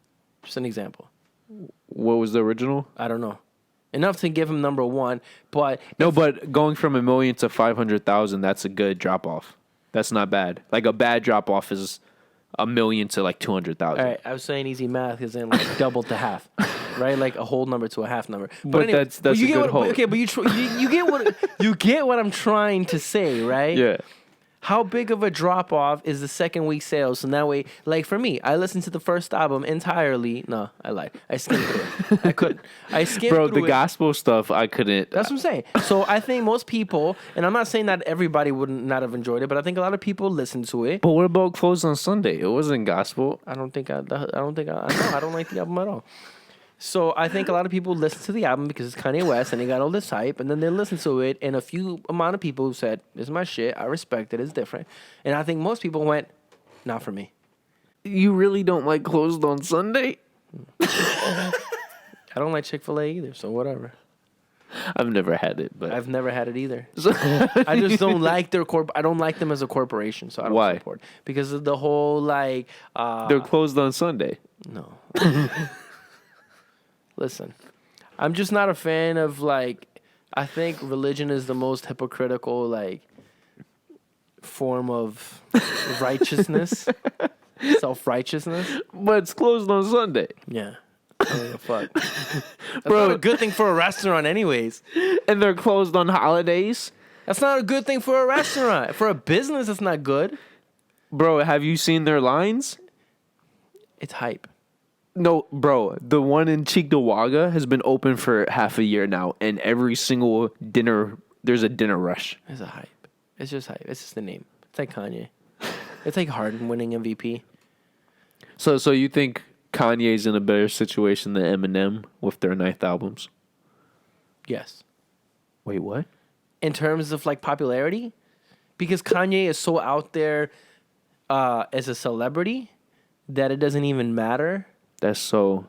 Speaker 2: Just an example.
Speaker 1: What was the original?
Speaker 2: I don't know. Enough to give him #1, but...
Speaker 1: No, but going from $1 million to 500,000, that's a good drop-off. That's not bad. Like, a bad drop-off is $1 million to, like, 200,000.
Speaker 2: All right, I was saying easy math is in, like, double to half, right? Like, a whole number to a half number.
Speaker 1: But anyway, that's a good whole.
Speaker 2: Okay, but you get what I'm trying to say, right?
Speaker 1: Yeah.
Speaker 2: How big of a drop off is the second week sales? So that way, like for me, I listened to the first album entirely. No, I lied. I skimmed through it. I couldn't. I skimmed through it.
Speaker 1: Bro, the gospel stuff, I couldn't.
Speaker 2: That's what I'm saying. So I think most people, and I'm not saying that everybody would not have enjoyed it, but I think a lot of people listened to it.
Speaker 1: But what about Closed on Sunday? It wasn't gospel.
Speaker 2: I don't like the album at all. So I think a lot of people listen to the album because it's Kanye West and they got all this hype, and then they listen to it, and a few amount of people who said, "This is my shit. I respect it. It's different." And I think most people went, "Not for me."
Speaker 1: You really don't like Closed on Sunday?
Speaker 2: I don't like Chick-fil-A either, so whatever.
Speaker 1: I've never had it, but
Speaker 2: I've never had it either. I just don't like their I don't like them as a corporation, so I don't support. Because of the whole like
Speaker 1: they're closed on Sunday.
Speaker 2: No. Listen, I'm just not a fan of like. I think religion is the most hypocritical like form of righteousness, self-righteousness.
Speaker 1: But it's closed on Sunday.
Speaker 2: Yeah. I don't give a fuck. That's
Speaker 1: Bro,
Speaker 2: not a good thing for a restaurant, anyways.
Speaker 1: And they're closed on holidays.
Speaker 2: That's not a good thing for a restaurant. For a business, that's not good.
Speaker 1: Bro, have you seen their lines?
Speaker 2: It's hype.
Speaker 1: No, bro, the one in Cheektowaga has been open for half a year now, and every single dinner, there's a dinner rush.
Speaker 2: It's a hype. It's just hype. It's just the name. It's like Kanye. It's like Harden winning MVP.
Speaker 1: So you think Kanye's in a better situation than Eminem with their 9th albums?
Speaker 2: Yes.
Speaker 1: Wait, what?
Speaker 2: In terms of like popularity? Because Kanye is so out there as a celebrity that it doesn't even matter.
Speaker 1: That's so...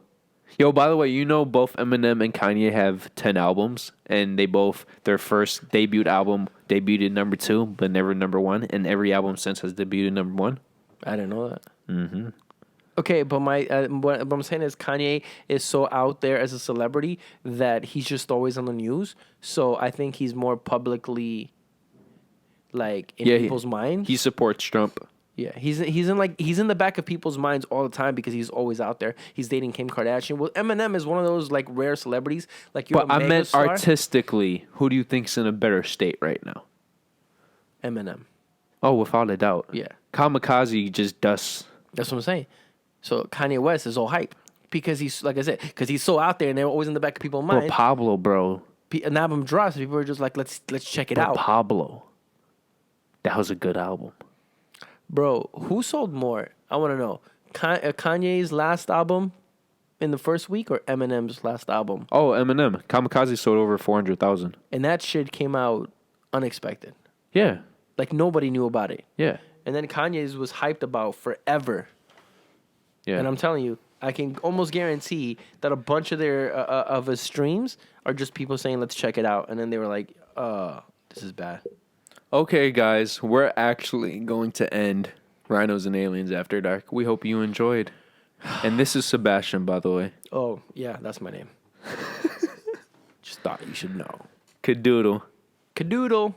Speaker 1: Yo, by the way, you know both Eminem and Kanye have 10 albums, and they both, their first debut album debuted #2, but never #1, and every album since has debuted #1.
Speaker 2: I didn't know that.
Speaker 1: Mm-hmm.
Speaker 2: Okay, but what I'm saying is Kanye is so out there as a celebrity that he's just always on the news. So I think he's more publicly, like, in people's minds.
Speaker 1: He supports Trump.
Speaker 2: Yeah, he's in the back of people's minds all the time because he's always out there. He's dating Kim Kardashian. Well, Eminem is one of those like rare celebrities. Like you're. But I meant star.
Speaker 1: Artistically, who do you think's in a better state right now?
Speaker 2: Eminem.
Speaker 1: Oh, without a doubt.
Speaker 2: Yeah.
Speaker 1: Kamikaze just does.
Speaker 2: That's what I'm saying. So Kanye West is all hype because he's, like I said, because he's so out there and they're always in the back of people's minds.
Speaker 1: But Pablo, bro.
Speaker 2: An album drops, people are just like, let's check it out.
Speaker 1: Pablo. That was a good album.
Speaker 2: Bro, who sold more? I want to know. Kanye's last album in the first week or Eminem's last album?
Speaker 1: Oh, Eminem. Kamikaze sold over 400,000.
Speaker 2: And that shit came out unexpected.
Speaker 1: Yeah.
Speaker 2: Like nobody knew about it.
Speaker 1: Yeah.
Speaker 2: And then Kanye's was hyped about forever. Yeah. And I'm telling you, I can almost guarantee that a bunch of of his streams are just people saying, let's check it out. And then they were like, this is bad.
Speaker 1: Okay, guys, we're actually going to end Rhinos and Aliens After Dark. We hope you enjoyed. And this is Sebastian, by the way.
Speaker 2: Oh, yeah, that's my name. Just thought you should know.
Speaker 1: Cadoodle.
Speaker 2: Cadoodle.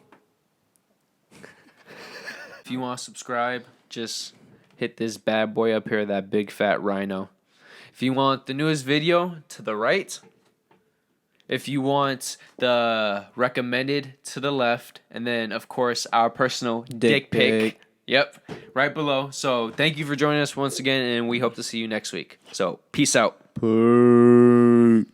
Speaker 1: If you want to subscribe, just hit this bad boy up here, that big fat rhino. If you want the newest video, to the right. If you want the recommended, to the left. And then, of course, our personal dick pic. Yep, right below. So thank you for joining us once again, and we hope to see you next week. So peace out.
Speaker 3: Peace.